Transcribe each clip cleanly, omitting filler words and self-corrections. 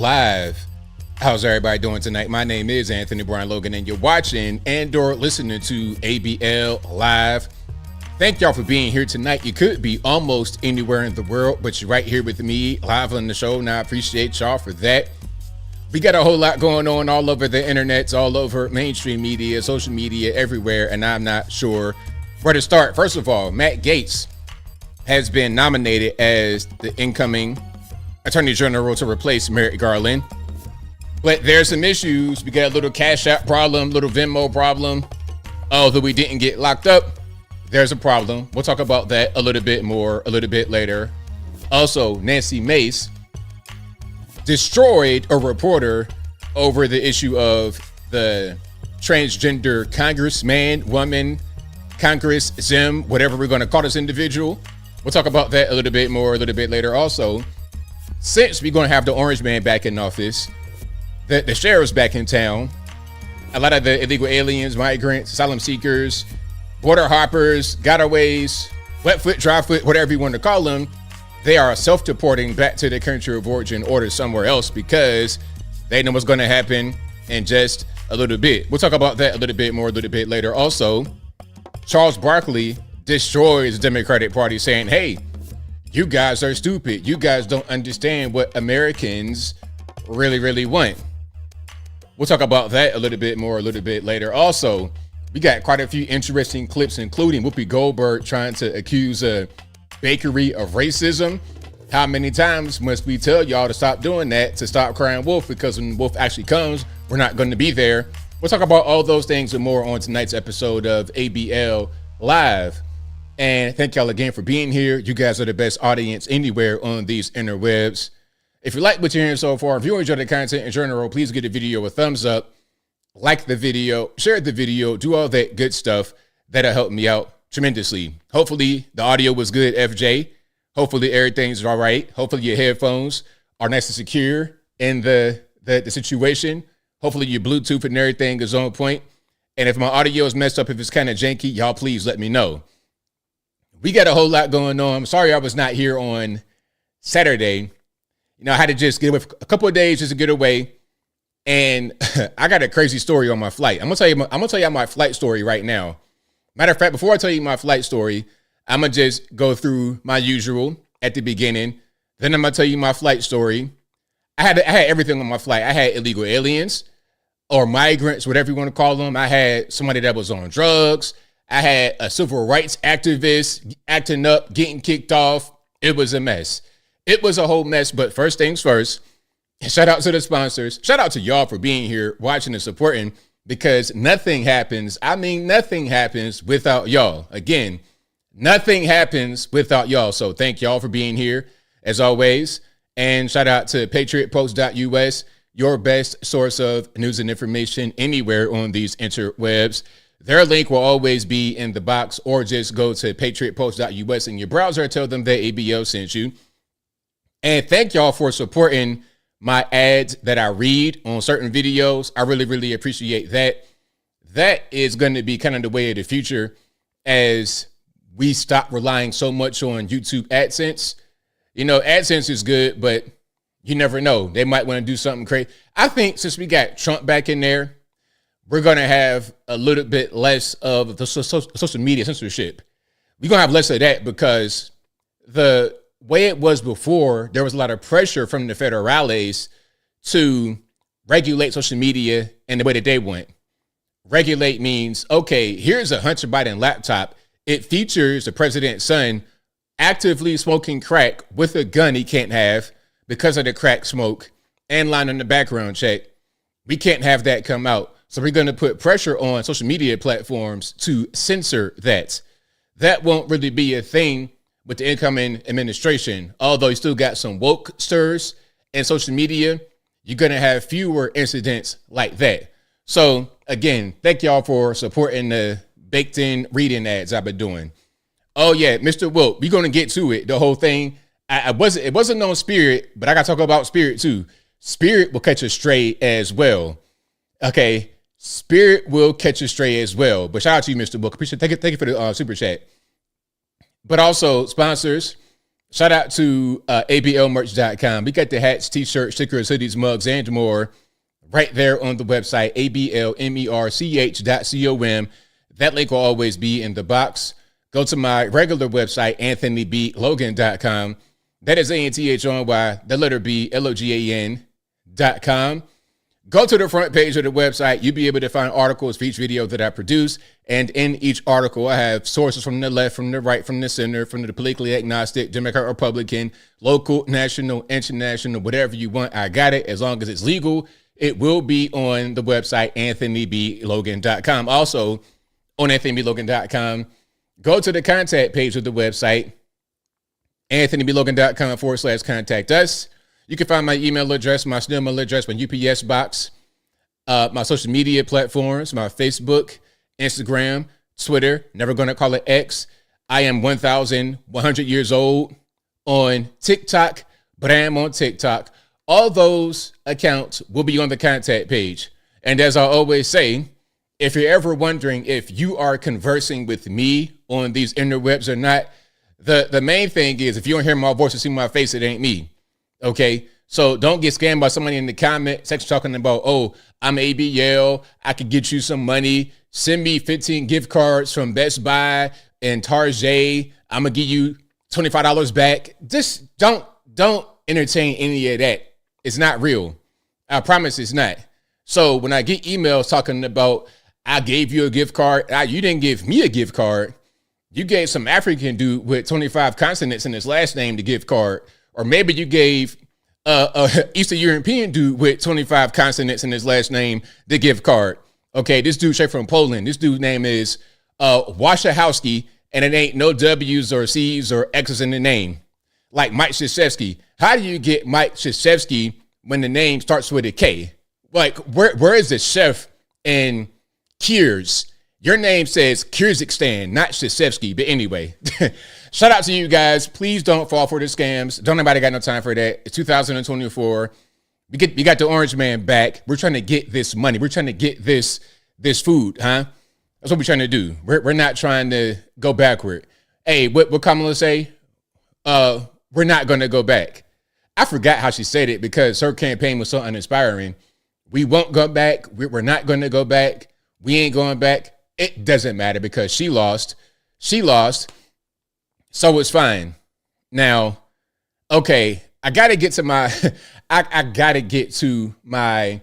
Live. How's everybody doing tonight? My name is Anthony Brian Logan, and you're watching and/or listening to ABL Live. Thank y'all for being here tonight. You could be almost anywhere in the world, but you're right here with me live on the show, and I appreciate y'all for that. We got a whole lot going on all over the internet, all over mainstream media, social media, everywhere, and I'm not sure where to start. First of all, Matt Gaetz has been nominated as the incoming Attorney General to replace Merrick Garland. But there's some issues. We got a little Cash App problem, little Venmo problem. Although we didn't get locked up, there's a problem. We'll talk about that a little bit more a little bit later. Also, Nancy Mace destroyed a reporter over the issue of the transgender congressman, woman, Congress, Zim, whatever we're going to call this individual. We'll talk about that a little bit more a little bit later. Also, since we're going to have the orange man back in office, the sheriff's back in town, a lot of the illegal aliens, migrants, asylum seekers, border hoppers, gotaways, wet foot, dry foot, whatever you want to call them, they are self-deporting back to their country of origin or somewhere else because they know what's going to happen in just a little bit. We'll talk about that a little bit more a little bit later. Also, Charles Barkley destroys the Democratic Party saying, hey, you guys are stupid. You guys don't understand what Americans really want. We'll talk about that a little bit more a little bit later. Also, we got quite a few interesting clips, including Whoopi Goldberg trying to accuse a bakery of racism. How many times must we tell y'all to stop doing that, to stop crying wolf? Because when wolf actually comes, we're not going to be there. We'll talk about all those things and more on tonight's episode of ABL Live. And thank y'all again for being here. You guys are the best audience anywhere on these interwebs. If you like what you're hearing so far, if you enjoy the content in general, please give the video a thumbs up, like the video, share the video, do all that good stuff. That'll help me out tremendously. Hopefully the audio was good, FJ. Hopefully everything's all right. Hopefully your headphones are nice and secure in the situation. Hopefully your Bluetooth and everything is on point. And if my audio is messed up, if it's kind of janky, y'all please let me know. We got a whole lot going on. I'm sorry I was not here on Saturday. You know, I had to just get away for a couple of days just to get away. And I got a crazy story on my flight. I'm gonna tell you my flight story right now. Matter of fact, before I tell you my flight story, I'm gonna just go through my usual at the beginning. Then I'm gonna tell you my flight story. I had everything on my flight. I had illegal aliens or migrants, whatever you want to call them. I had somebody that was on drugs. I had a civil rights activist acting up, getting kicked off. It was a mess. It was a whole mess. But first things first, shout out to the sponsors. Shout out to y'all for being here, watching and supporting, because nothing happens. I mean, nothing happens without y'all. Again, nothing happens without y'all. So thank y'all for being here as always. And shout out to patriotpost.us, your best source of news and information anywhere on these interwebs. Their link will always be in the box, or just go to patriotpost.us in your browser and tell them that ABL sent you. And thank y'all for supporting my ads that I read on certain videos. I really appreciate that. That is going to be kind of the way of the future as we stop relying so much on YouTube AdSense. You know, AdSense is good, but you never know. They might want to do something crazy. I think since we got Trump back in there, we're going to have a little bit less of the social media censorship. We're going to have less of that because the way it was before, there was a lot of pressure from the federales to regulate social media in the way that they want. Regulate means, okay, here's a Hunter Biden laptop. It features the president's son actively smoking crack with a gun he can't have because of the crack smoke and line on the background check. We can't have that come out. So we're going to put pressure on social media platforms to censor that. That won't really be a thing with the incoming administration. Although you still got some woke stirs in social media, you're going to have fewer incidents like that. So again, thank y'all for supporting the baked in reading ads I've been doing. Oh yeah, Mr. Woke, we're going to get to it. The whole thing. It wasn't on Spirit, but I got to talk about Spirit too. Spirit will catch a stray as well. Okay. Spirit will catch a stray as well. But shout out to you, Mr. Book. Appreciate it. Thank you for the super chat. But also sponsors, Shout out to ablmerch.com. We got the hats, t-shirts, stickers, hoodies, mugs, and more right there on the website, ablmerch.com. That link will always be in the box. Go to my regular website, anthonyblogan.com. That is ANTHONY, the letter B, LOGAN.com. Go to the front page of the website. You'll be able to find articles for each video that I produce. And in each article, I have sources from the left, from the right, from the center, from the politically agnostic, Democrat, Republican, local, national, international, whatever you want. I got it. As long as it's legal, it will be on the website, anthonyblogan.com. Also, on anthonyblogan.com, go to the contact page of the website, anthonyblogan.com/contact us. You can find my email address, my snail mail address, my UPS box, my social media platforms, my Facebook, Instagram, Twitter, never going to call it X. I am 1,100 years old on TikTok, but I am on TikTok. All those accounts will be on the contact page. And as I always say, if you're ever wondering if you are conversing with me on these interwebs or not, the main thing is if you don't hear my voice or see my face, it ain't me. Okay, so don't get scammed by somebody in the comment section talking about, oh, I'm ABL, I could get you some money, send me 15 gift cards from Best Buy and Target, I'm gonna give you $25 back. Just don't entertain any of that. It's not real. I promise it's not. So when I get emails talking about, I gave you a gift card, you didn't give me a gift card. You gave some African dude with 25 consonants in his last name the gift card. Or maybe you gave a Eastern European dude with 25 consonants in his last name the gift card. Okay, this dude straight from Poland. This dude's name is Wachowski, and it ain't no W's or C's or X's in the name. Like Mike Krzyzewski. How do you get Mike Krzyzewski when the name starts with a K? Like, where is the chef in Kiers? Your name says Kyrgyzstan, not Krzyzewski. But anyway, shout out to you guys. Please don't fall for the scams. Don't nobody got no time for that. It's 2024. We got the orange man back. We're trying to get this money. We're trying to get this food, huh? That's what we're trying to do. We're not trying to go backward. Hey, what Kamala say? We're not going to go back. I forgot how she said it because her campaign was so uninspiring. We won't go back. We're not going to go back. We ain't going back. It doesn't matter because she lost. She lost. So it's fine. Now, okay, I got to get to my, I got to get to my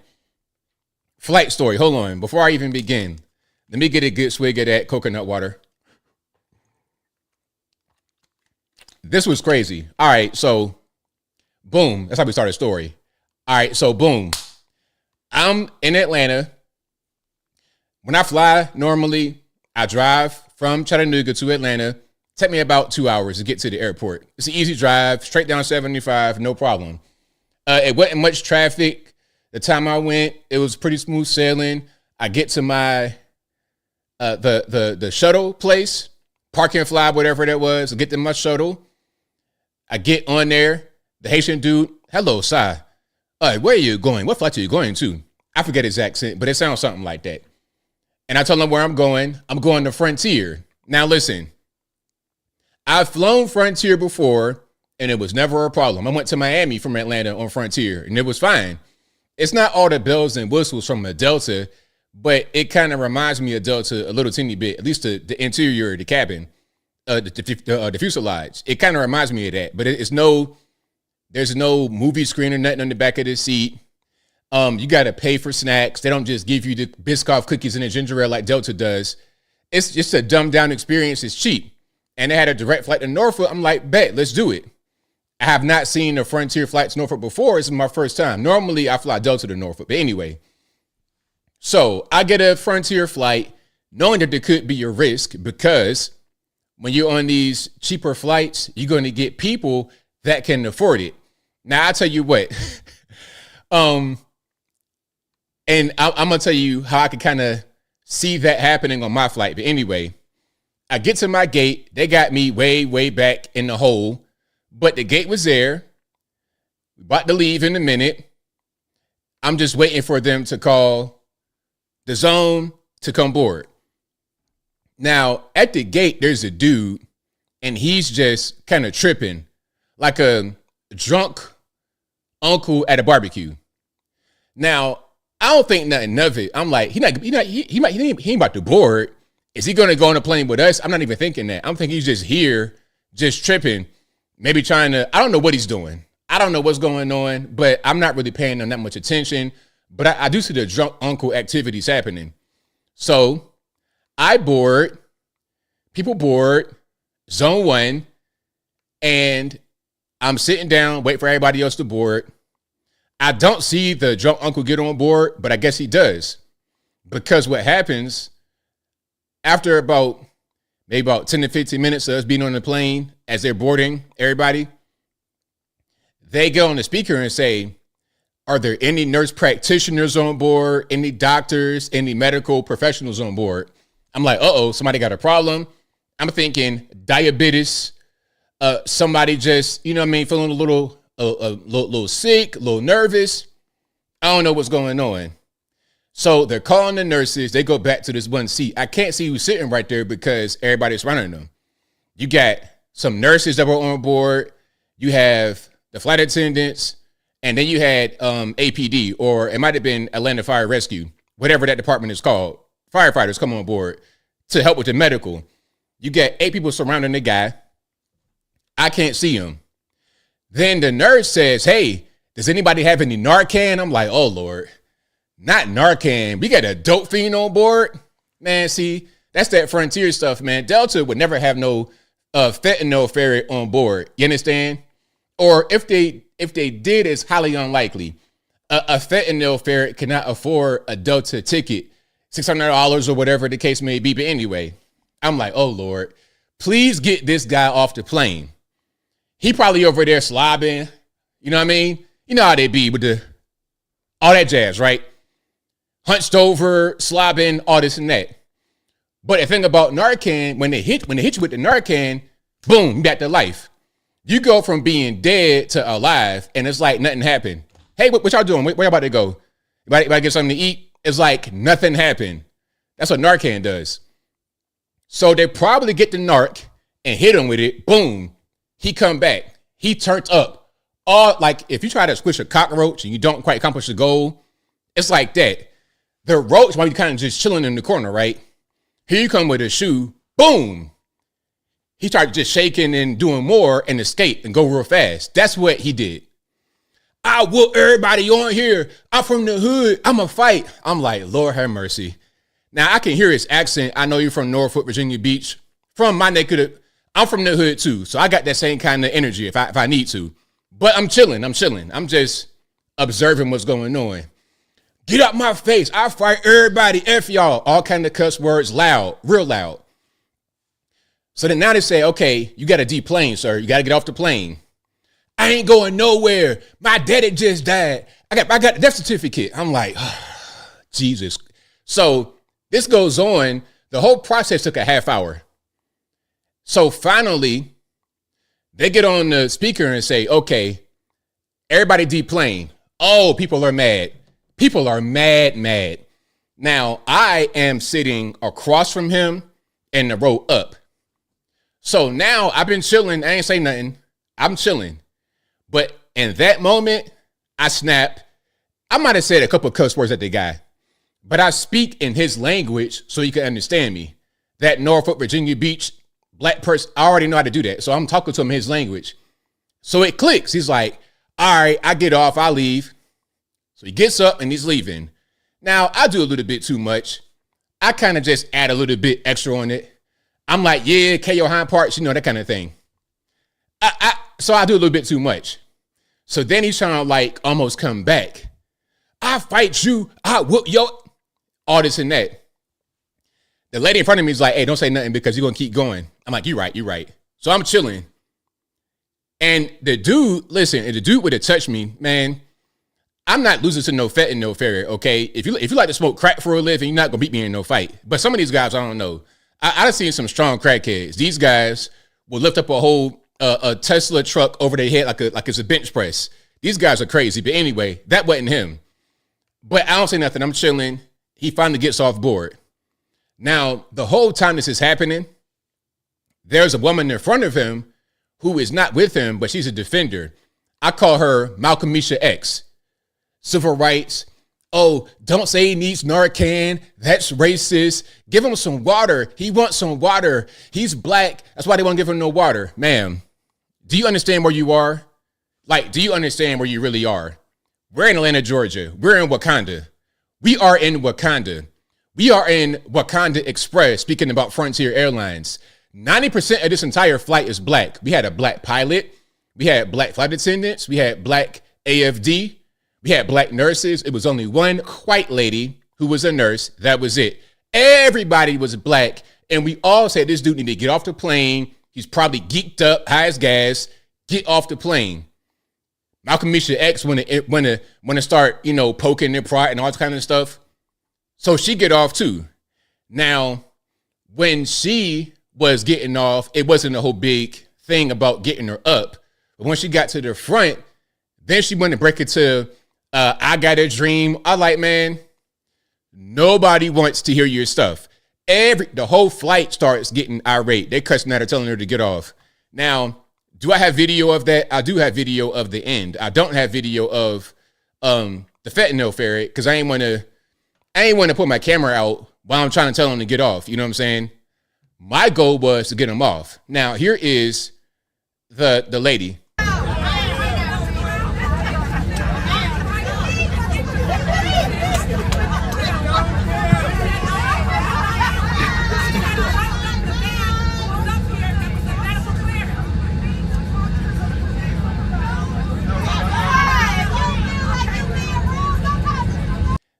flight story. Hold on. Before I even begin, let me get a good swig of that coconut water. This was crazy. All right. So boom. That's how we start a story. All right. So boom. I'm in Atlanta. When I fly, normally I drive from Chattanooga to Atlanta. Take me about 2 hours to get to the airport. It's an easy drive, straight down 75, no problem. It wasn't much traffic. The time I went, it was pretty smooth sailing. I get to my the shuttle place, park and fly, whatever that was. I get to my shuttle. I get on there. The Haitian dude, hello, sir. Where are you going? What flight are you going to? I forget his accent, but it sounds something like that. And I told him where I'm going. I'm going to Frontier. Now listen, I've flown Frontier before, and it was never a problem. I went to Miami from Atlanta on Frontier, and it was fine. It's not all the bells and whistles from a Delta, but it kind of reminds me of Delta a little teeny bit, at least the interior of the cabin, the fuselage. It kind of reminds me of that, but there's no movie screen or nothing on the back of the seat. You got to pay for snacks. They don't just give you the Biscoff cookies and a ginger ale like Delta does. It's just a dumbed down experience. It's cheap. And they had a direct flight to Norfolk. I'm like, bet, let's do it. I have not seen a Frontier flight to Norfolk before. This is my first time. Normally, I fly Delta to Norfolk. But anyway, so I get a Frontier flight knowing that there could be a risk because when you're on these cheaper flights, you're going to get people that can afford it. Now, I'll tell you what. And I'm going to tell you how I can kind of see that happening on my flight. But anyway, I get to my gate. They got me way, way back in the hole. But the gate was there. We're about to leave in a minute. I'm just waiting for them to call the zone to come board. Now, at the gate, there's a dude, and he's just kind of tripping like a drunk uncle at a barbecue. Now, I don't think nothing of it. I'm like, he ain't about to board. Is he going to go on a plane with us? I'm not even thinking that. I'm thinking he's just here, just tripping, maybe trying to, I don't know what he's doing. I don't know what's going on, but I'm not really paying him that much attention. But I do see the drunk uncle activities happening. So I board, people board, zone 1, and I'm sitting down, wait for everybody else to board. I don't see the drunk uncle get on board, but I guess he does. Because what happens after maybe about 10 to 15 minutes of us being on the plane as they're boarding everybody, they get on the speaker and say, are there any nurse practitioners on board, any doctors, any medical professionals on board? I'm like, somebody got a problem. I'm thinking diabetes, somebody just, feeling a little sick, a little nervous. I don't know what's going on. So they're calling the nurses. They go back to this one seat. I can't see who's sitting right there because everybody's running them. You got some nurses that were on board. You have the flight attendants. And then you had APD, or it might have been Atlanta Fire Rescue, whatever that department is called. Firefighters come on board to help with the medical. You got 8 people surrounding the guy. I can't see him. Then the nurse says, hey, does anybody have any Narcan? I'm like, oh, Lord, not Narcan. We got a dope fiend on board. Man, see, that's that frontier stuff, man. Delta would never have no fentanyl ferret on board. You understand? Or if they did, it's highly unlikely. A fentanyl ferret cannot afford a Delta ticket, $600 or whatever the case may be. But anyway, I'm like, oh, Lord, please get this guy off the plane. He probably over there slobbing. You know what I mean? You know how they be with all that jazz, right? Hunched over, slobbing, all this and that. But the thing about Narcan, when they hit you with the Narcan, boom, back to life. You go from being dead to alive, and it's like nothing happened. Hey, what y'all doing? Where y'all about to go? About to get something to eat? It's like nothing happened. That's what Narcan does. So they probably get the narc and hit him with it. Boom. He come back. He turns up. All like if you try to squish a cockroach and you don't quite accomplish the goal, it's like that. The roach might be kind of just chilling in the corner, right? Here you come with a shoe. Boom. He started just shaking and doing more and escape and go real fast. That's what he did. I whoop everybody on here. I'm from the hood. I'm a fight. I'm like, Lord have mercy. Now I can hear his accent. I know you're from Norfolk, Virginia Beach. From my neck of the, I'm from the hood too. So I got that same kind of energy if I need to. But I'm chilling. I'm just observing what's going on. Get out my face. I fight everybody. F y'all. All kind of cuss words, loud, real loud. So then now they say, okay, you got to deplane, sir. You got to get off the plane. I ain't going nowhere. My daddy just died. I got the death certificate. I'm like, oh, Jesus. So this goes on. The whole process took a half hour. So finally, they get on the speaker and say, okay, everybody deplane. Oh, people are mad. People are mad. Now, I am sitting across from him in the row up. So now I've been chilling. I ain't say nothing. I'm chilling. But in that moment, I snapped. I might have said a couple of cuss words at the guy, but I speak in his language so he can understand me. That Norfolk, Virginia Beach black person, I already know how to do that. So I'm talking to him in his language. So it clicks. He's like, all right, I get off. I leave. So he gets up and he's leaving. Now I do a little bit too much. I kind of just add a little bit extra on it. I'm like, yeah, KO hind parts, that kind of thing. So I do a little bit too much. So then he's trying to like almost come back. I fight you. I whoop yo. All this and that. The lady in front of me is like, hey, don't say nothing because you're going to keep going. I'm like, you're right. So I'm chilling. And the dude would have touched me, man. I'm not losing to no fentanyl ferret, okay? If you like to smoke crack for a living, you're not going to beat me in no fight. But some of these guys, I don't know. I've seen some strong crackheads. These guys will lift up a whole a Tesla truck over their head like it's a bench press. These guys are crazy. But anyway, that wasn't him. But I don't say nothing. I'm chilling. He finally gets off board. Now, the whole time this is happening, there's a woman in front of him who is not with him, but she's a defender. I call her Malcolmisha X. Civil rights. Oh, don't say he needs Narcan. That's racist. Give him some water. He wants some water. He's black. That's why they won't give him no water. Ma'am, do you understand where you are? Like, do you understand where you really are? We're in Atlanta, Georgia. We're in Wakanda. We are in Wakanda. We are in Wakanda Express, speaking about Frontier Airlines. 90% of this entire flight is black. We had a black pilot. We had black flight attendants. We had black AFD. We had black nurses. It was only one white lady who was a nurse. That was it. Everybody was black. And we all said, this dude need to get off the plane. He's probably geeked up, high as gas. Get off the plane. Malcolmisha X want to start, poking their pride and all that kind of stuff. So she get off too. Now, when she was getting off, it wasn't a whole big thing about getting her up. But when she got to the front, then she went to break it to, I got a dream. I like, man, nobody wants to hear your stuff. The whole flight starts getting irate. They cussing at her, telling her to get off. Now, do I have video of that? I do have video of the end. I don't have video of the fentanyl ferret because I ain't want to put my camera out while I'm trying to tell him to get off. You know what I'm saying? My goal was to get him off. Now, here is the lady.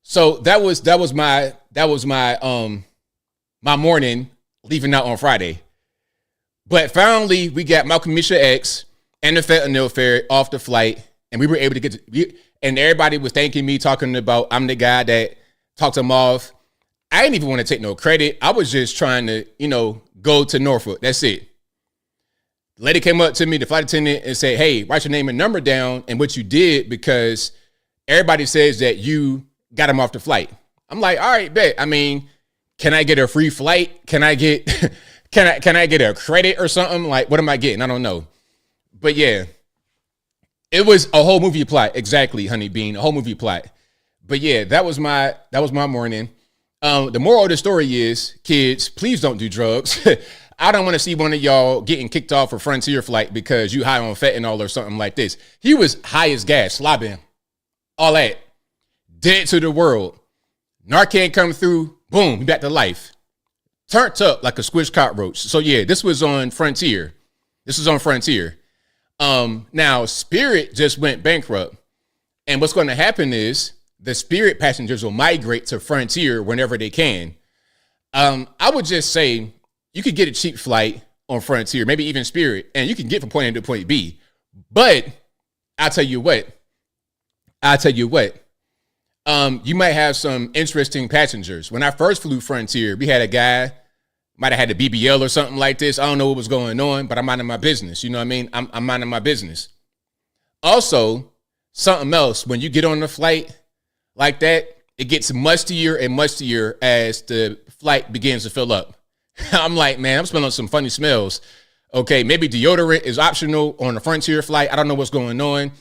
So that was my my morning leaving out on Friday. But finally, we got Malcolmisha X and the fentanyl ferret off the flight, and we were able to and everybody was thanking me, talking about I'm the guy that talked them off. I didn't even want to take no credit. I was just trying to, go to Norfolk. That's it. The lady came up to me, the flight attendant, and said, hey, write your name and number down and what you did, because everybody says that you got him off the flight. I'm like, all right, bet. I mean, can I get a free flight? Can I get can I get a credit or something? Like, what am I getting? I don't know. But yeah, it was a whole movie plot. Exactly, Honey Bean, a whole movie plot. But yeah, that was my morning. The moral of the story is, kids, please don't do drugs. I don't want to see one of y'all getting kicked off a Frontier flight because you high on fentanyl or something like this. He was high as gas, slobbing, all that. Dead to the world. Narcan come through, boom, back to life. Turned up like a squished cockroach. So yeah, this was on Frontier. Now Spirit just went bankrupt. And what's going to happen is the Spirit passengers will migrate to Frontier whenever they can. I would just say you could get a cheap flight on Frontier, maybe even Spirit, and you can get from point A to point B. But I'll tell you what, you might have some interesting passengers. When I first flew Frontier, we had a guy, might have had a BBL or something like this. I don't know what was going on, but I'm minding my business. You know what I mean? I'm minding my business. Also, something else, when you get on the flight like that, it gets mustier and mustier as the flight begins to fill up. I'm like, man, I'm smelling some funny smells. Okay, maybe deodorant is optional on a Frontier flight. I don't know what's going on.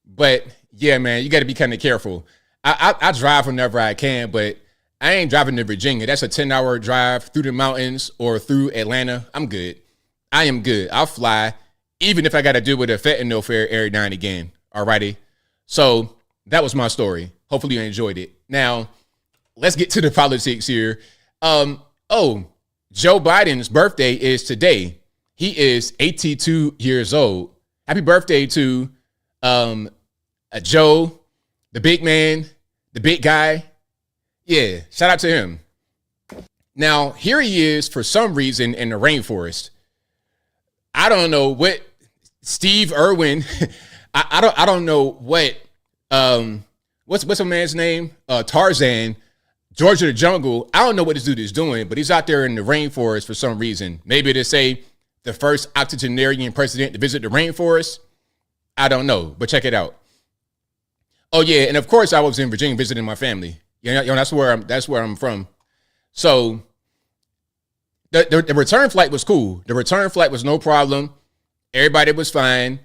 But yeah, man, you got to be kind of careful. I drive whenever I can, but I ain't driving to Virginia. That's a 10-hour drive through the mountains or through Atlanta. I'm good. I am good. I'll fly, even if I got to deal with a fentanyl ferret every now and again. Alrighty. So that was my story. Hopefully you enjoyed it. Now, let's get to the politics here. Joe Biden's birthday is today. He is 82 years old. Happy birthday to Joe, the big man, the big guy. Yeah, shout out to him. Now, here he is for some reason in the rainforest. I don't know what Steve Irwin, I don't know what, what's a man's name? Tarzan, George of the Jungle. I don't know what this dude is doing, but he's out there in the rainforest for some reason. Maybe to say the first octogenarian president to visit the rainforest. I don't know, but check it out. Oh yeah, and of course I was in Virginia visiting my family. That's where I'm from. So the return flight was cool. The return flight was no problem. Everybody was fine.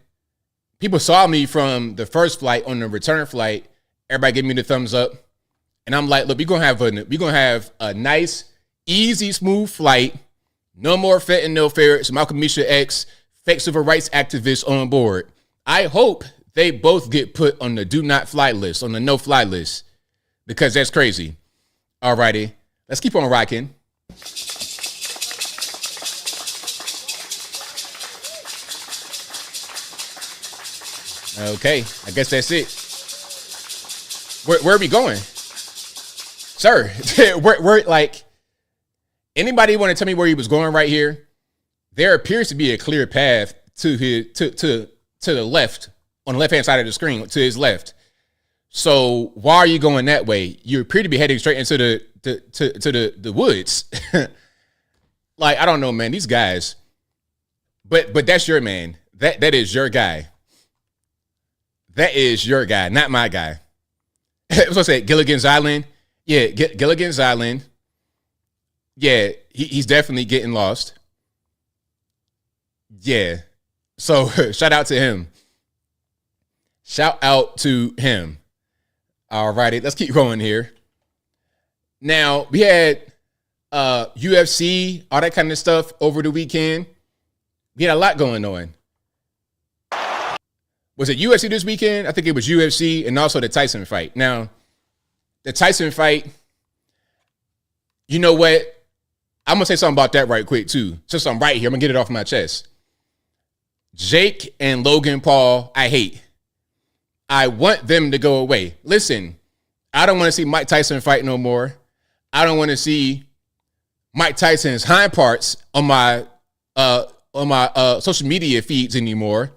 People saw me from the first flight. On the return flight, everybody gave me the thumbs up. And I'm like, look, we're gonna have a nice, easy, smooth flight. No more fentanyl ferrets, Malcolm Misha X, fake civil rights activists on board. I hope they both get put on the do not fly list, on the no fly list, because that's crazy. Alrighty, let's keep on rocking. Okay, I guess that's it. Where are we going? Sir, we're like, anybody want to tell me where he was going right here? There appears to be a clear path to the left, on the left-hand side of the screen, to his left. So why are you going that way? You appear to be heading straight into the woods. Like, I don't know, man, these guys. But that's your man. That is your guy. That is your guy, not my guy. I was gonna say Gilligan's Island. Yeah, Gilligan's Island. Yeah, he's definitely getting lost. Yeah. So shout out to him. Shout out to him. All righty, let's keep going here. Now, we had UFC, all that kind of stuff over the weekend. We had a lot going on. Was it UFC this weekend? I think it was UFC and also the Tyson fight. Now, the Tyson fight, you know what? I'm going to say something about that right quick, too. Since I'm right here, I'm going to get it off my chest. Jake and Logan Paul, I hate. I want them to go away. Listen, I don't want to see Mike Tyson fight no more. I don't want to see Mike Tyson's hind parts on my social media feeds anymore.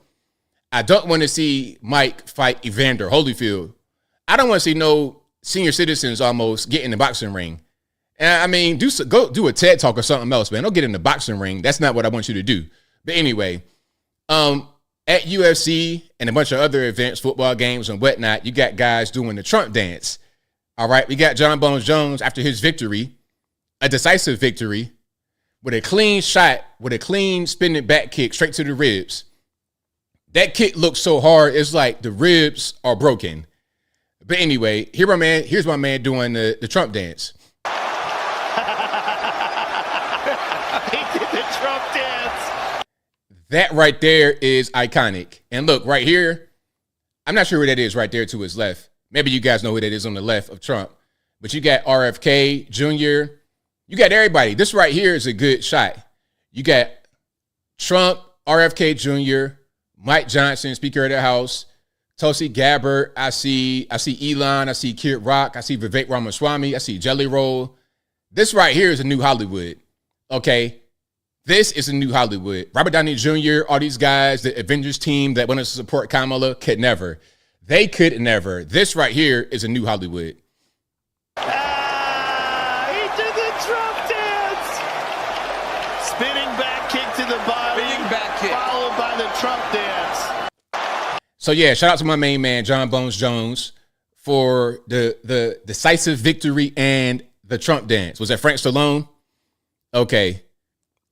I don't want to see Mike fight Evander Holyfield. I don't want to see no senior citizens almost get in the boxing ring. And I mean, go do a TED talk or something else, man. Don't get in the boxing ring. That's not what I want you to do. But anyway, at UFC and a bunch of other events, football games and whatnot, you got guys doing the Trump dance. All right, we got John Bones Jones after his victory, a decisive victory, with a clean shot, with a clean spinning back kick straight to the ribs. That kick looks so hard, it's like the ribs are broken. But anyway, here's my man doing the Trump dance. He did the Trump dance. That right there is iconic. And look, right here, I'm not sure who that is right there to his left. Maybe you guys know who that is on the left of Trump. But you got RFK Jr. You got everybody. This right here is a good shot. You got Trump, RFK Jr., Mike Johnson, Speaker of the House, Tulsi Gabbard. I see Elon. I see Kid Rock. I see Vivek Ramaswamy. I see Jelly Roll. This right here is a new Hollywood. Okay. This is a new Hollywood. Robert Downey Jr., all these guys, the Avengers team that wanted to support Kamala could never. They could never. This right here is a new Hollywood. He did the Trump dance. Spinning back kick to the body. Spinning back kick. Followed by the Trump dance. So yeah, shout out to my main man, John Bones Jones, for the decisive victory and the Trump dance. Was that Frank Stallone? Okay.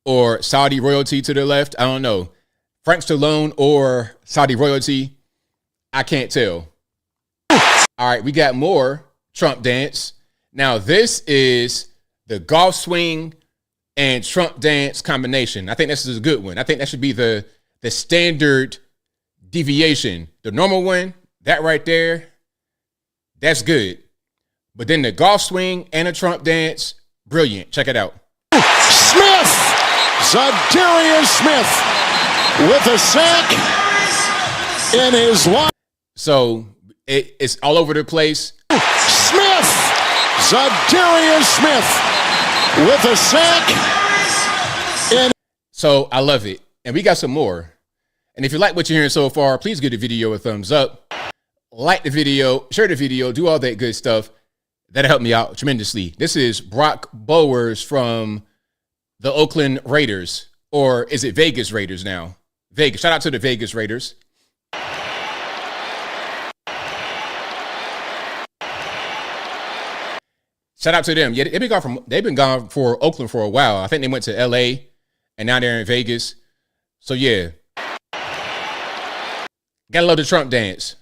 Or Saudi royalty to the left? I don't know. Frank Stallone or Saudi royalty? I can't tell. All right, we got more Trump dance. Now, this is the golf swing and Trump dance combination. I think this is a good one. I think that should be the standard deviation. The normal one, that right there, that's good. But then the golf swing and a Trump dance, brilliant. Check it out. Smith, Zadarius Smith with a sack in his one. So it's all over the place. Smith, Zadarius Smith with a sack. So I love it. And we got some more. And if you like what you're hearing so far, please give the video a thumbs up. Like the video, share the video, do all that good stuff. That'll help me out tremendously. This is Brock Bowers from the Oakland Raiders. Or is it Vegas Raiders now? Vegas. Shout out to the Vegas Raiders. Shout out to them. Yeah, they've been gone for Oakland for a while. I think they went to LA and now they're in Vegas. So yeah. Gotta love the Trump dance.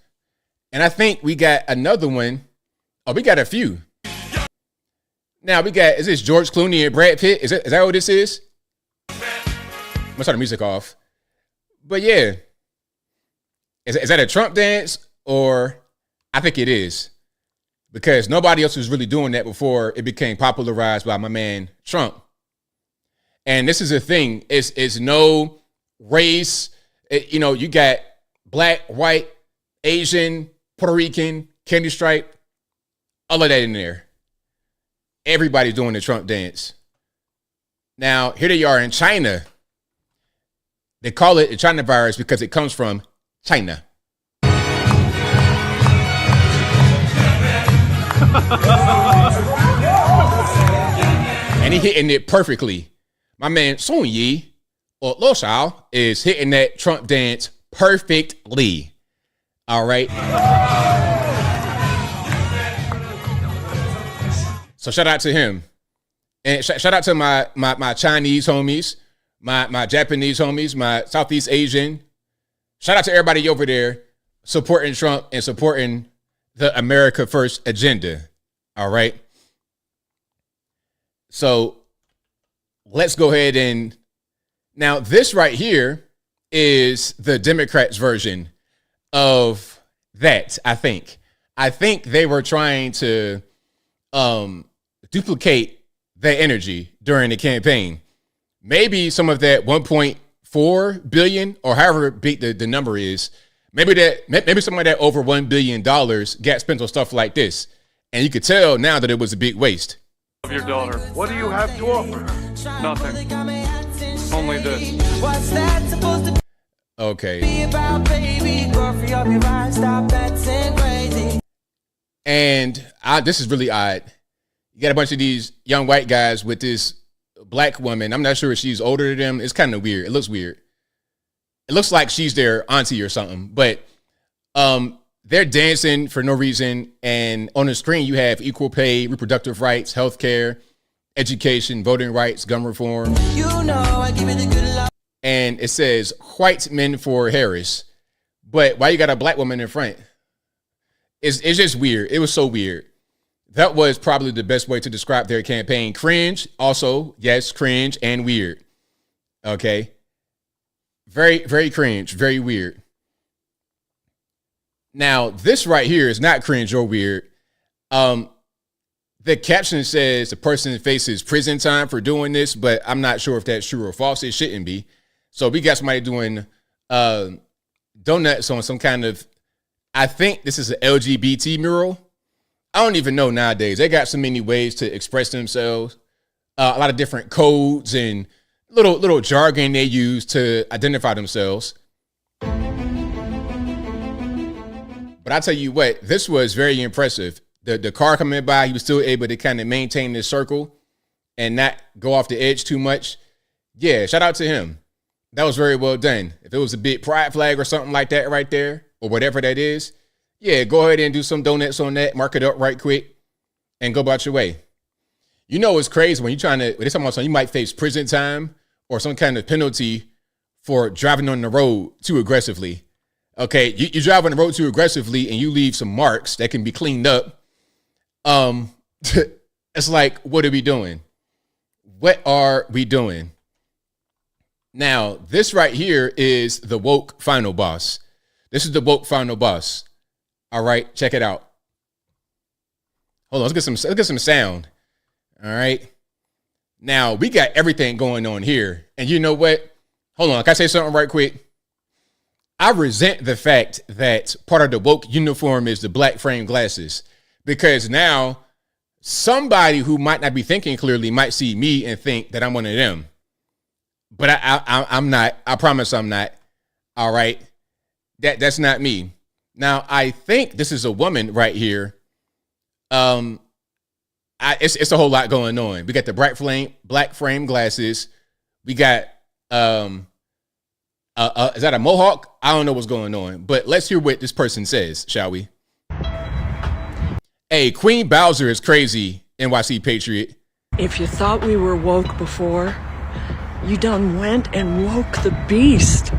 And I think we got another one. Oh, we got a few. Now we got, is this George Clooney and Brad Pitt? Is that what this is? I'm gonna turn the music off. But yeah. Is that a Trump dance? Or I think it is. Because nobody else was really doing that before it became popularized by my man Trump. And this is a thing. It's no race. You got black, white, Asian, Puerto Rican, candy stripe, all of that in there. Everybody's doing the Trump dance. Now, here they are in China. They call it the China virus because it comes from China. And he hitting it perfectly. My man Song Yi or Lo Shao is hitting that Trump dance perfectly. All right. So shout out to him. And shout out to my Chinese homies, my Japanese homies, my Southeast Asian. Shout out to everybody over there supporting Trump and supporting the America First agenda. All right. So let's go ahead and now this right here is the Democrats' version of that. I think they were trying to duplicate that energy during the campaign. Maybe some of that 1.4 billion or however big the number is. Maybe some of that over $1 billion got spent on stuff like this. And you could tell now that it was a big waste. Of your daughter. What do you have to offer? Nothing. Only this. What's that supposed to okay. be about, baby? Girl, free up your mind, stop acting crazy. And this is really odd. You got a bunch of these young white guys with this black woman. I'm not sure if she's older than them. It's kind of weird. It looks weird. It looks like she's their auntie or something. But they're dancing for no reason. And on the screen, you have equal pay, reproductive rights, healthcare, education, voting rights, gun reform. I give it a good love. And it says white men for Harris. But why you got a black woman in front? It's just weird. It was so weird. That was probably the best way to describe their campaign. Cringe. Also, yes, cringe and weird. Okay. Very, very cringe. Very weird. Now, this right here is not cringe or weird. The caption says the person faces prison time for doing this, but I'm not sure if that's true or false. It shouldn't be. So we got somebody doing donuts on some kind of, I think this is an LGBT mural. I don't even know nowadays. They got so many ways to express themselves. A lot of different codes and little jargon they use to identify themselves. But I tell you what, this was very impressive. The car coming by, he was still able to kind of maintain this circle and not go off the edge too much. Yeah, shout out to him. That was very well done. If it was a big pride flag or something like that right there, or whatever that is, yeah, go ahead and do some donuts on that, mark it up right quick, and go about your way. You know it's crazy when you're trying to, when they're talking about something, you might face prison time or some kind of penalty for driving on the road too aggressively. Okay, you drive on the road too aggressively and you leave some marks that can be cleaned up. It's like, what are we doing? What are we doing? Now, this right here is the woke final boss. This is the woke final boss. All right, check it out. Hold on, let's get some sound. All right. Now, we got everything going on here. And you know what? Hold on, can I say something right quick? I resent the fact that part of the woke uniform is the black frame glasses, because now somebody who might not be thinking clearly might see me and think that I'm one of them. But I'm not. I promise I'm not. All right. That's not me. Now, I think this is a woman right here. It's a whole lot going on. We got the black frame glasses. We got is that a mohawk? I don't know what's going on, but let's hear what this person says, shall we? Hey, Queen Bowser is crazy, NYC Patriot. If you thought we were woke before, you done went and woke the beast.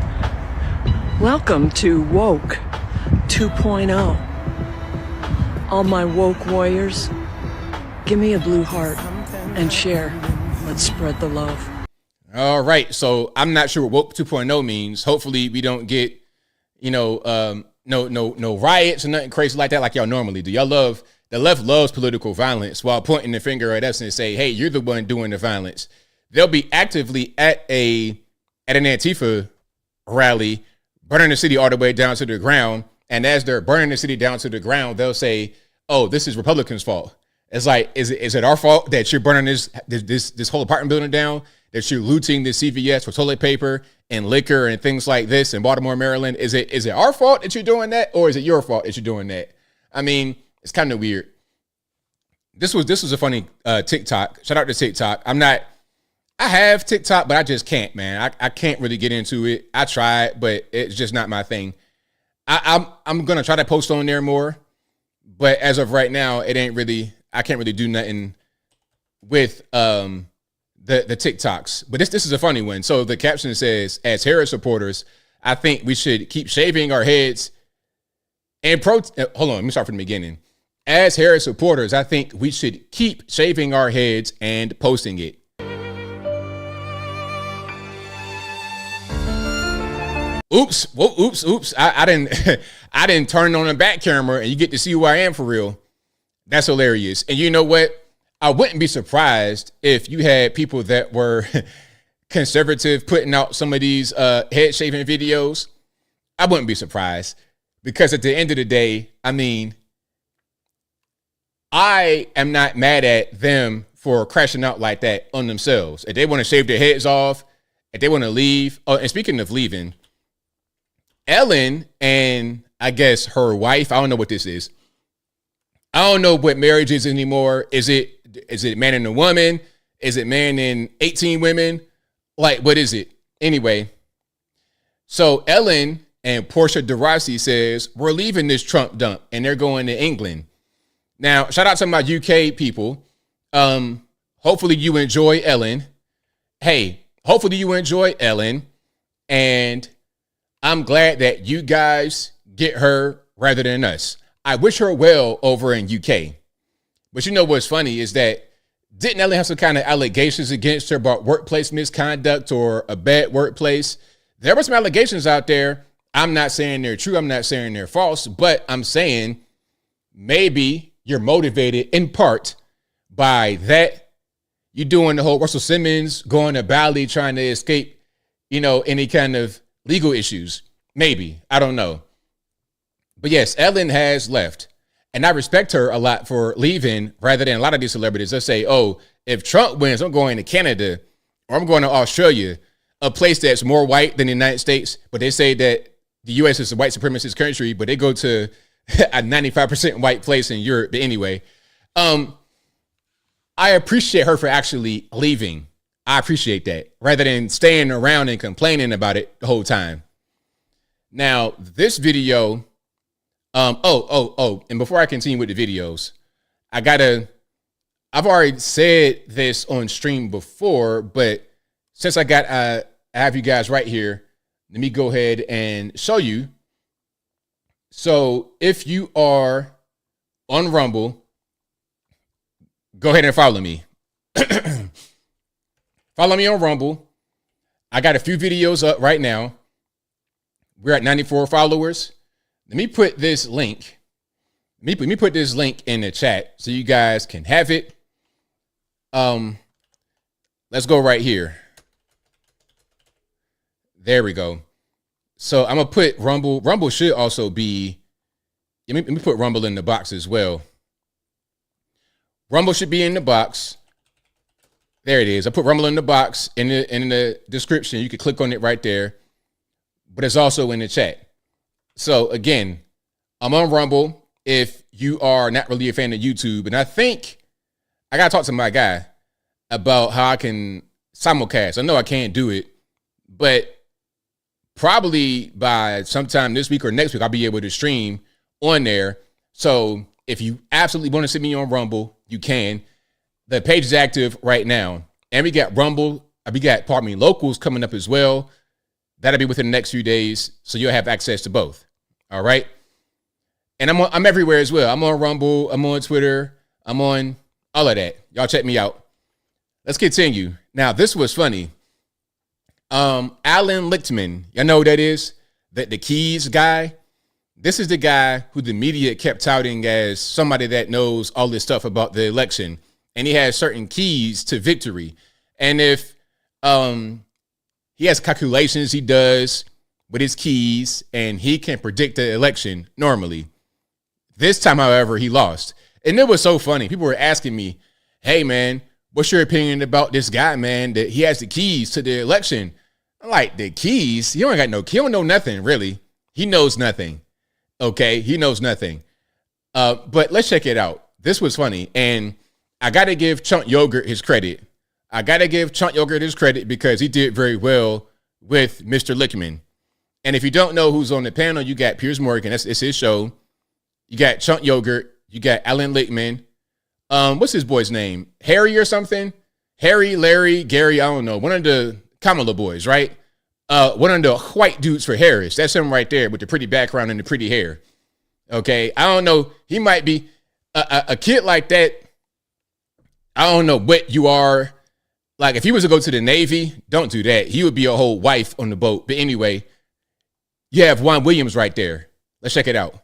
Welcome to Woke 2.0. All my woke warriors, give me a blue heart and share. Let's spread the love. All right. So I'm not sure what woke 2.0 means. Hopefully we don't get, no riots or nothing crazy like that like y'all normally do. The left loves political violence while pointing the finger at us and say, hey, you're the one doing the violence. They'll be actively at an Antifa rally, burning the city all the way down to the ground. And as they're burning the city down to the ground, they'll say, oh, this is Republicans' fault. It's like, is it our fault that you're burning this whole apartment building down, that you're looting the CVS for toilet paper and liquor and things like this in Baltimore, Maryland? Is it our fault that you're doing that, or is it your fault that you're doing that? I mean, it's kind of weird. This was a funny TikTok. Shout out to TikTok. I have TikTok, but I just can't, man. I can't really get into it. I tried, but it's just not my thing. I'm gonna try to post on there more, but as of right now, it ain't really. I can't really do nothing with the TikToks. But this is a funny one. So the caption says, "As Harris supporters, I think we should keep shaving our heads and hold on, let me start from the beginning. As Harris supporters, I think we should keep shaving our heads and posting it." Oops. Whoa, oops. I didn't turn on the back camera and you get to see who I am for real. That's hilarious. And you know what? I wouldn't be surprised if you had people that were conservative putting out some of these head shaving videos. I wouldn't be surprised, because at the end of the day, I mean, I am not mad at them for crashing out like that on themselves. If they want to shave their heads off, if they want to leave. Oh, and speaking of leaving, Ellen and I guess her wife, I don't know what this is. I don't know what marriage is anymore. Is it man and a woman? Is it man and 18 women? Like, what is it? Anyway, so Ellen and Portia de Rossi says, we're leaving this Trump dump and they're going to England. Now, shout out to my UK people. Hopefully you enjoy Ellen. Hey, hopefully you enjoy Ellen. And I'm glad that you guys get her rather than us. I wish her well over in UK. But you know what's funny is that didn't Ellen have some kind of allegations against her about workplace misconduct or a bad workplace? There were some allegations out there. I'm not saying they're true. I'm not saying they're false, but I'm saying maybe you're motivated in part by that. You're doing the whole Russell Simmons going to Bali trying to escape, any kind of legal issues. Maybe. I don't know. But yes, Ellen has left. And I respect her a lot for leaving rather than a lot of these celebrities that say, oh, if Trump wins, I'm going to Canada or I'm going to Australia, a place that's more white than the United States. But they say that the U.S. is a white supremacist country, but they go to a 95% white place in Europe. But anyway, I appreciate her for actually leaving. I appreciate that rather than staying around and complaining about it the whole time. Now, this video, and before I continue with the videos, I've already said this on stream before, but since I have you guys right here, let me go ahead and show you. So if you are on Rumble, go ahead and follow me. Follow me on Rumble. I got a few videos up right now. We're at 94 followers. Let me put this link. Let me put this link in the chat so you guys can have it. Let's go right here. There we go. So I'm gonna put Rumble. Rumble should also be. Let me put Rumble in the box as well. Rumble should be in the box. There it is. I put Rumble in the box in the description. You can click on it right there. But it's also in the chat. So again, I'm on Rumble. If you are not really a fan of YouTube, and I think I gotta talk to my guy about how I can simulcast. I know I can't do it, but probably by sometime this week or next week, I'll be able to stream on there. So if you absolutely want to see me on Rumble, you can. The page is active right now. And we got Rumble. We got, locals coming up as well. That'll be within the next few days, so you'll have access to both. All right? And I'm everywhere as well. I'm on Rumble. I'm on Twitter. I'm on all of that. Y'all check me out. Let's continue. Now, this was funny. Alan Lichtman. Y'all know who that is? The keys guy. This is the guy who the media kept touting as somebody that knows all this stuff about the election. And he has certain keys to victory. And if he has calculations he does with his keys, and he can predict the election normally. This time, however, he lost. And it was so funny. People were asking me, hey, man, what's your opinion about this guy, man, that he has the keys to the election? I'm like, the keys? He don't know nothing, really. He knows nothing. Okay, he knows nothing. But let's check it out. This was funny. And I got to give Chunk Yogurt his credit. Because he did very well with Mr. Lichtman. And if you don't know who's on the panel, you got Piers Morgan. It's his show. You got Chunk Yogurt. You got Alan Lichtman. What's his boy's name? Harry or something? Harry, Larry, Gary, I don't know. One of the Kamala boys, right? One of the white dudes for Harris. That's him right there with the pretty background and the pretty hair. Okay, I don't know. He might be a kid like that. I don't know what you are. Like, if he was to go to the Navy, don't do that. He would be a whole wife on the boat. But anyway, you have Juan Williams right there. Let's check it out.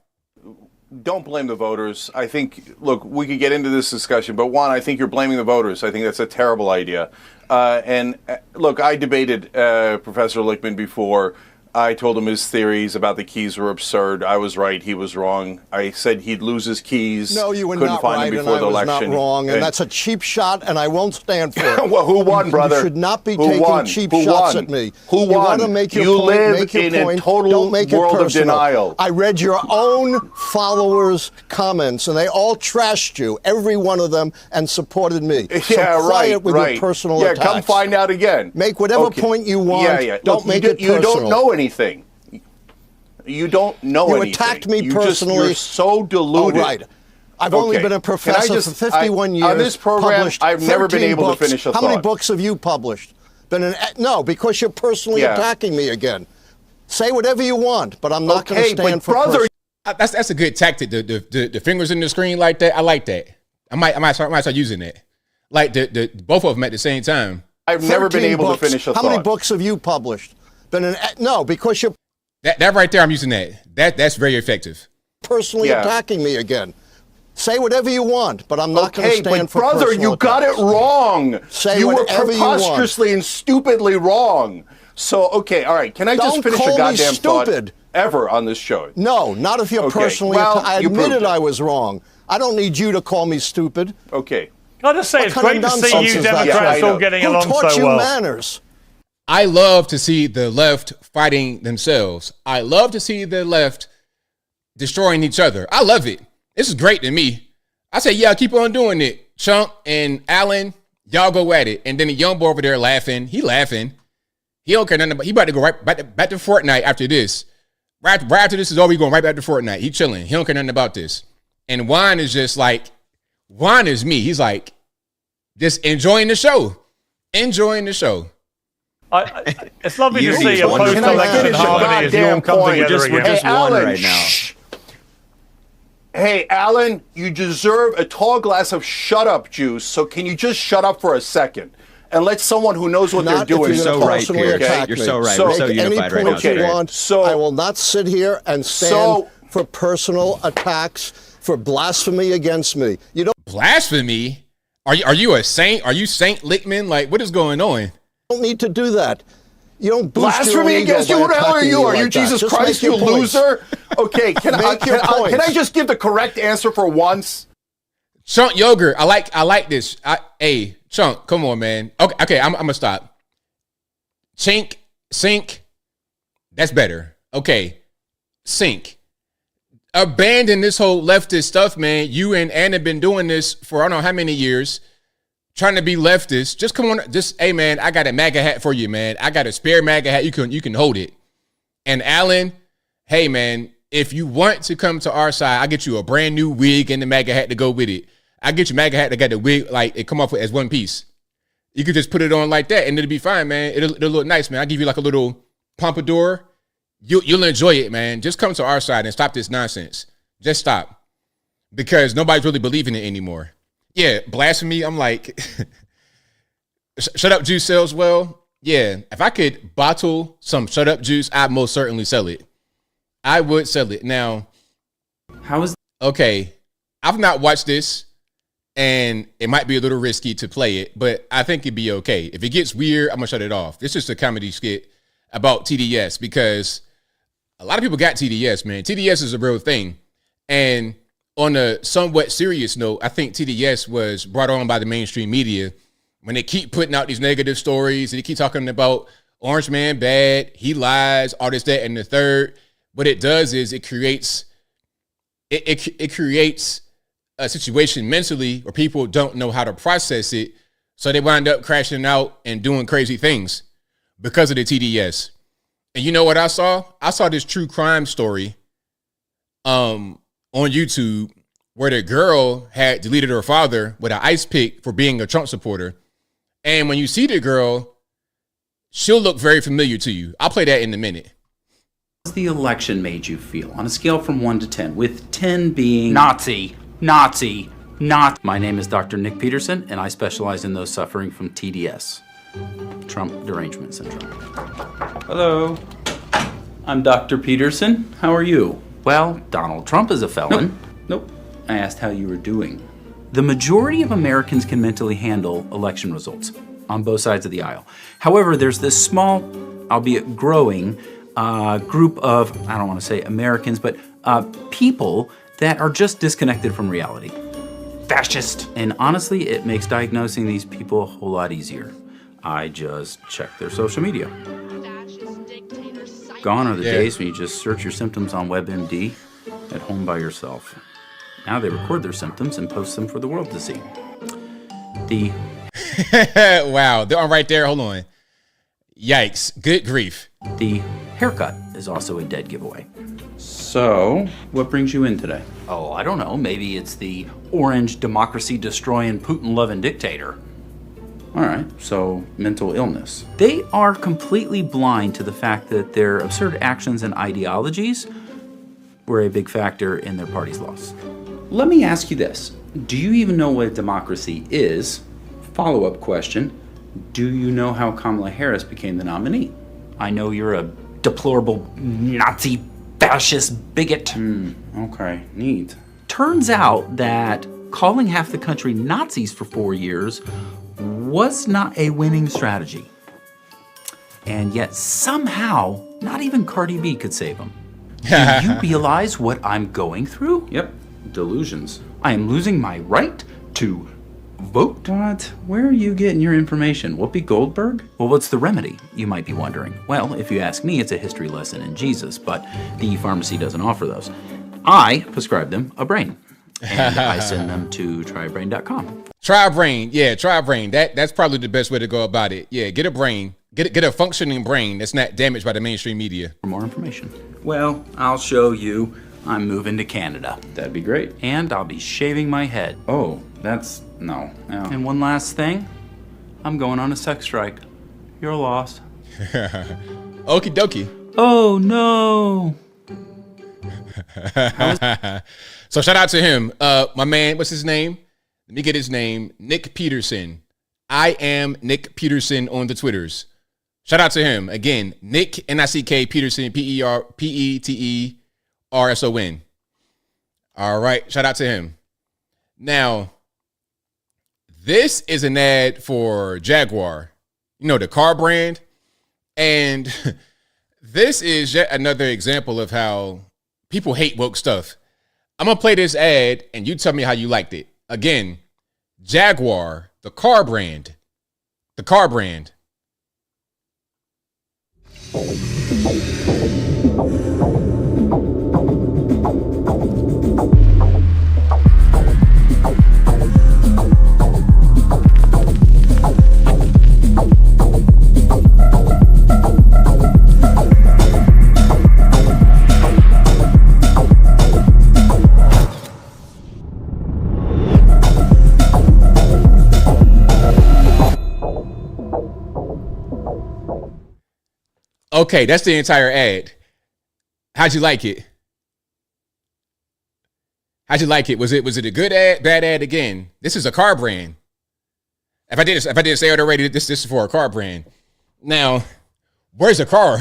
Don't blame the voters. I think, look, we could get into this discussion, but Juan, I think you're blaming the voters. I think that's a terrible idea. Look, I debated Professor Lichtman before. I told him his theories about the keys were absurd. I was right. He was wrong. I said he'd lose his keys. No, you were Couldn't not find right, them and before I the was election. not wrong. And that's a cheap shot, and I won't stand for it. Well, who won, brother? You should not be Who taking won? cheap Who shots won? at me. Who You won? want to make your You point, live make your in a point. total Don't make it world of personal. denial. I read your own followers' comments, and they all trashed you, every one of them, and supported me. Yeah, so quiet with right. your personal Yeah, attacks. come find out again. Make whatever point you want. Yeah. Don't Look, make it personal. You don't know anything. You don't know anything. You attacked me personally. You're so deluded. Oh, right. I've only been a professor for 51 years. On this program, I've never been able to finish a thought. How many books have you published? No, because you're personally attacking me again. Say whatever you want, but I'm not going to stand for brother. That's a good tactic. The fingers in the screen like that. I like that. I might start using that. Like the both of them at the same time. I've never been able to finish a thought. How many books have you published? No, because you're that right there. I'm using that. That's very effective. Personally attacking me again. Say whatever you want, but I'm not going to stand for brother, personal you got it wrong. Say you were whatever you want. preposterously and stupidly wrong. So, okay, all right. Can I just finish a goddamn thought ever on this show? No, not if you're personally. I admitted I was wrong. I don't need you to call me stupid. Okay. Can I just say, it's great to see you Democrats all getting along so well. Who taught you manners? I love to see the left fighting themselves. I love to see the left destroying each other. I love it. This is great to me. I say, yeah, keep on doing it. Chunk and Allen, y'all go at it. And then the young boy over there laughing. He laughing. He don't care nothing about. He about to go right back to Fortnite after this. Right after this is over, he going right back to Fortnite. He chilling. He don't care nothing about this. And Juan is just like, Juan is me. He's like, just enjoying the show. Enjoying the show. It's lovely to see a post-election harmony as you all come together again. Hey, Alan, right now. Hey, Alan, you deserve a tall glass of shut-up juice, so can you just shut up for a second and let someone who knows what they're doing... You're so right, Pierre. Okay? You're so right. We're so unified right now. You want, I will not sit here and stand for personal attacks, for blasphemy against me. You don't... Blasphemy? Are you a saint? Are you Saint Lichtman? Like, what is going on? Don't need to do that. You don't blasphemy against you. Who the hell are you? Are you Jesus Christ, you loser? Okay, can I just give the correct answer for once? Chunk Yogurt, I like this. Hey, Chunk, come on, man. Okay, I'm gonna stop. Chink, sink. That's better. Okay, sink. Abandon this whole leftist stuff, man. You and Ann have been doing this for I don't know how many years. Trying to be leftist, just come on, hey man, I got a MAGA hat for you, man. I got a spare MAGA hat. You can hold it. And Alan, hey man, if you want to come to our side, I'll get you a brand new wig and the MAGA hat to go with it. I'll get you MAGA hat that got the wig, like it come off as one piece. You could just put it on like that and it'll be fine, man. It'll look nice, man. I'll give you like a little pompadour, you'll enjoy it, man. Just come to our side and stop this nonsense. Just stop. Because nobody's really believing it anymore. Yeah, blasphemy, I'm like, shut up juice sells well. Yeah, if I could bottle some shut up juice, I'd most certainly sell it. I would sell it. Now, okay, I've not watched this, and it might be a little risky to play it, but I think it'd be okay. If it gets weird, I'm going to shut it off. It's just a comedy skit about TDS, because a lot of people got TDS, man. TDS is a real thing. And on a somewhat serious note, I think TDS was brought on by the mainstream media when they keep putting out these negative stories and they keep talking about Orange Man bad, he lies, all this, that, and the third. What it does is it creates a situation mentally where people don't know how to process it, so they wind up crashing out and doing crazy things because of the TDS. And you know what I saw? I saw this true crime story on YouTube where the girl had deleted her father with an ice pick for being a Trump supporter. And when you see the girl, she'll look very familiar to you. I'll play that in a minute. How has the election made you feel on a scale from 1 to 10, with 10 being Nazi? My name is Dr. Nick Peterson, and I specialize in those suffering from TDS, Trump Derangement Syndrome. Hello. I'm Dr. Peterson. How are you? Well, Donald Trump is a felon. Nope. I asked how you were doing. The majority of Americans can mentally handle election results on both sides of the aisle. However, there's this small, albeit growing, group of, I don't want to say Americans, but people that are just disconnected from reality. Fascist. And honestly, it makes diagnosing these people a whole lot easier. I just check their social media. Gone are the days when you just search your symptoms on WebMD at home by yourself. Now they record their symptoms and post them for the world to see. Wow, they're on right there. Hold on. Yikes. Good grief. The haircut is also a dead giveaway. So, what brings you in today? Oh, I don't know. Maybe it's the orange democracy-destroying, Putin-loving dictator. All right, so mental illness. They are completely blind to the fact that their absurd actions and ideologies were a big factor in their party's loss. Let me ask you this. Do you even know what democracy is? Follow-up question. Do you know how Kamala Harris became the nominee? I know you're a deplorable Nazi fascist bigot. Okay, neat. Turns out that calling half the country Nazis for 4 years was not a winning strategy. And yet somehow, not even Cardi B could save him. Do you realize what I'm going through? Yep, delusions. I am losing my right to vote. What? Where are you getting your information? Whoopi Goldberg? Well, what's the remedy, you might be wondering? Well, if you ask me, it's a history lesson in Jesus, but the pharmacy doesn't offer those. I prescribe them a brain, and I send them to tryabrain.com. Try a brain. Yeah, try a brain. That's probably the best way to go about it. Yeah, get a brain. Get a functioning brain that's not damaged by the mainstream media. For more information. Well, I'll show you. I'm moving to Canada. That'd be great. And I'll be shaving my head. Oh, no. And one last thing. I'm going on a sex strike. Your loss. Okie dokie. Oh, no. So shout out to him. My man, what's his name? Let me get his name. Nick Peterson. I am Nick Peterson on the Twitters. Shout out to him. Again, Nick, N-I-C-K, Peterson, P-E-T-E-R-S-O-N. All right. Shout out to him. Now, this is an ad for Jaguar, you know, the car brand. And this is yet another example of how people hate woke stuff. I'm going to play this ad and you tell me how you liked it. Again, Jaguar, the car brand. The car brand. Okay, that's the entire ad. How'd you like it? How'd you like it? Was it a good ad, bad ad again? This is a car brand. If I didn't say it already, this is for a car brand. Now, where's the car?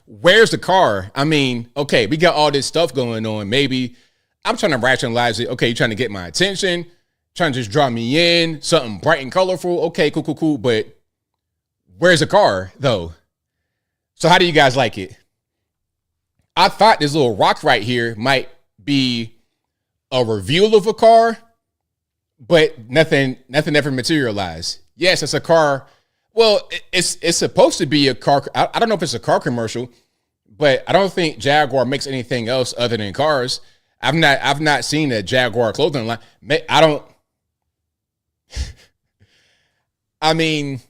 Where's the car? I mean, okay, we got all this stuff going on. Maybe I'm trying to rationalize it. Okay, you're trying to get my attention, trying to just draw me in, something bright and colorful. Okay, cool. But where's the car, though? So how do you guys like it? I thought this little rock right here might be a reveal of a car, but nothing ever materialized. Yes, it's a car. Well, it's supposed to be a car. I don't know if it's a car commercial, but I don't think Jaguar makes anything else other than cars. I've not seen a Jaguar clothing line. I mean,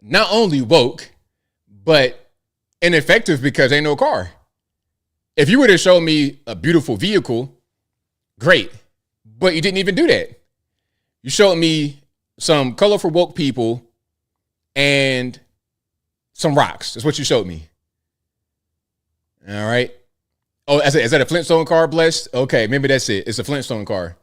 not only woke, but ineffective because ain't no car. If you were to show me a beautiful vehicle, great. But you didn't even do that. You showed me some colorful woke people and some rocks. That's what you showed me. All right. Oh, is that a Flintstone car, Blessed? Okay, maybe that's it. It's a Flintstone car.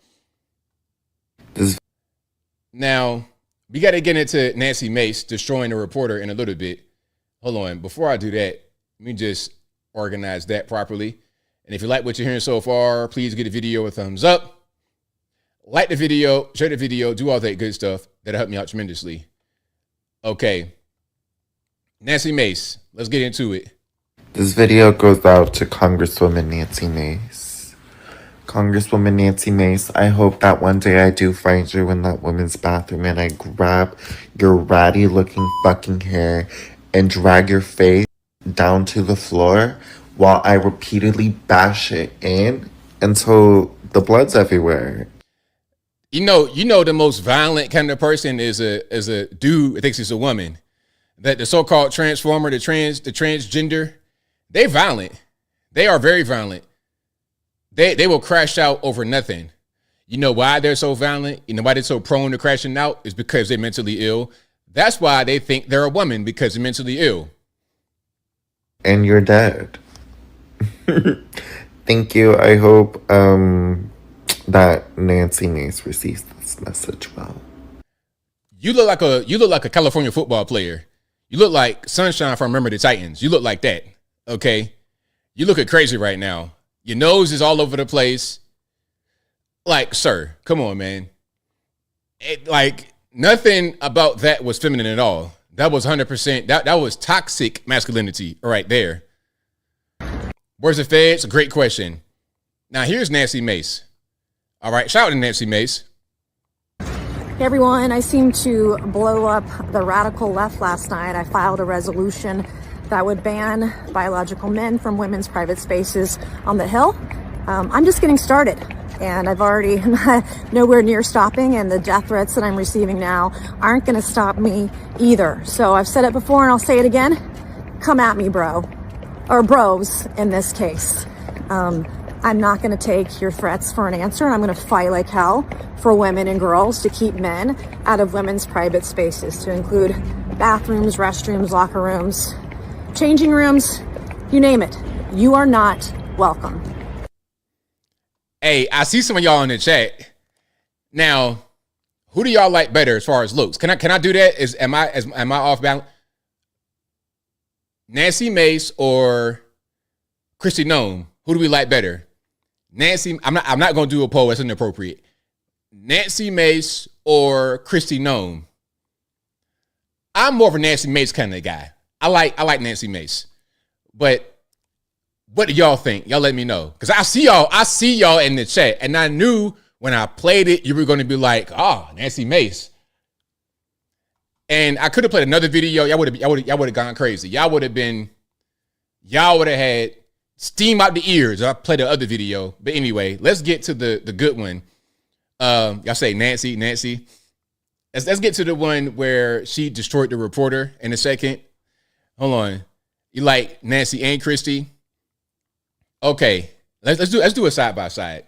Now, we got to get into Nancy Mace destroying the reporter in a little bit. Hold on. Before I do that, let me just organize that properly. And if you like what you're hearing so far, please give the video a thumbs up. Like the video, share the video, do all that good stuff. That'll help me out tremendously. Okay. Nancy Mace, let's get into it. This video goes out to Congresswoman Nancy Mace. Congresswoman Nancy Mace, I hope that one day I do find you in that woman's bathroom and I grab your ratty looking fucking hair and drag your face down to the floor while I repeatedly bash it in until the blood's everywhere. You know, the most violent kind of person is a dude who thinks he's a woman. That the so-called transformer, the transgender, they're violent. They are very violent. They will crash out over nothing. You know why they're so violent? You know why they're so prone to crashing out? Is because they're mentally ill. That's why they think they're a woman, because they're mentally ill. And you're dead. Thank you. I hope that Nancy Mace receives this message well. You look like a California football player. You look like Sunshine from Remember the Titans. You look like that. Okay? You looking crazy right now. Your nose is all over the place. Like, sir, come on, man. Nothing about that was feminine at all. That was 100%. That was toxic masculinity right there. Where's the feds? Great question. Now, here's Nancy Mace. All right, shout out to Nancy Mace. Hey everyone, I seemed to blow up the radical left last night. I filed a resolution that would ban biological men from women's private spaces on the Hill. I'm just getting started, and I've already nowhere near stopping, and the death threats that I'm receiving now aren't going to stop me either. So I've said it before and I'll say it again. Come at me, bro. Or bros in this case. I'm not going to take your threats for an answer, and I'm going to fight like hell for women and girls to keep men out of women's private spaces, to include bathrooms, restrooms, locker rooms, changing rooms, you name it. You are not welcome. Hey, I see some of y'all in the chat. Now, who do y'all like better as far as looks? Can I do that? Am I off balance? Nancy Mace or Kristi Noem? Who do we like better? Nancy, I'm not going to do a poll. That's inappropriate. Nancy Mace or Kristi Noem? I'm more of a Nancy Mace kind of guy. I like Nancy Mace. But what do y'all think? Y'all let me know. Because I see y'all in the chat. And I knew when I played it, you were going to be like, oh, Nancy Mace. And I could have played another video. Y'all would have gone crazy. Y'all would have had steam out the ears. I played the other video. But anyway, let's get to the good one. Y'all say Nancy. Let's get to the one where she destroyed the reporter in a second. Hold on. You like Nancy and Kristi? Okay. Let's do a side by side.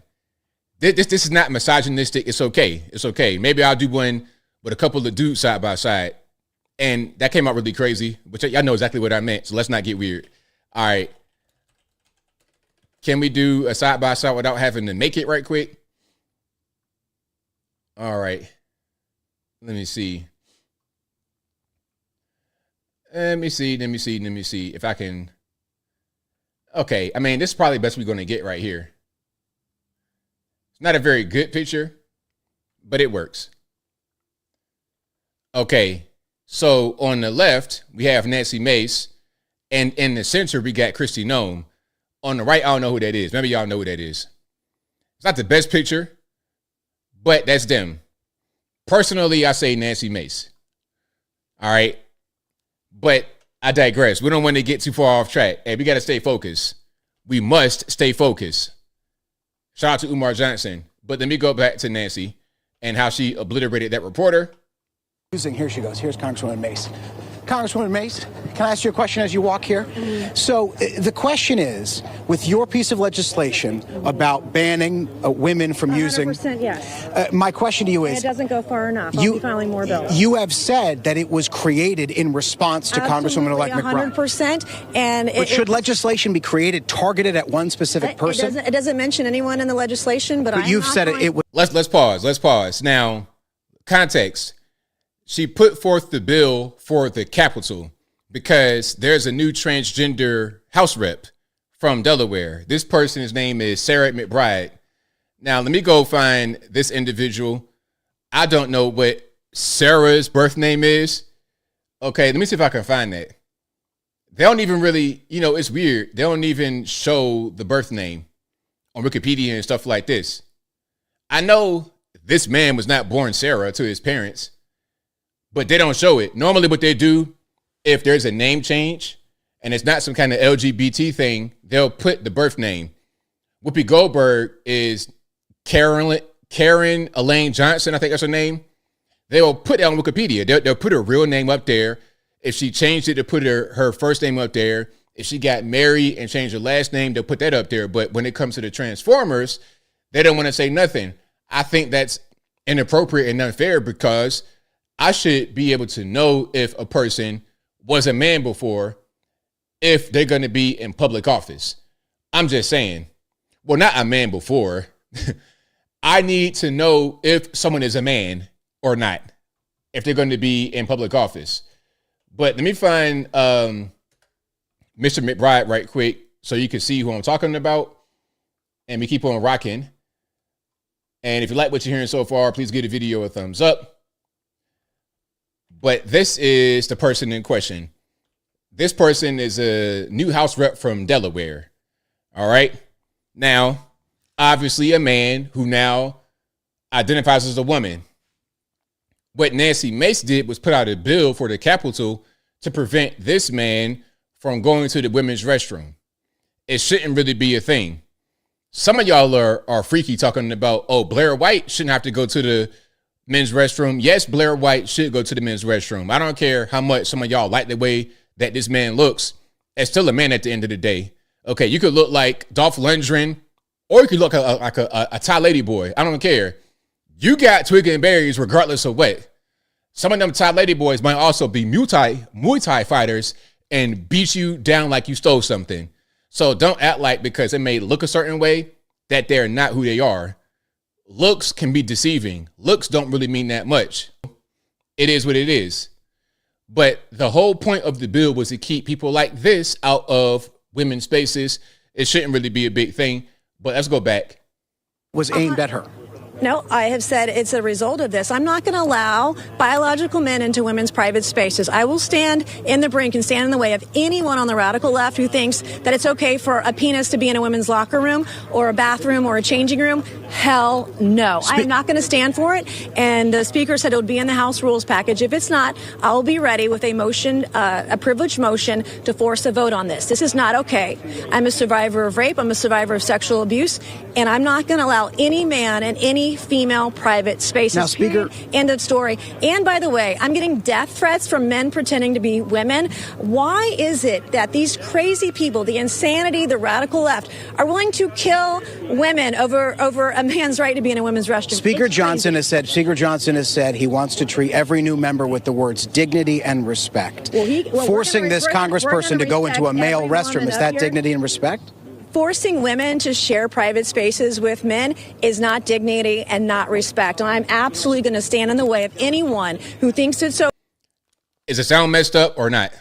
This is not misogynistic. It's okay. Maybe I'll do one with a couple of dudes side by side. And that came out really crazy, but y'all know exactly what I meant. So let's not get weird. All right. Can we do a side-by-side without having to make it right quick? All right. Let me see. Let me see if I can. Okay. I mean, this is probably the best we're going to get right here. It's not a very good picture, but it works. Okay. So on the left, we have Nancy Mace. And in the center, we got Kristi Noem. On the right, I don't know who that is. Maybe y'all know who that is. It's not the best picture, but that's them. Personally, I say Nancy Mace. All right. But I digress. We don't want to get too far off track. Hey, we got to stay focused. We must stay focused. Shout out to Umar Johnson. But let me go back to Nancy and how she obliterated that reporter. Here she goes. Here's Congresswoman Mace. Congresswoman Mace, can I ask you a question as you walk here? So the question is, with your piece of legislation about banning women from using... 100% yes. My question to you is... It doesn't go far enough. I'll be filing more bills. You have said that it was created in response to Congresswoman-elect McBride. 100%. And but should legislation be created targeted at one specific person? It doesn't mention anyone in the legislation, but you've said it would... Let's pause. Now, context. She put forth the bill for the Capitol because there's a new transgender House rep from Delaware. This person's name is Sarah McBride. Now, let me go find this individual. I don't know what Sarah's birth name is. Okay, let me see if I can find that. They don't even really, it's weird. They don't even show the birth name on Wikipedia and stuff like this. I know this man was not born Sarah to his parents, but they don't show it. Normally what they do, if there's a name change and it's not some kind of LGBT thing, they'll put the birth name. Whoopi Goldberg is Karen Elaine Johnson, I think that's her name. They'll put it on Wikipedia. They'll put her real name up there. If she changed it, to put her first name up there. If she got married and changed her last name, they'll put that up there. But when it comes to the Transformers, they don't want to say nothing. I think that's inappropriate and unfair because I should be able to know if a person was a man before, if they're going to be in public office. I'm just saying, well, not a man before. I need to know if someone is a man or not, if they're going to be in public office. But let me find Mr. McBride right quick so you can see who I'm talking about. And we keep on rocking. And if you like what you're hearing so far, please give the video a thumbs up. But this is the person in question. This person is a new House rep from Delaware. All right. Now, obviously a man who now identifies as a woman. What Nancy Mace did was put out a bill for the Capitol to prevent this man from going to the women's restroom. It shouldn't really be a thing. Some of y'all are freaky talking about, Blair White shouldn't have to go to the men's restroom. Yes, Blair White should go to the men's restroom. I don't care how much some of y'all like the way that this man looks. It's still a man at the end of the day. Okay, you could look like Dolph Lundgren, or you could look like a Thai lady boy. I don't care. You got twig and berries regardless of what. Some of them Thai lady boys might also be Muay Thai fighters and beat you down like you stole something. So don't act like because it may look a certain way that they're not who they are. Looks can be deceiving. Looks don't really mean that much. It is what it is. But the whole point of the bill was to keep people like this out of women's spaces. It shouldn't really be a big thing. But let's go back. Was aimed at her. No, I have said it's a result of this. I'm not going to allow biological men into women's private spaces. I will stand in the brink and stand in the way of anyone on the radical left who thinks that it's okay for a penis to be in a women's locker room or a bathroom or a changing room. Hell no. I'm not going to stand for it. And the speaker said it would be in the House rules package. If it's not, I will be ready with a motion, a privileged motion to force a vote on this. This is not okay. I'm a survivor of rape. I'm a survivor of sexual abuse. And I'm not going to allow any man in any only female private spaces. Now, Speaker. End of story. And by the way, I'm getting death threats from men pretending to be women. Why is it that these crazy people, the insanity, the radical left, are willing to kill women over a man's right to be in a women's restroom? Speaker Johnson has said he wants to treat every new member with the words dignity and respect. Forcing this congressperson to go into a male restroom, is that dignity and respect? Forcing women to share private spaces with men is not dignity and not respect. And I'm absolutely going to stand in the way of anyone who thinks it's so. Is the sound messed up or not?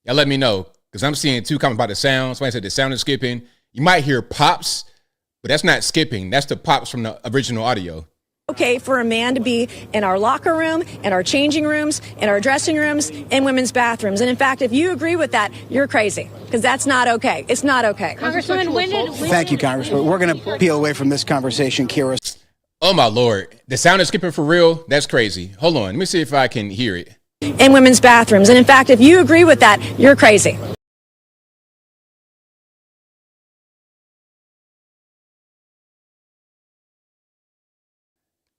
Y'all let me know, because I'm seeing two comments about the sound. Somebody said the sound is skipping. You might hear pops, but that's not skipping. That's the pops from the original audio. Okay for a man to be in our locker room, in our changing rooms, in our dressing rooms, in women's bathrooms. And in fact, if you agree with that, you're crazy, because that's not okay. It's not okay. Congresswoman, Thank you, Congressman. We're going to peel away from this conversation, Kira. Oh, my Lord. The sound is skipping for real? That's crazy. Hold on. Let me see if I can hear it. In women's bathrooms. And in fact, if you agree with that, you're crazy.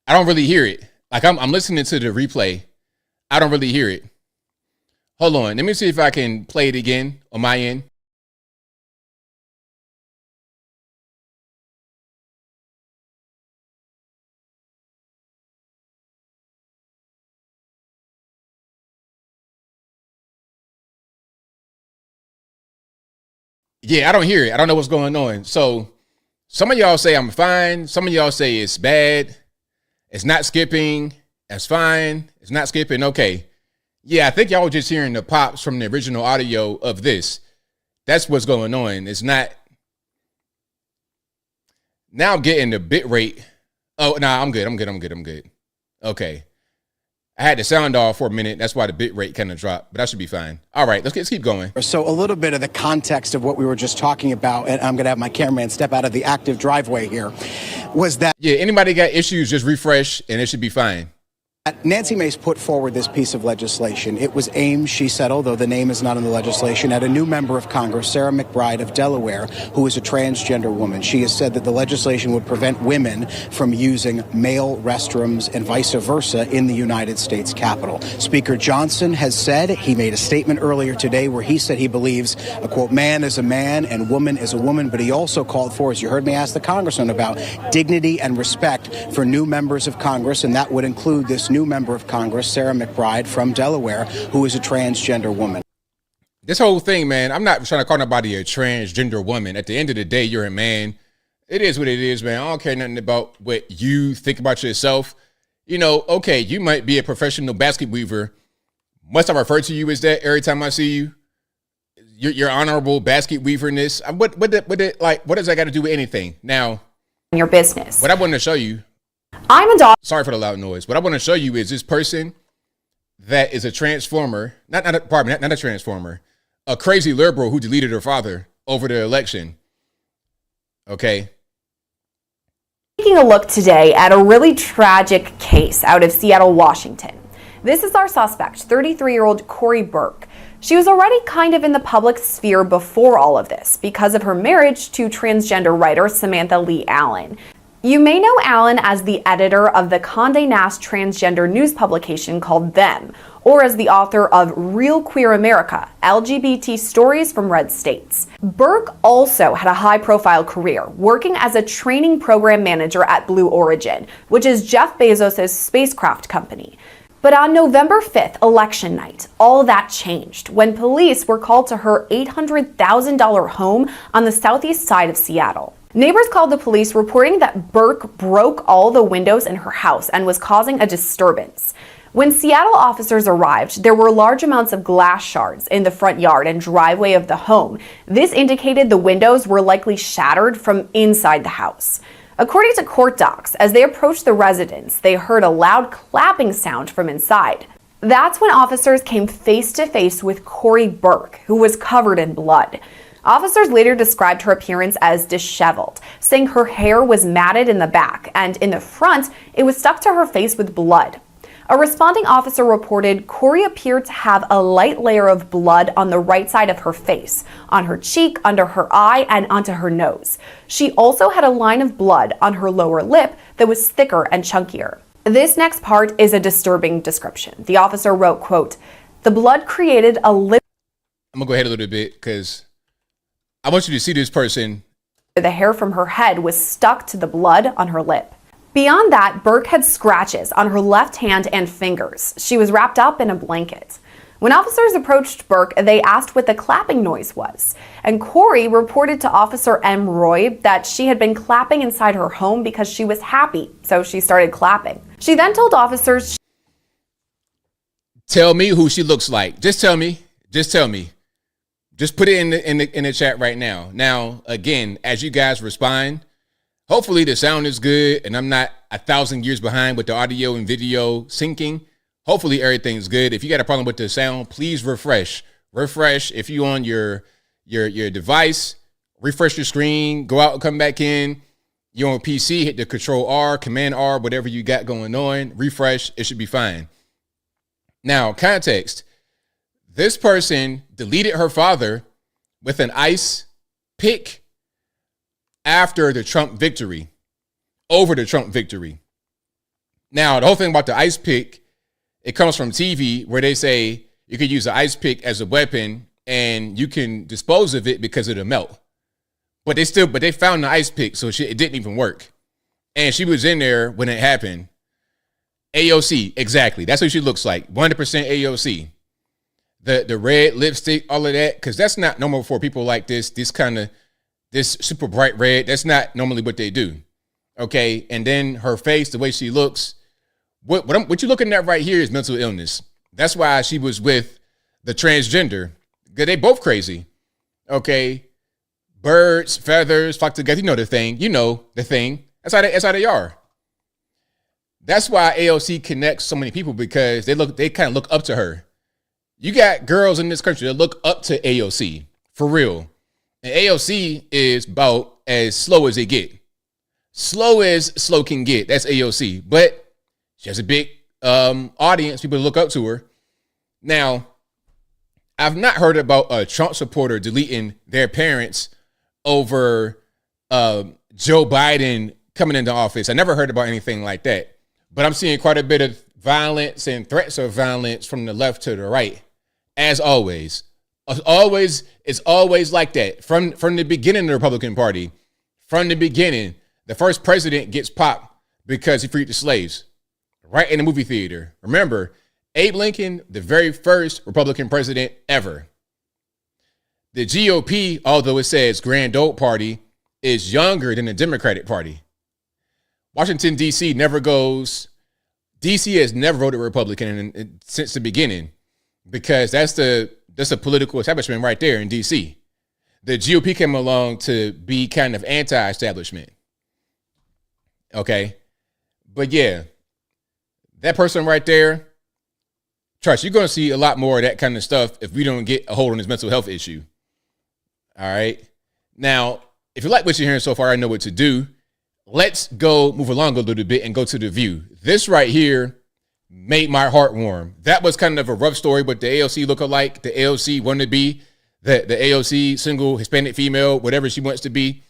I don't really hear it. Like I'm listening to the replay. I don't really hear it. Hold on. Let me see if I can play it again on my end. Yeah, I don't hear it. I don't know what's going on. So some of y'all say I'm fine. Some of y'all say it's bad. It's not skipping. That's fine. It's not skipping. Okay. Yeah, I think y'all were just hearing the pops from the original audio of this. That's what's going on. It's not. Now I'm getting the bit rate. Oh, no, I'm good. Okay. I had the sound off for a minute. That's why the bit rate kind of dropped, but I should be fine. All right, let's keep going. So a little bit of the context of what we were just talking about, and I'm going to have my cameraman step out of the active driveway here, was that... Yeah, anybody got issues, just refresh, and it should be fine. Nancy Mace put forward this piece of legislation. It was aimed, she said, although the name is not in the legislation, at a new member of Congress, Sarah McBride of Delaware, who is a transgender woman. She has said that the legislation would prevent women from using male restrooms and vice versa in the United States Capitol. Speaker Johnson has said, he made a statement earlier today where he said he believes, a quote, man is a man and woman is a woman, but he also called for, as you heard me ask the congressman about, dignity and respect for new members of Congress, and that would include this new member of Congress, Sarah McBride from Delaware, who is a transgender woman. This whole thing, man, I'm not trying to call nobody a transgender woman. At the end of the day, you're a man. It is what it is, man. I don't care nothing about what you think about yourself. You know, okay, you might be a professional basket weaver. Must I refer to you as that every time I see you? Your honorable basket weaverness. What does that got to do with anything? Now, your business. What I want to show you. I'm a dog. Sorry for the loud noise. What I want to show you is this person that is a transformer, not a transformer, a crazy liberal who deleted her father over the election. Okay. Taking a look today at a really tragic case out of Seattle, Washington. This is our suspect, 33-year-old Corey Burke. She was already kind of in the public sphere before all of this because of her marriage to transgender writer Samantha Lee Allen. You may know Allen as the editor of the Condé Nast transgender news publication called Them, or as the author of Real Queer America, LGBT Stories from Red States. Burke also had a high-profile career working as a training program manager at Blue Origin, which is Jeff Bezos' spacecraft company. But on November 5th, election night, all that changed when police were called to her $800,000 home on the southeast side of Seattle. Neighbors called the police reporting that Burke broke all the windows in her house and was causing a disturbance. When Seattle officers arrived, there were large amounts of glass shards in the front yard and driveway of the home. This indicated the windows were likely shattered from inside the house. According to court docs, as they approached the residence, they heard a loud clapping sound from inside. That's when officers came face to face with Corey Burke, who was covered in blood. Officers later described her appearance as disheveled, saying her hair was matted in the back and in the front, it was stuck to her face with blood. A responding officer reported Corey appeared to have a light layer of blood on the right side of her face, on her cheek, under her eye, and onto her nose. She also had a line of blood on her lower lip that was thicker and chunkier. This next part is a disturbing description. The officer wrote, quote, "The blood created a lip." I'm gonna go ahead a little bit because I want you to see this person. The hair from her head was stuck to the blood on her lip. Beyond that, Burke had scratches on her left hand and fingers. She was wrapped up in a blanket. When officers approached Burke, they asked what the clapping noise was. And Corey reported to Officer M. Roy that she had been clapping inside her home because she was happy, so she started clapping. She then told officers, "Tell me who she looks like. Just tell me. Just tell me. Just put it in the chat right now." Now, again, as you guys respond, hopefully the sound is good and I'm not 1,000 years behind with the audio and video syncing. Hopefully everything's good. If you got a problem with the sound, please refresh. Refresh. If you on your device, refresh your screen, go out and come back in. You're on PC, hit the Control R, Command R, whatever you got going on, refresh, it should be fine. Now, context. This person deleted her father with an ice pick after the Trump victory, over the Trump victory. Now, the whole thing about the ice pick, it comes from TV where they say you could use the ice pick as a weapon and you can dispose of it because it'll melt. But they found the ice pick, so it didn't even work. And she was in there when it happened. AOC, exactly. That's what she looks like. 100% AOC. The red lipstick, all of that, because that's not normal for people like this super bright red. That's not normally what they do. Okay. And then her face, the way she looks, what you're looking at right here is mental illness. That's why she was with the transgender. They both crazy. Okay. Birds, feathers, flock together. You know the thing. That's how they are. That's why AOC connects so many people, because they kind of look up to her. You got girls in this country that look up to AOC for real. And AOC is about as slow as they get. Slow as slow can get. That's AOC. But she has a big audience, people look up to her. Now, I've not heard about a Trump supporter deleting their parents over Joe Biden coming into office. I never heard about anything like that. But I'm seeing quite a bit of violence and threats of violence from the left to the right, as always. It's always like that. From the beginning of the Republican Party, from the beginning, the first president gets popped because he freed the slaves. Right in the movie theater. Remember, Abe Lincoln, the very first Republican president ever. The GOP, although it says Grand Old Party, is younger than the Democratic Party. Washington, D.C. D.C. has never voted Republican since the beginning, because that's the political establishment right there in D.C. The GOP came along to be kind of anti-establishment. Okay? But yeah. That person right there, trust, you're going to see a lot more of that kind of stuff if we don't get a hold on this mental health issue. All right. Now, if you like what you're hearing so far, I know what to do. Let's move along a little bit and go to the View. This right here made my heart warm. That was kind of a rough story, but the AOC lookalike, the AOC wannabe, the AOC single Hispanic female, whatever she wants to be.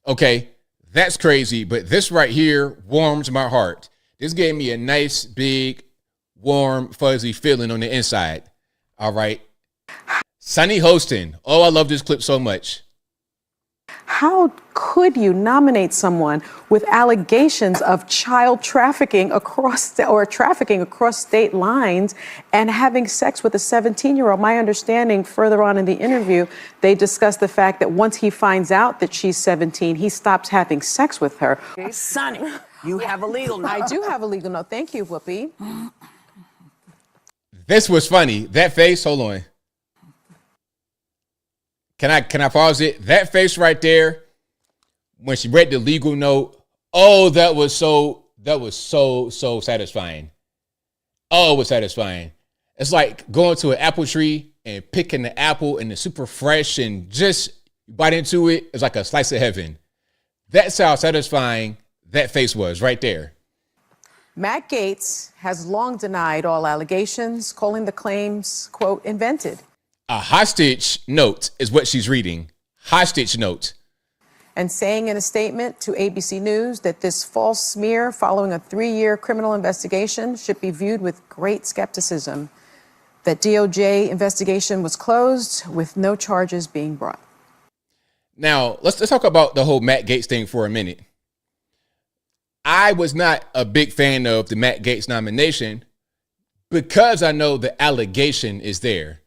Okay, that's crazy. But this right here warms my heart. This gave me a nice, big, warm, fuzzy feeling on the inside. All right. Sunny Hostin. Oh, I love this clip so much. How could you nominate someone with allegations of child trafficking across state lines and having sex with a 17-year-old? My understanding, further on in the interview, they discussed the fact that once he finds out that she's 17, he stops having sex with her. Sonny, you have a legal note. I do have a legal note. Thank you, Whoopi. This was funny. That face, hold on. Can I pause it? That face right there, when she read the legal note, oh, that was so satisfying. Oh, it was satisfying. It's like going to an apple tree and picking the apple and it's super fresh and just bite into it. It's like a slice of heaven. That's how satisfying that face was right there. Matt Gaetz has long denied all allegations, calling the claims, quote, invented. A hostage note is what she's reading. Hostage note. And saying in a statement to ABC News that this false smear following a 3-year criminal investigation should be viewed with great skepticism. That DOJ investigation was closed with no charges being brought. Now, let's talk about the whole Matt Gaetz thing for a minute. I was not a big fan of the Matt Gaetz nomination because I know the allegation is there.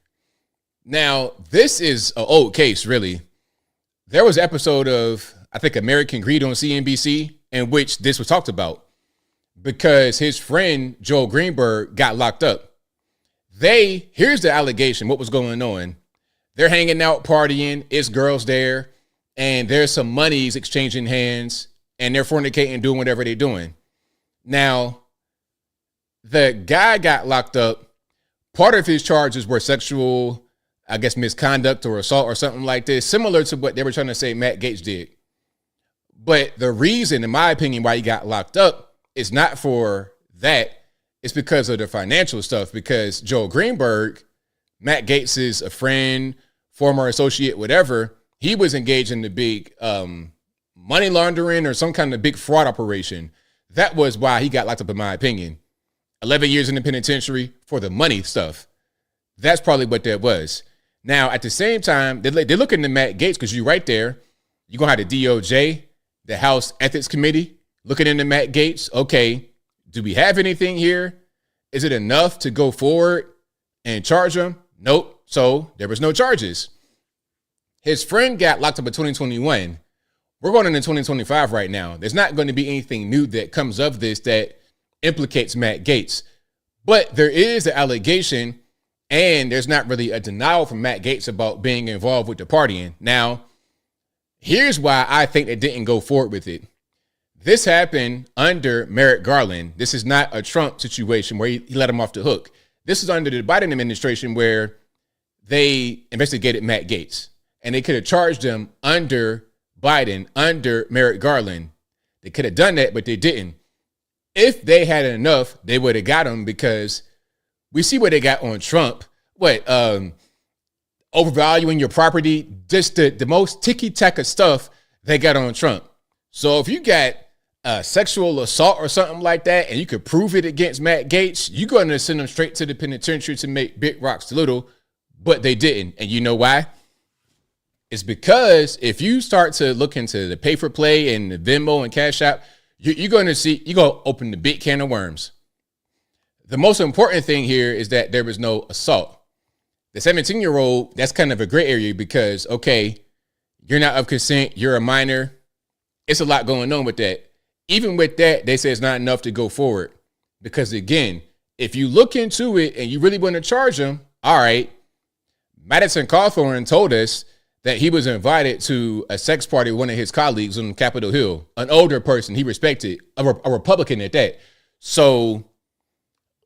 Now, this is an old case, really. There was an episode of, I think, American Greed on CNBC in which this was talked about because his friend, Joel Greenberg, got locked up. Here's the allegation, what was going on. They're hanging out, partying, it's girls there, and there's some monies exchanging hands, and they're fornicating, doing whatever they're doing. Now, the guy got locked up. Part of his charges were sexual, I guess, misconduct or assault or something like this, similar to what they were trying to say Matt Gaetz did. But the reason, in my opinion, why he got locked up is not for that. It's because of the financial stuff, because Joel Greenberg, Matt Gaetz is a friend, former associate, whatever. He was engaged in the big money laundering or some kind of big fraud operation. That was why he got locked up, in my opinion. 11 years in the penitentiary for the money stuff. That's probably what that was. Now, at the same time, they're looking at Matt Gaetz because you're right there. You're going to have the DOJ, the House Ethics Committee, looking into Matt Gaetz. Okay, do we have anything here? Is it enough to go forward and charge him? Nope. So there was no charges. His friend got locked up in 2021. We're going into 2025 right now. There's not going to be anything new that comes of this that implicates Matt Gaetz. But there is an allegation, and there's not really a denial from Matt Gaetz about being involved with the partying. Now, here's why I think they didn't go forward with it. This happened under Merrick Garland. This is not a Trump situation where he let him off the hook. This is under the Biden administration where they investigated Matt Gaetz, and they could have charged him under Biden, under Merrick Garland. They could have done that, but they didn't. If they had enough, they would have got him, because we see what they got on Trump. Overvaluing your property, just the most ticky-tacky stuff they got on Trump. So if you got sexual assault or something like that, and you could prove it against Matt Gaetz, you're going to send him straight to the penitentiary to make big rocks little, but they didn't. And you know why? It's because if you start to look into the pay for play and the Venmo and Cash App, you're going to open the big can of worms. The most important thing here is that there was no assault. The 17-year-old, that's kind of a gray area because, okay, you're not of consent, you're a minor. It's a lot going on with that. Even with that, they say it's not enough to go forward. Because again, if you look into it and you really want to charge him, all right. Madison Cawthorn told us that he was invited to a sex party with one of his colleagues on Capitol Hill, an older person he respected, a Republican at that. So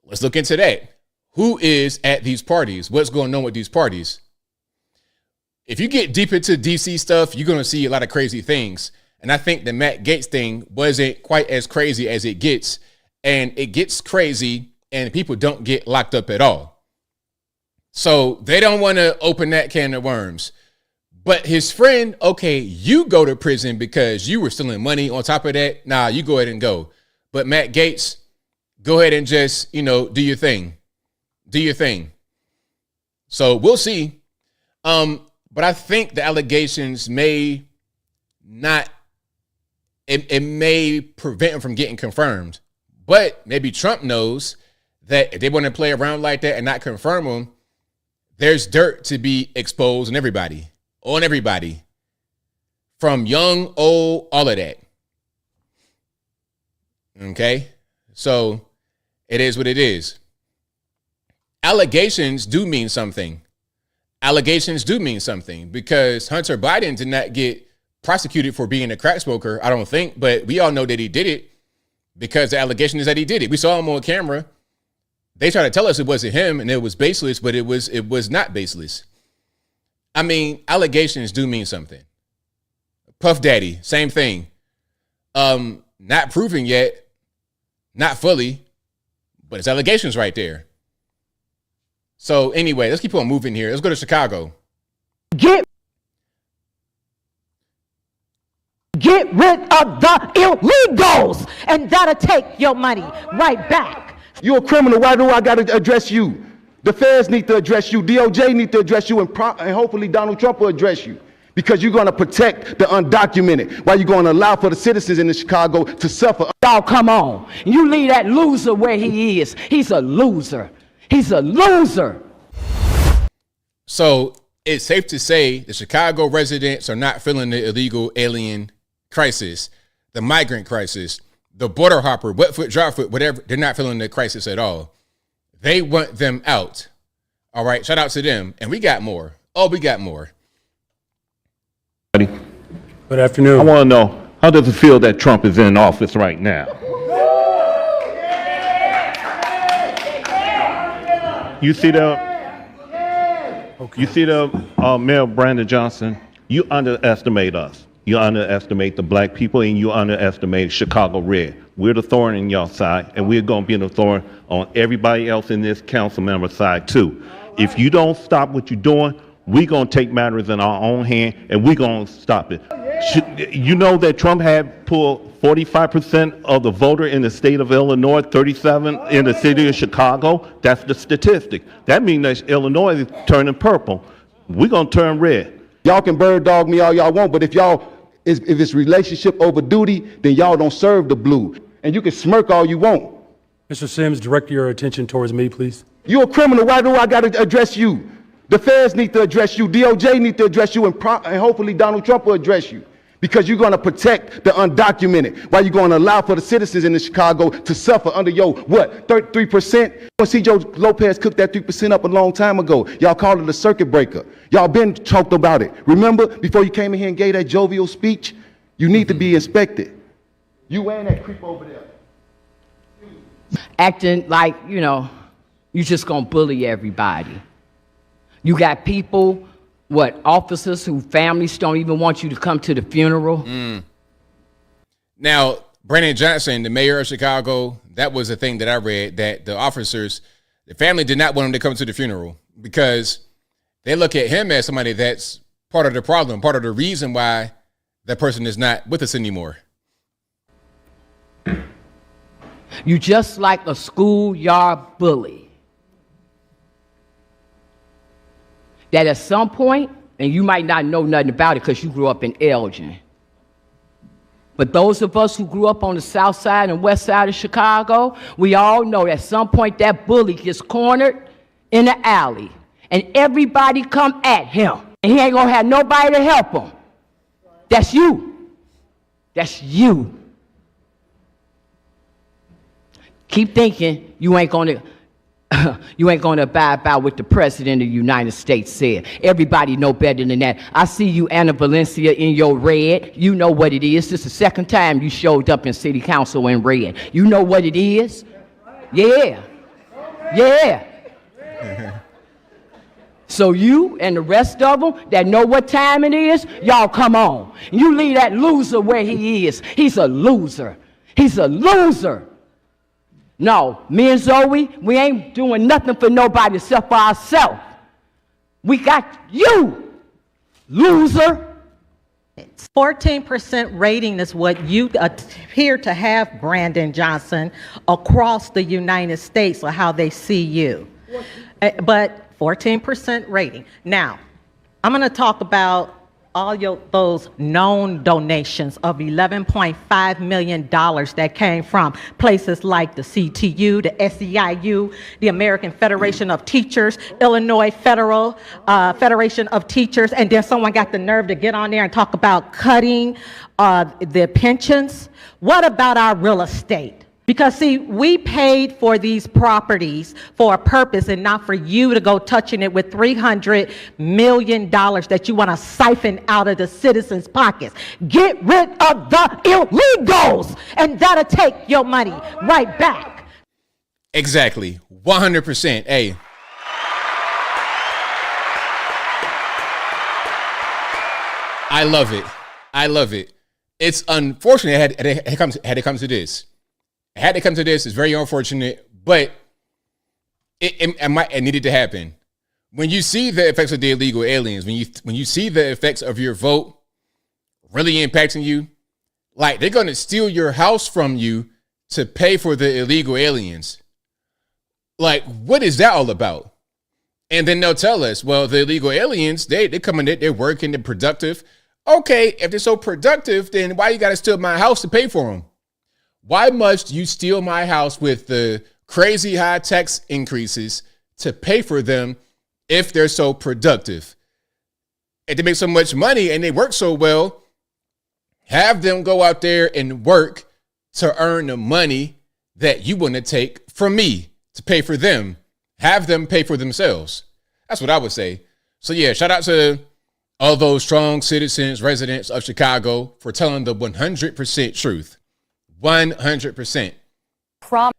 let's look into that. Who is at these parties? What's going on with these parties? If you get deep into DC stuff, you're going to see a lot of crazy things. And I think the Matt Gaetz thing wasn't quite as crazy as it gets. And it gets crazy and people don't get locked up at all. So they don't want to open that can of worms. But his friend, okay, you go to prison because you were stealing money. On top of that, nah, you go ahead and go. But Matt Gaetz, go ahead and just, do your thing. Do your thing. So we'll see. But I think the allegations may not, it may prevent him from getting confirmed. But maybe Trump knows that if they want to play around like that and not confirm them, there's dirt to be exposed on everybody. From young, old, all of that. Okay? So it is what it is. Allegations do mean something. Because Hunter Biden did not get prosecuted for being a crack smoker, I don't think, but we all know that he did it because the allegation is that he did it. We saw him on camera. They tried to tell us it wasn't him and it was baseless, but it was not baseless. I mean, allegations do mean something. Puff Daddy, same thing. Not proven yet. Not fully, but it's allegations right there. So anyway, let's keep on moving here. Let's go to Chicago. Get rid of the illegals, and that'll take your money right back. You're a criminal. Why do I got to address you? The feds need to address you. DOJ need to address you, and hopefully Donald Trump will address you. Because you're going to protect the undocumented while you're going to allow for the citizens in Chicago to suffer. Y'all, come on. You leave that loser where he is. He's a loser. He's a loser. So it's safe to say the Chicago residents are not feeling the illegal alien crisis, the migrant crisis, the border hopper, wet foot, dry foot, whatever. They're not feeling the crisis at all. They want them out. All right. Shout out to them. And we got more. Oh, we got more. Good afternoon. I want to know, how does it feel that Trump is in office right now? You see the Mayor Brandon Johnson? You underestimate us. You underestimate the black people, and you underestimate Chicago Red. We're the thorn in y'all side, and we're going to be the thorn on everybody else in this council member side too. If you don't stop what you're doing, we're going to take matters in our own hand, and we're going to stop it. You know that Trump had pulled 45% of the voter in the state of Illinois, 37 in the city of Chicago? That's the statistic. That means that Illinois is turning purple. We're going to turn red. Y'all can bird dog me all y'all want, but if it's relationship over duty, then y'all don't serve the blue. And you can smirk all you want. Mr. Sims, direct your attention towards me, please. You're a criminal. Why do I got to address you? The feds need to address you. DOJ need to address you, and hopefully Donald Trump will address you. Because you're going to protect the undocumented while you're going to allow for the citizens in Chicago to suffer under your, 33%? See, Joe Lopez cooked that 3% up a long time ago. Y'all called it a circuit breaker. Y'all been talked about it. Remember, before you came in here and gave that jovial speech, you need to be inspected. You and that creep over there. Acting like, you just going to bully everybody. You got people, officers whose families don't even want you to come to the funeral. Now, Brandon Johnson, the mayor of Chicago, that was the thing that I read, that the officers, the family did not want him to come to the funeral because they look at him as somebody that's part of the problem, part of the reason why that person is not with us anymore. You just like a schoolyard bully. That at some point, and you might not know nothing about it because you grew up in Elgin, but those of us who grew up on the south side and west side of Chicago, we all know at some point that bully gets cornered in the alley, and everybody come at him, and he ain't gonna have nobody to help him. That's you. That's you. Keep thinking you ain't gonna abide by what the president of the United States said. Everybody know better than that. I see you, Anna Valencia, in your red. You know what it is. This is the second time you showed up in city council in red. You know what it is? Yeah. So you and the rest of them that know what time it is, y'all come on. You leave that loser where he is. He's a loser. He's a loser. No, me and Zoe, we ain't doing nothing for nobody except for ourselves. We got you, loser. 14% rating is what you appear to have, Brandon Johnson, across the United States, or how they see you. But 14% rating. Now, I'm going to talk about all those known donations of $11.5 million that came from places like the CTU, the SEIU, the American Federation of Teachers, Illinois Federation of Teachers, and then someone got the nerve to get on there and talk about cutting the pensions. What about our real estate? Because, see, we paid for these properties for a purpose and not for you to go touching it with $300 million that you want to siphon out of the citizens' pockets. Get rid of the illegals, and that'll take your money right back. Exactly. 100%. Hey. I love it. It's unfortunate had it come to this. It had to come to this. It's very unfortunate, but it needed to happen. When you see the effects of the illegal aliens, when you see the effects of your vote really impacting you, like they're going to steal your house from you to pay for the illegal aliens. Like, what is that all about? And then they'll tell us, well, the illegal aliens, they're coming in, they're working, they're productive. Okay, if they're so productive, then why you got to steal my house to pay for them? Why must you steal my house with the crazy high tax increases to pay for them if they're so productive? If they make so much money and they work so well, have them go out there and work to earn the money that you want to take from me to pay for them. Have them pay for themselves. That's what I would say. So yeah, shout out to all those strong citizens, residents of Chicago for telling the 100% truth. 100%.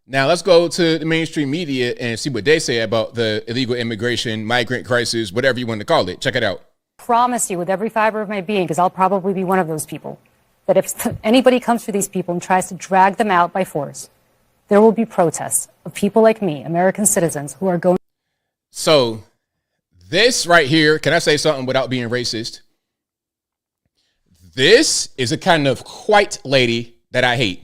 Now let's go to the mainstream media and see what they say about the illegal immigration, migrant crisis, whatever you want to call it. Check it out. Promise you with every fiber of my being, because I'll probably be one of those people, that if anybody comes for these people and tries to drag them out by force, there will be protests of people like me, American citizens, who are going. So this right here, can I say something without being racist? This is a kind of white lady that I hate.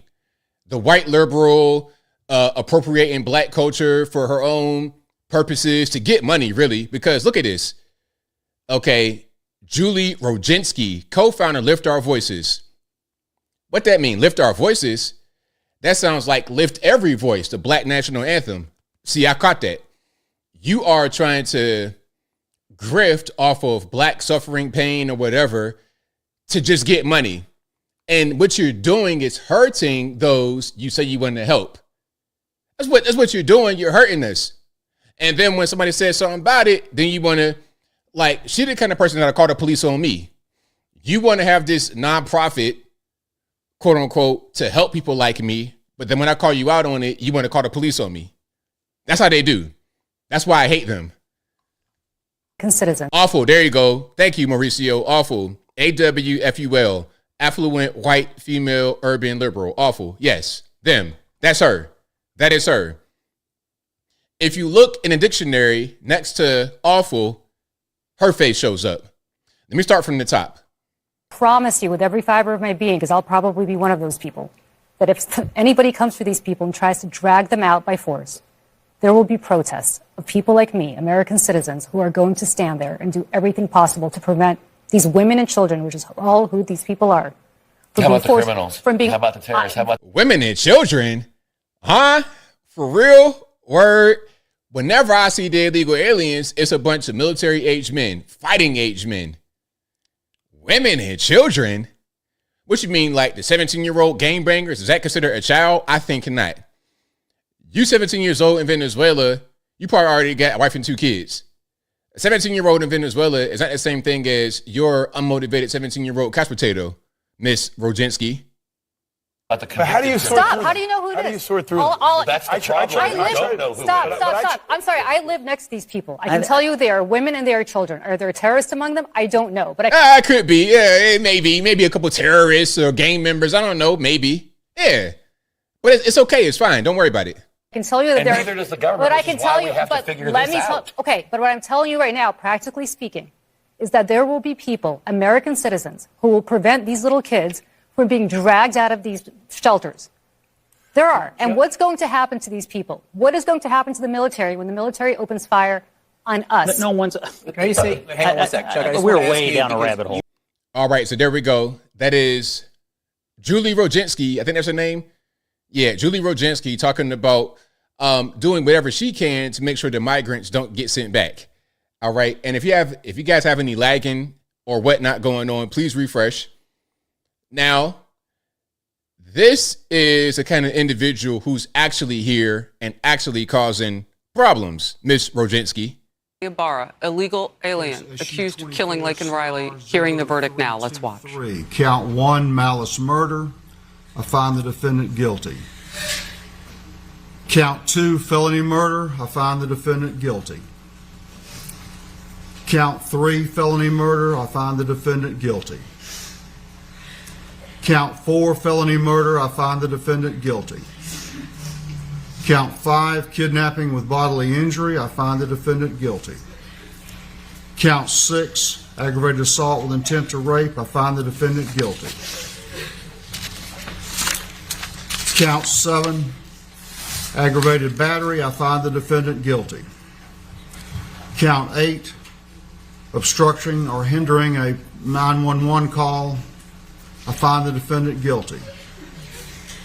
The white liberal appropriating black culture for her own purposes to get money, really, because look at this. Okay, Julie Rodzinski, co-founder Lift Our Voices. What that mean? Lift Our Voices? That sounds like Lift Every Voice, the Black National Anthem. See, I caught that. You are trying to grift off of black suffering, pain, or whatever to just get money. And what you're doing is hurting those you say you want to help. That's what you're doing. You're hurting us. And then when somebody says something about it, then you want to, like, she's the kind of person that'll call the police on me. You want to have this nonprofit, quote unquote, to help people like me. But then when I call you out on it, you want to call the police on me. That's how they do. That's why I hate them. Citizen. Awful. There you go. Thank you, Mauricio. Awful. AWFUL. Affluent, white, female, urban, liberal. Awful. Yes. Them. That's her. That is her. If you look in a dictionary next to awful, her face shows up. Let me start from the top. Promise you with every fiber of my being, because I'll probably be one of those people, that if anybody comes for these people and tries to drag them out by force, there will be protests of people like me, American citizens, who are going to stand there and do everything possible to prevent these women and children, which is all who these people are. How about the criminals? How about the terrorists? How about women and children? Huh? For real? Word? Whenever I see the illegal aliens, it's a bunch of military-aged men, fighting-aged men. Women and children? What you mean, like the 17-year-old gangbangers? Is that considered a child? I think not. You 17 years old in Venezuela, you probably already got a wife and 2 kids. A 17-year-old in Venezuela is not the same thing as your unmotivated 17-year-old couch potato, Miss Rodzinski. But how do you sort Stop. through How do you know who it is? How do you sort through That's the problem. I don't know who Stop. it is. Stop. I'm sorry. I live next to these people. I can tell you they are women and they are children. Are there terrorists among them? I don't know. But I could be. Yeah, maybe a couple terrorists or gang members. I don't know. Maybe. Yeah. But it's okay. It's fine. Don't worry about it. I can tell you that and there. Neither does the government. But I can tell you. But let me tell. Okay. But what I'm telling you right now, practically speaking, is that there will be people, American citizens, who will prevent these little kids from being dragged out of these shelters. There are. And what's going to happen to these people? What is going to happen to the military when the military opens fire on us? But no one's. Can you say? Hang on one sec, Chuck. We're way down a rabbit hole. All right, so there we go. That is Julie Rodzinski. I think that's her name. Yeah, Julie Rodzinski talking about doing whatever she can to make sure the migrants don't get sent back. All right, and if you guys have any lagging or whatnot going on, please refresh. Now, this is a kind of individual who's actually here and actually causing problems, Miss Rodzinski. Ibarra, illegal alien, accused of killing Laken Riley. Hearing the verdict now. Let's watch. Count 1, malice murder. I find the defendant guilty. Count 2, felony murder. I find the defendant guilty. Count 3, felony murder. I find the defendant guilty. Count 4, felony murder. I find the defendant guilty. Count 5, kidnapping with bodily injury. I find the defendant guilty. Count 6, aggravated assault with intent to rape. I find the defendant guilty. Count 7, aggravated battery. I find the defendant guilty. Count 8, obstructing or hindering a 911 call. I find the defendant guilty.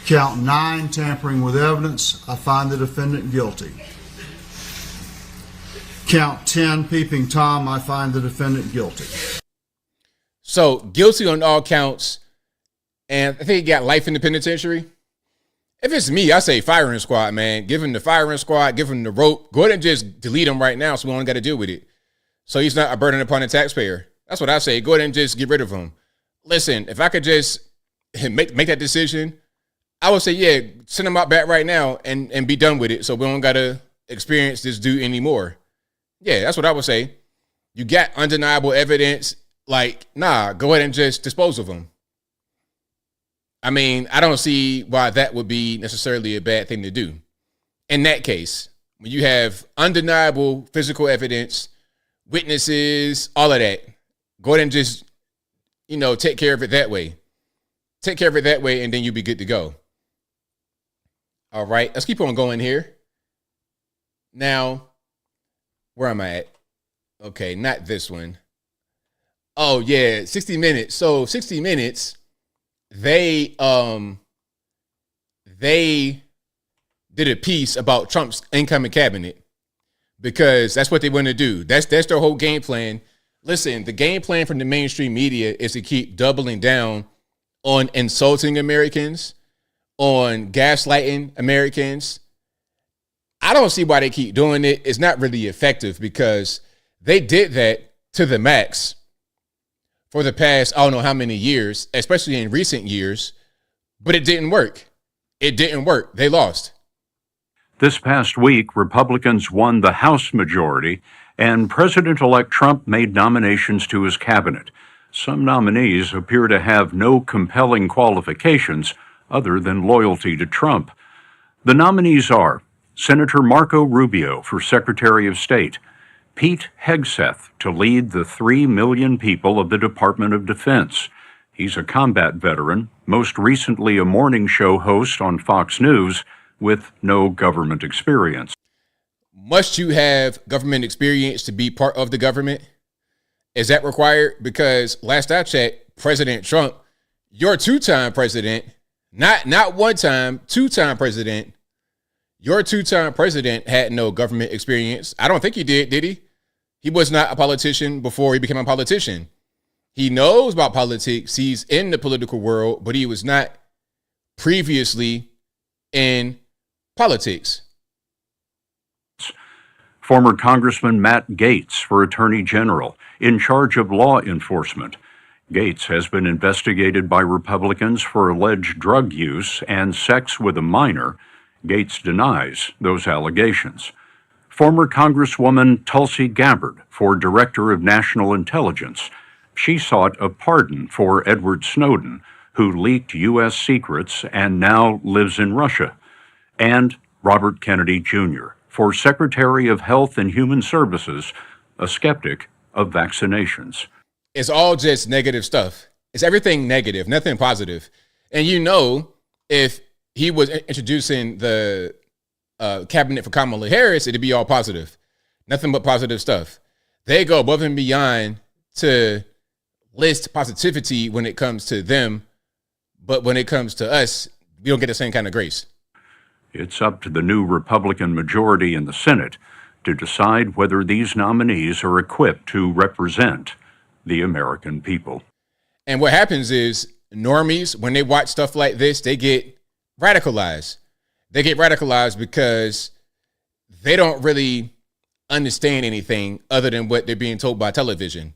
Count 9, tampering with evidence. I find the defendant guilty. Count 10, peeping Tom. I find the defendant guilty. So guilty on all counts, and I think he got life in the penitentiary. If it's me, I say firing squad, man. Give him the firing squad, give him the rope. Go ahead and just delete him right now so we don't got to deal with it. So he's not a burden upon the taxpayer. That's what I say. Go ahead and just get rid of him. Listen, if I could just make that decision, I would say, yeah, send him out back right now and be done with it so we don't got to experience this dude anymore. Yeah, that's what I would say. You got undeniable evidence. Like, nah, go ahead and just dispose of him. I mean, I don't see why that would be necessarily a bad thing to do. In that case, when you have undeniable physical evidence, witnesses, all of that, go ahead and just, take care of it that way. Take care of it that way, and then you'll be good to go. All right, let's keep on going here. Now, where am I at? Okay, not this one. Oh, yeah, 60 Minutes. So 60 Minutes, they did a piece about Trump's incoming cabinet because that's what they want to do. That's their whole game plan. Listen, the game plan from the mainstream media is to keep doubling down on insulting Americans, on gaslighting Americans. I don't see why they keep doing it. It's not really effective because they did that to the max for the past, I don't know how many years, especially in recent years, but it didn't work. It didn't work. They lost. This past week, Republicans won the House majority, and President-elect Trump made nominations to his cabinet. Some nominees appear to have no compelling qualifications other than loyalty to Trump. The nominees are Senator Marco Rubio for Secretary of State, Pete Hegseth to lead the 3 million people of the Department of Defense. He's a combat veteran, most recently a morning show host on Fox News with no government experience. Must you have government experience to be part of the government? Is that required? Because last I checked, President Trump, your two-time president, not one time, two-time president, your two-time president had no government experience. I don't think he did he? He was not a politician before he became a politician. He knows about politics. He's in the political world, but he was not previously in politics. Former Congressman Matt Gaetz for Attorney General, in charge of law enforcement. Gaetz has been investigated by Republicans for alleged drug use and sex with a minor. Gaetz denies those allegations. Former Congresswoman Tulsi Gabbard for Director of National Intelligence. She sought a pardon for Edward Snowden, who leaked U.S. secrets and now lives in Russia. And Robert Kennedy Jr. for Secretary of Health and Human Services, a skeptic of vaccinations. It's all just negative stuff. It's everything negative, nothing positive. And if he was introducing the cabinet for Kamala Harris, it'd be all positive. Nothing but positive stuff. They go above and beyond to list positivity when it comes to them, but when it comes to us, we don't get the same kind of grace. It's up to the new Republican majority in the Senate to decide whether these nominees are equipped to represent the American people. And what happens is normies, when they watch stuff like this, they get radicalized. They get radicalized because they don't really understand anything other than what they're being told by television.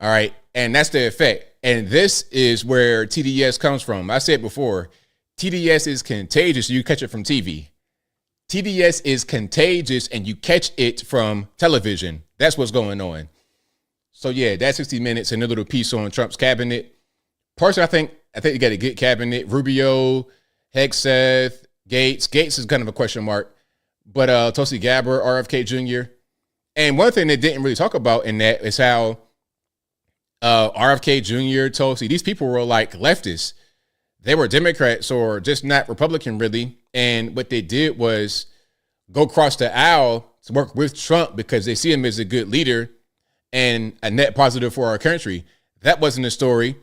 All right. And that's the effect. And this is where TDS comes from. I said before, TDS is contagious. You catch it from TV. TDS is contagious and you catch it from television. That's what's going on. So yeah, that's 60 Minutes and a little piece on Trump's cabinet. Personally, I think you got a good cabinet. Rubio, Hegseth, Gaetz. Gaetz is kind of a question mark, but Tulsi Gabbard, RFK Jr. And one thing they didn't really talk about in that is how RFK Jr., Tulsi, these people were like leftists. They were Democrats or just not Republican really. And what they did was go across the aisle to work with Trump because they see him as a good leader and a net positive for our country. That wasn't the story.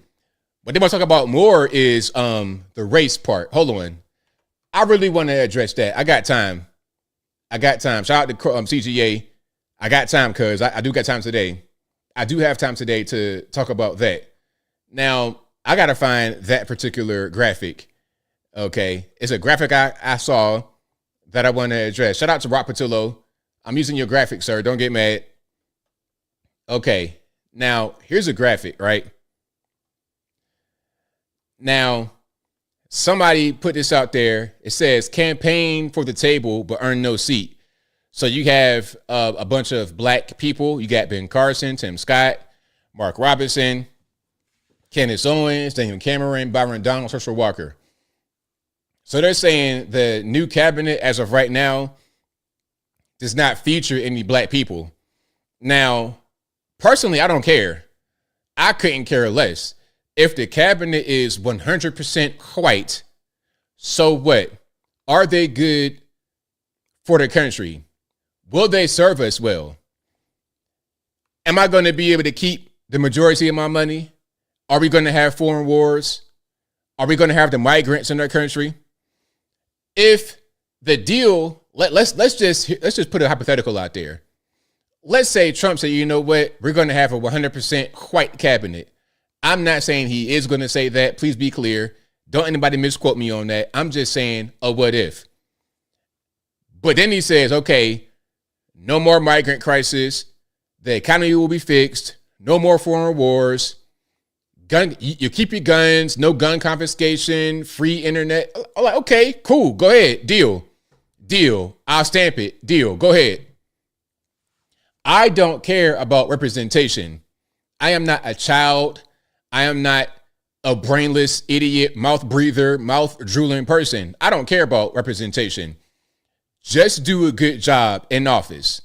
What they want to talk about more is the race part. Hold on. I really want to address that. I got time. Shout out to CGA. I got time because I do got time today. I do have time today to talk about that. Now, I got to find that particular graphic. Okay. It's a graphic I saw that I want to address. Shout out to Rock Patillo. I'm using your graphic, sir. Don't get mad. Okay. Now, here's a graphic, right? Now, somebody put this out there. It says, campaign for the table, but earn no seat. So you have a bunch of black people. You got Ben Carson, Tim Scott, Mark Robinson, Candace Owens, Daniel Cameron, Byron Donald, Herschel Walker. So they're saying the new cabinet, as of right now, does not feature any black people. Now, personally, I don't care. I couldn't care less. If the cabinet is 100% white, so what? Are they good for the country? Will they serve us well? Am I going to be able to keep the majority of my money? Are we going to have foreign wars? Are we going to have the migrants in our country? If the deal, let's just put a hypothetical out there. Let's say Trump said, you know what? We're going to have a 100% white cabinet. I'm not saying he is going to say that. Please be clear. Don't anybody misquote me on that. I'm just saying, what if? But then he says, okay, no more migrant crisis. The economy will be fixed. No more foreign wars. You keep your guns. No gun confiscation. Free internet. I'm like, okay, cool. Go ahead. Deal. I'll stamp it. Deal. Go ahead. I don't care about representation. I am not a child. I am not a brainless idiot, mouth breather, mouth drooling person. I don't care about representation. Just do a good job in office.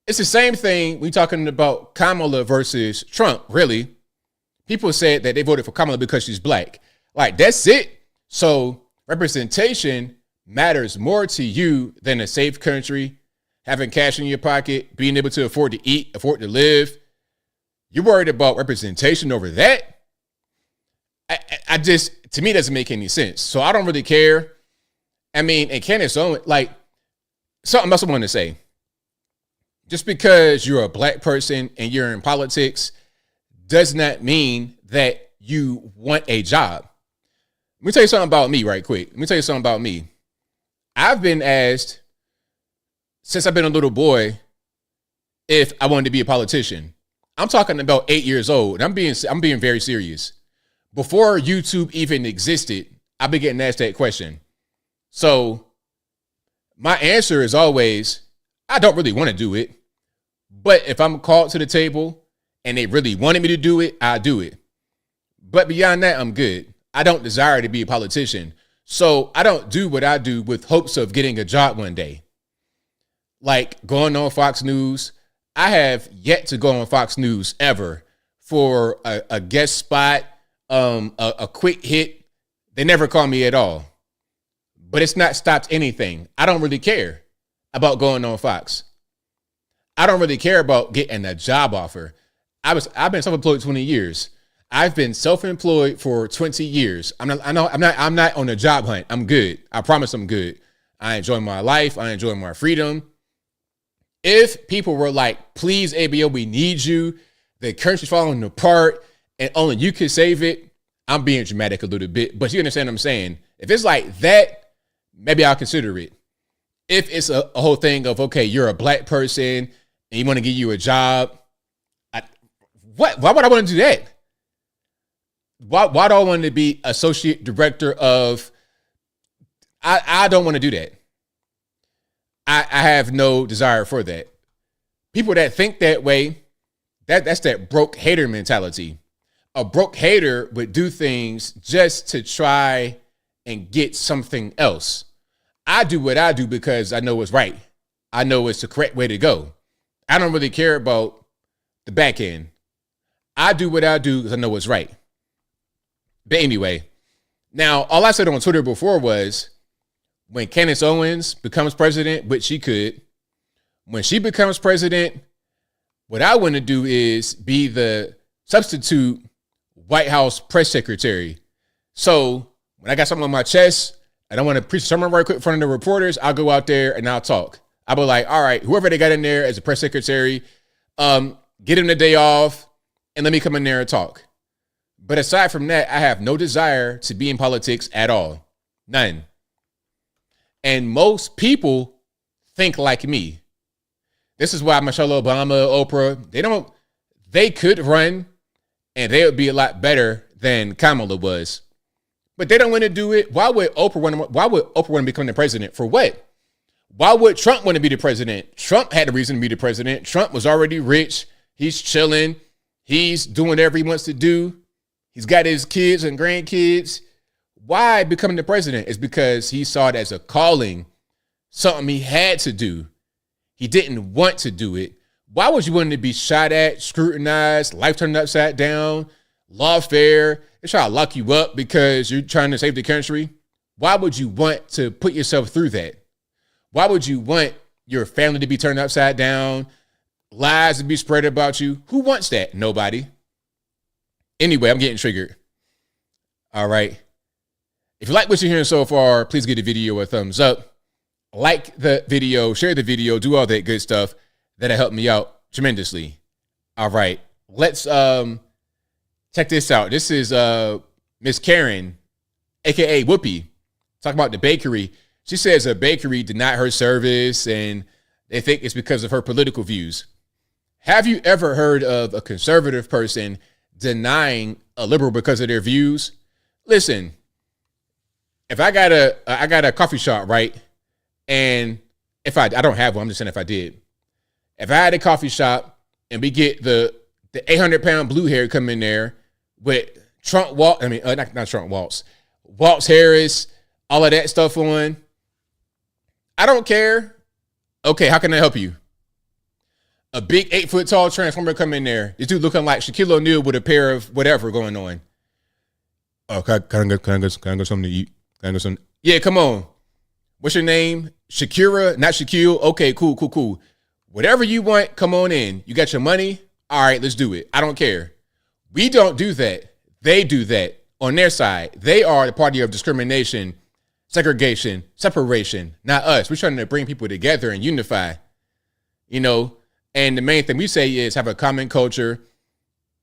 It's the same thing we talking about Kamala versus Trump, really. People said that they voted for Kamala because she's black. Like, that's it. So representation matters more to you than a safe country, having cash in your pocket, being able to afford to eat, afford to live. You're worried about representation over that? I just, to me, it doesn't make any sense. So I don't really care. I mean, and Candace Owens, like, something else I want to say. Just because you're a black person and you're in politics does not mean that you want a job. Let me tell you something about me right quick. I've been asked since I've been a little boy if I wanted to be a politician. I'm talking about 8 years old. I'm being very serious. Before YouTube even existed, I've been getting asked that question. So my answer is always, I don't really want to do it. But if I'm called to the table and they really wanted me to do it, I'll do it. But beyond that, I'm good. I don't desire to be a politician. So I don't do what I do with hopes of getting a job one day. Like going on Fox News. I have yet to go on Fox News ever for a guest spot, a quick hit. They never call me at all. But it's not stopped anything. I don't really care about going on Fox. I don't really care about getting a job offer. I've been self-employed 20 years. I've been self-employed for 20 years. I'm not on a job hunt. I'm good. I promise I'm good. I enjoy my life. I enjoy my freedom. If people were like, please, ABL, we need you, the country's falling apart and only you can save it, I'm being dramatic a little bit, but you understand what I'm saying. If it's like that, maybe I'll consider it. If it's a whole thing of, okay, you're a black person and you want to give you a job, why would I want to do that? Why do I want to be associate director of, I don't want to do that. I have no desire for that. People that think that way, that's that broke hater mentality. A broke hater would do things just to try and get something else. I do what I do because I know it's right. I know it's the correct way to go. I don't really care about the back end. I do what I do because I know what's right. But anyway, now all I said on Twitter before was when Candace Owens becomes president, which she could, when she becomes president, what I want to do is be the substitute White House press secretary. So when I got something on my chest and I want to preach a sermon right quick in front of the reporters, I'll go out there and I'll talk. I'll be like, all right, whoever they got in there as a press secretary, get him the day off and let me come in there and talk. But aside from that, I have no desire to be in politics at all. None. And most think like me. This is why Michelle Obama, Oprah, they could run and they would be a lot better than Kamala was. But they don't want to do it. Why would Oprah want to become the president? For what? Why would Trump want to be the president? Trump had a reason to be the president. Trump was already rich. He's chilling. He's doing whatever he wants to do. He's got his kids and grandkids. Why becoming the president? It's because he saw it as a calling, something he had to do. He didn't want to do it. Why would you want to be shot at, scrutinized, life turned upside down, lawfare? They try to lock you up because you're trying to save the country. Why would you want to put yourself through that? Why would you want your family to be turned upside down, lies to be spread about you? Who wants that? Nobody. Anyway, I'm getting triggered. All right. If you like what you're hearing so far, please give the video a thumbs up. Like the video, share the video, do all that good stuff. That'll help me out tremendously. All right. Let's check this out. This is Miss Karen, aka Whoopi, talking about the bakery. She says a bakery denied her service and they think it's because of her political views. Have you ever heard of a conservative person denying a liberal because of their views? Listen, if I got a coffee shop, right? And if I don't have one, I'm just saying if I did. If I had a coffee shop and we get the 800-pound blue hair come in there with not Trump Waltz, Waltz Harris, all of that stuff on, I don't care. Okay, how can I help you? A big 8-foot-tall transformer come in there. This dude looking like Shaquille O'Neal with a pair of whatever going on. Oh, can I go something to eat? Can I go something? Yeah, come on. What's your name? Shakira, not Shaquille. Okay, cool. Whatever you want, come on in. You got your money? All right, let's do it. I don't care. We don't do that. They do that on their side. They are the party of discrimination, segregation, separation, not us. We're trying to bring people together and unify, and the main thing we say is have a common culture.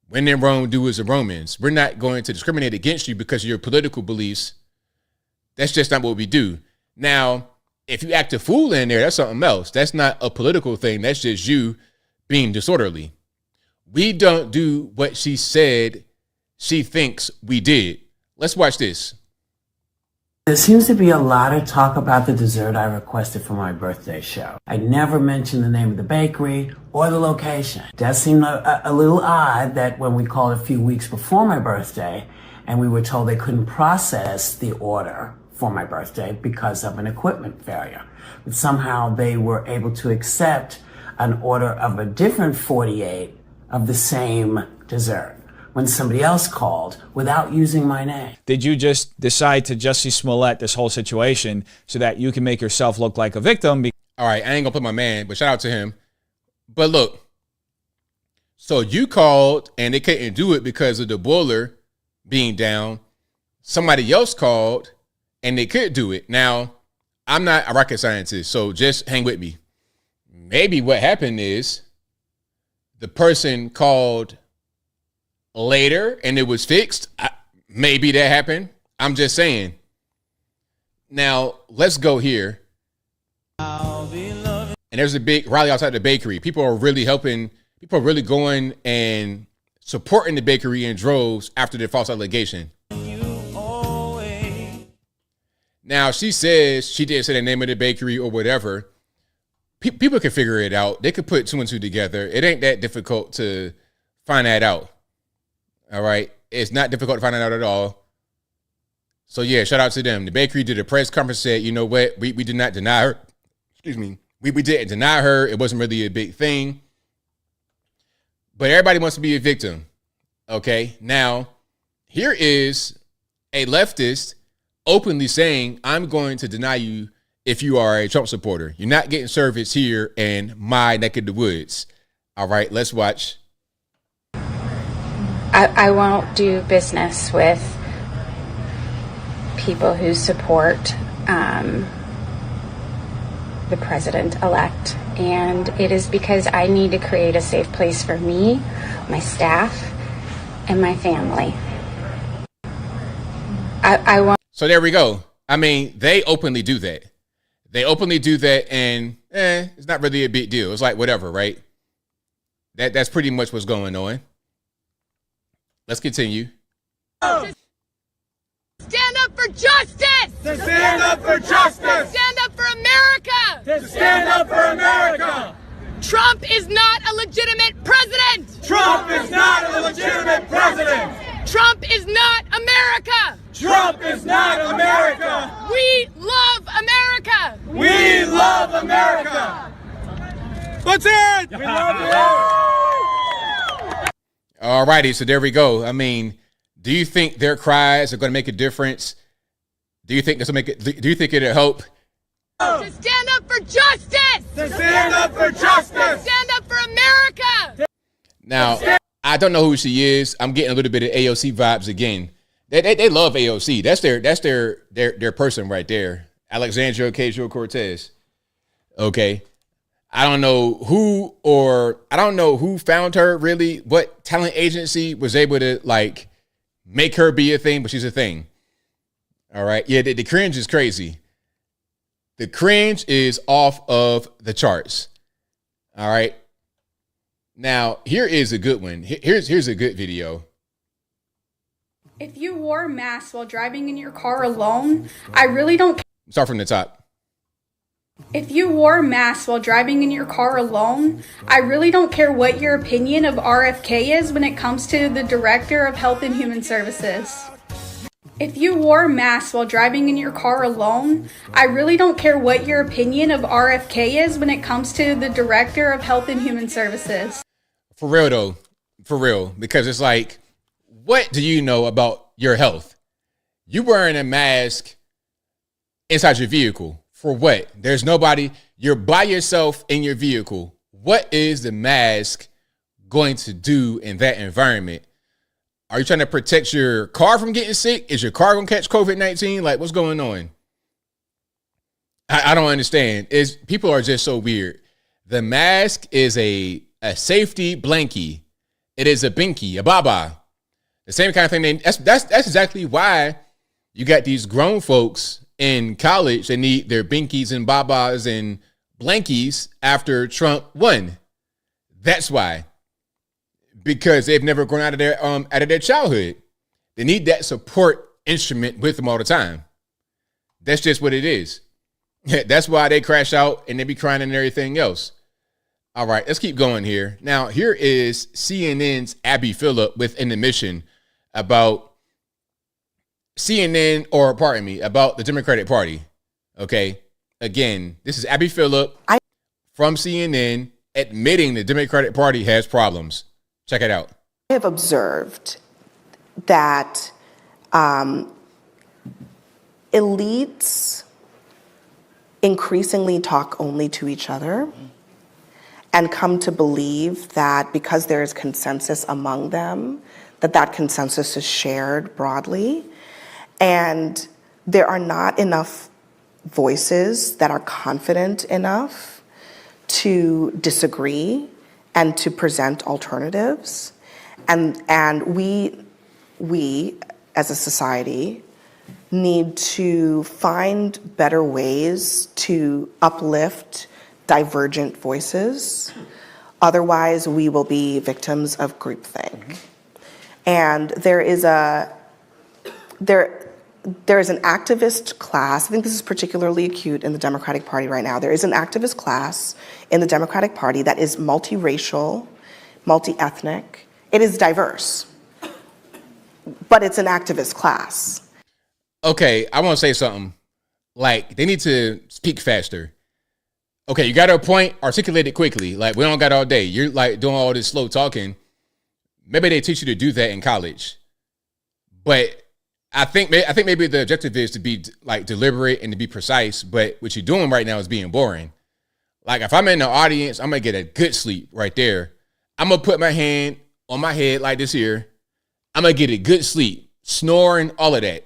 When in Rome, do as the Romans. We're not going to discriminate against you because of your political beliefs. That's just not what we do. Now, if you act a fool in there, that's something else. That's not a political thing. That's just you being disorderly. We don't do what she said she thinks we did. Let's watch this. There seems to be a lot of talk about the dessert I requested for my birthday show. I never mentioned the name of the bakery or the location. It does seem a little odd that when we called a few weeks before my birthday and we were told they couldn't process the order for my birthday because of an equipment failure, but somehow they were able to accept an order of a different 48 of the same dessert when somebody else called without using my name. Did you just decide to Jussie Smollett this whole situation so that you can make yourself look like a victim? All right, I ain't gonna put my man, but shout out to him. But look, so you called and they couldn't do it because of the boiler being down. Somebody else called and they could do it. Now, I'm not a rocket scientist, so just hang with me. Maybe what happened is the person called later and it was fixed. Maybe that happened. I'm just saying. Now, let's go here. And there's a big rally outside the bakery. People are really helping. People are really going and supporting the bakery in droves after the false allegation. Now, she says she didn't say the name of the bakery or whatever. People can figure it out. They could put two and two together. It ain't that difficult to find that out. All right. It's not difficult to find that out at all. So yeah, shout out to them. The bakery did a press conference, said, you know what, we did not deny her. Excuse me. We didn't deny her. It wasn't really a big thing. But everybody wants to be a victim. Okay. Now, here is a leftist openly saying, I'm going to deny you if you are a Trump supporter. You're not getting service here in my neck of the woods. All right, let's watch. I won't do business with people who support the president-elect. And it is because I need to create a safe place for me, my staff, and my family. I won't. So there we go. I mean, they openly do that. They openly do that, and it's not really a big deal. It's like whatever, right? That's pretty much what's going on. Let's continue. Stand up for justice! To stand up for justice! To stand up for America! To stand up for America! Trump is not a legitimate president! Trump is not a legitimate president! Trump is not America! Trump is not America! We love America! We love America! That's it! We love you! All righty, so there we go. I mean, do you think their cries are going to make a difference? Do you think this will make it? Do you think it'll help? To stand up for justice! To stand up for justice! To stand up for America! Now, I don't know who she is. I'm getting a little bit of AOC vibes again. They love AOC. That's their person right there. Alexandria Ocasio-Cortez. Okay. I don't know who found her really. What talent agency was able to like make her be a thing, but she's a thing. All right. Yeah, the cringe is crazy. The cringe is off of the charts. All right. Now, here is a good one. Here's a good video. If you wore a mask while driving in your car alone, I really don't. Start from the top. If you wore a mask while driving in your car alone, I really don't care what your opinion of RFK is when it comes to the Director of Health and Human Services. If you wore a mask while driving in your car alone, I really don't care what your opinion of RFK is when it comes to the Director of Health and Human Services. For real though, for real, because it's like, what do you know about your health? You wearing a mask inside your vehicle. For what? There's nobody. You're by yourself in your vehicle. What is the mask going to do in that environment? Are you trying to protect your car from getting sick? Is your car going to catch COVID-19? Like, what's going on? I don't understand. People are just so weird. The mask is a safety blankie. It is a binky, a baba. The same kind of thing. That's exactly why you got these grown folks in college. They need their binkies and babas and blankies after Trump won. That's why. Because they've never grown out of their childhood. They need that support instrument with them all the time. That's just what it is. That's why they crash out and they be crying and everything else. All right, let's keep going here. Now, here is CNN's Abby Phillip with an admission about about the Democratic Party. Okay. Again, this is Abby Phillip from CNN admitting the Democratic Party has problems. Check it out. I have observed that elites increasingly talk only to each other and come to believe that because there is consensus among them, that consensus is shared broadly. And there are not enough voices that are confident enough to disagree and to present alternatives. And we as a society need to find better ways to uplift divergent voices. Otherwise, we will be victims of groupthink. And there is an activist class. I think this is particularly acute in the Democratic Party right now. There is an activist class in the Democratic Party that is multiracial, multi-ethnic. It is diverse, but it's an activist class. Okay, I want to say something. Like, they need to speak faster. Okay, you got a point, articulate it quickly. Like, we don't got all day. You're like doing all this slow talking. Maybe they teach you to do that in college. But I think maybe the objective is to be like deliberate and to be precise. But what you're doing right now is being boring. Like, if I'm in the audience, I'm gonna get a good sleep right there. I'm gonna put my hand on my head like this here. I'm gonna get a good sleep, snoring, all of that.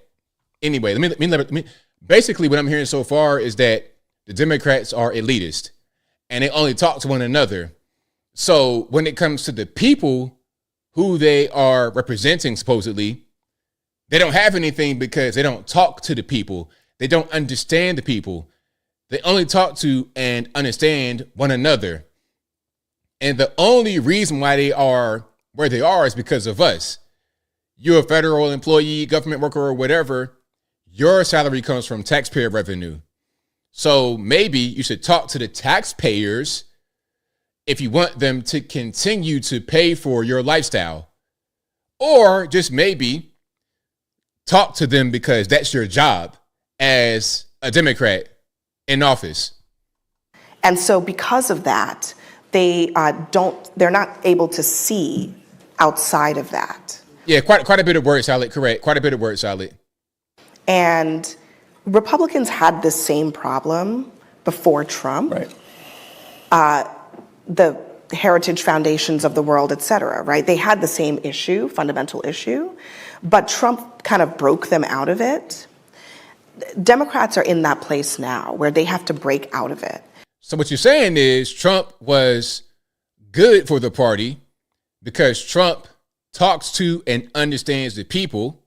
Anyway, let me basically what I'm hearing so far is that the Democrats are elitist and they only talk to one another. So when it comes to the people who they are representing, supposedly, they don't have anything because they don't talk to the people. They don't understand the people. They only talk to and understand one another. And the only reason why they are where they are is because of us. You're a federal employee, government worker, or whatever. Your salary comes from taxpayer revenue. So maybe you should talk to the taxpayers if you want them to continue to pay for your lifestyle. Or just maybe talk to them because that's your job as a Democrat in office. And so because of that, they're not able to see outside of that. Yeah, quite a bit of word salad, correct. Quite a bit of word salad. And Republicans had this same problem before Trump. Right. The heritage foundations of the world, et cetera, right? They had the same issue, fundamental issue, but Trump kind of broke them out of it. Democrats are in that place now where they have to break out of it. So what you're saying is Trump was good for the party because Trump talks to and understands the people.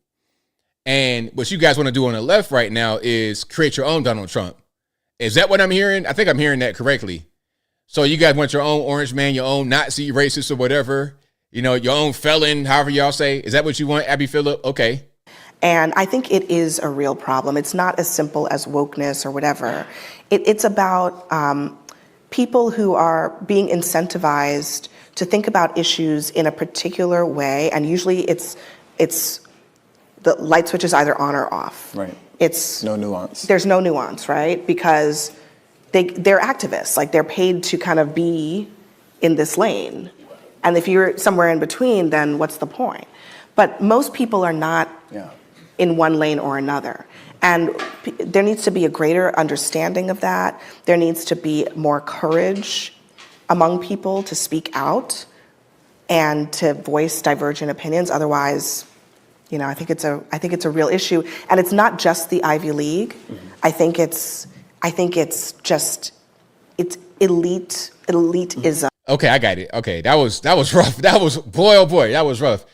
And what you guys want to do on the left right now is create your own Donald Trump. Is that what I'm hearing? I think I'm hearing that correctly. So you guys want your own orange man, your own Nazi racist or whatever, you know, your own felon, however y'all say. Is that what you want, Abby Phillip? Okay. And I think it is a real problem. It's not as simple as wokeness or whatever. It's about people who are being incentivized to think about issues in a particular way. And usually it's the light switch is either on or off. Right. It's no nuance. There's no nuance, right? Because they're activists. Like, they're paid to kind of be in this lane. And if you're somewhere in between, then what's the point? But most people are not in one lane or another. And there needs to be a greater understanding of that. There needs to be more courage among people to speak out and to voice divergent opinions. Otherwise, you know, I think it's a real issue. And it's not just the Ivy League. Mm-hmm. I think it's elitism. Okay, I got it. Okay, that was rough. That was, boy, oh boy, that was rough.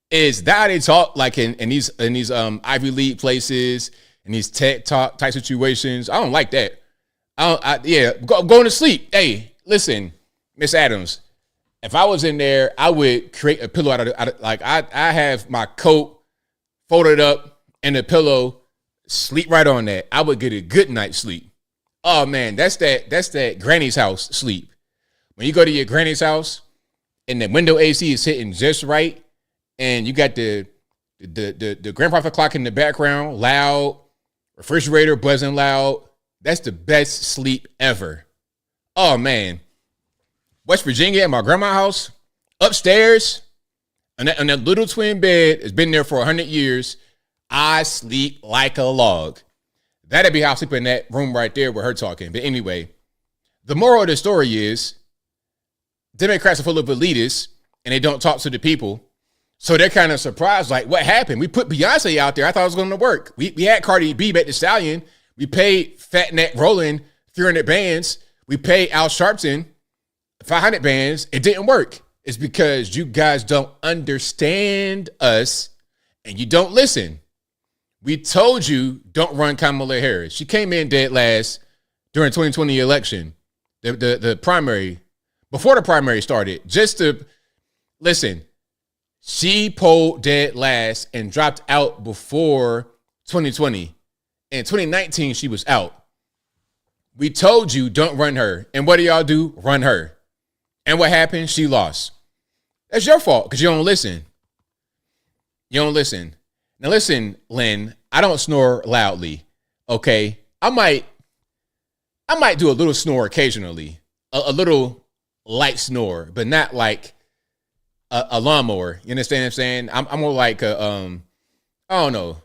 Is that how they talk, like in these Ivy League places, in these tech talk type situations? I don't like that. Going to sleep. Hey, listen, Miss Adams, if I was in there, I would create a pillow out of like I have my coat folded up and the pillow, sleep right on that. I would get a good night's sleep. Oh man, that's that granny's house sleep. When you go to your granny's house and the window AC is hitting just right, and you got the grandfather clock in the background, loud, refrigerator buzzing loud, that's the best sleep ever. Oh man. West Virginia at my grandma's house, upstairs, on that little twin bed, it's been there for 100 years. I sleep like a log. That'd be how I sleep in that room right there with her talking. But anyway, the moral of the story is Democrats are full of elitists and they don't talk to the people. So they're kind of surprised, like, what happened? We put Beyonce out there. I thought it was going to work. We had Cardi B, Megan Thee Stallion. We paid Fat Neck Rollin' 300 bands. We paid Al Sharpton 500 bands. It didn't work. It's because you guys don't understand us and you don't listen. We told you don't run Kamala Harris. She came in dead last during 2020 election, the primary, before the primary started, just to listen. She polled dead last and dropped out before 2020. In 2019, she was out. We told you don't run her. And what do y'all do? Run her. And what happened? She lost. That's your fault because you don't listen. You don't listen. Now listen, Lynn, I don't snore loudly. Okay. I might do a little snore occasionally, a little light snore, but not like a lawnmower. You understand what I'm saying? I'm more like I don't know,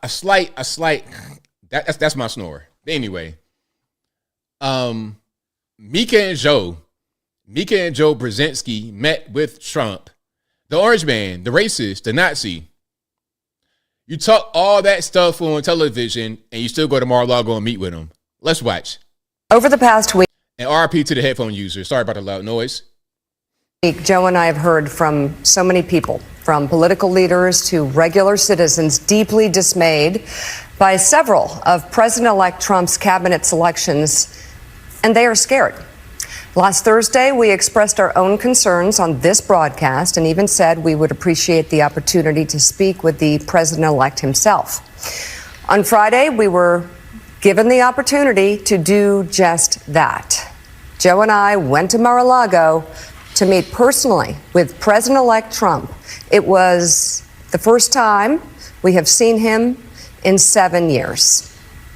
a slight. That's my snore. But anyway, Mika and Joe Brzezinski met with Trump, the orange man, the racist, the Nazi. You talk all that stuff on television and you still go to Mar-a-Lago and meet with him. Let's watch. Over the past week. And RP to the headphone user. Sorry about the loud noise. Joe and I have heard from so many people, from political leaders to regular citizens, deeply dismayed by several of President-elect Trump's cabinet selections, and they are scared. Last Thursday, we expressed our own concerns on this broadcast and even said we would appreciate the opportunity to speak with the president-elect himself. On Friday, we were given the opportunity to do just that. Joe and I went to Mar-a-Lago to meet personally with President-elect Trump. It was the first time we have seen him in 7 years.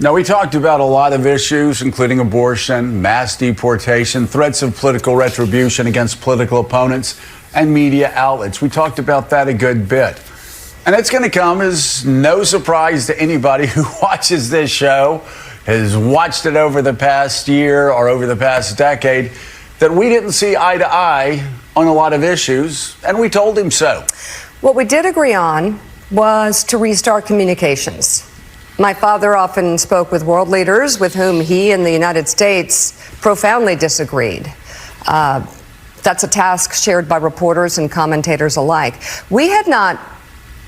Now, we talked about a lot of issues, including abortion, mass deportation, threats of political retribution against political opponents, and media outlets. We talked about that a good bit. And it's going to come as no surprise to anybody who watches this show, has watched it over the past year or over the past decade, that we didn't see eye to eye on a lot of issues, and we told him so. What we did agree on was to restart communications. My father often spoke with world leaders with whom he and the United States profoundly disagreed. That's a task shared by reporters and commentators alike. We had not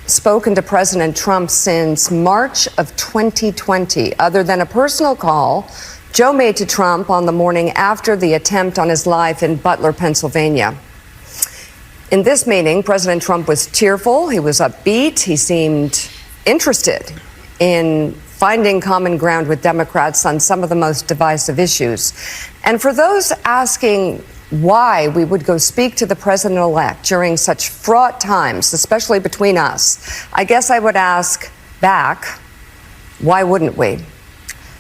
spoken to President Trump since March of 2020, other than a personal call Joe made to Trump on the morning after the attempt on his life in Butler, Pennsylvania. In this meeting, President Trump was cheerful, he was upbeat, he seemed interested in finding common ground with Democrats on some of the most divisive issues. And for those asking why we would go speak to the president-elect during such fraught times, especially between us, I guess I would ask back, why wouldn't we?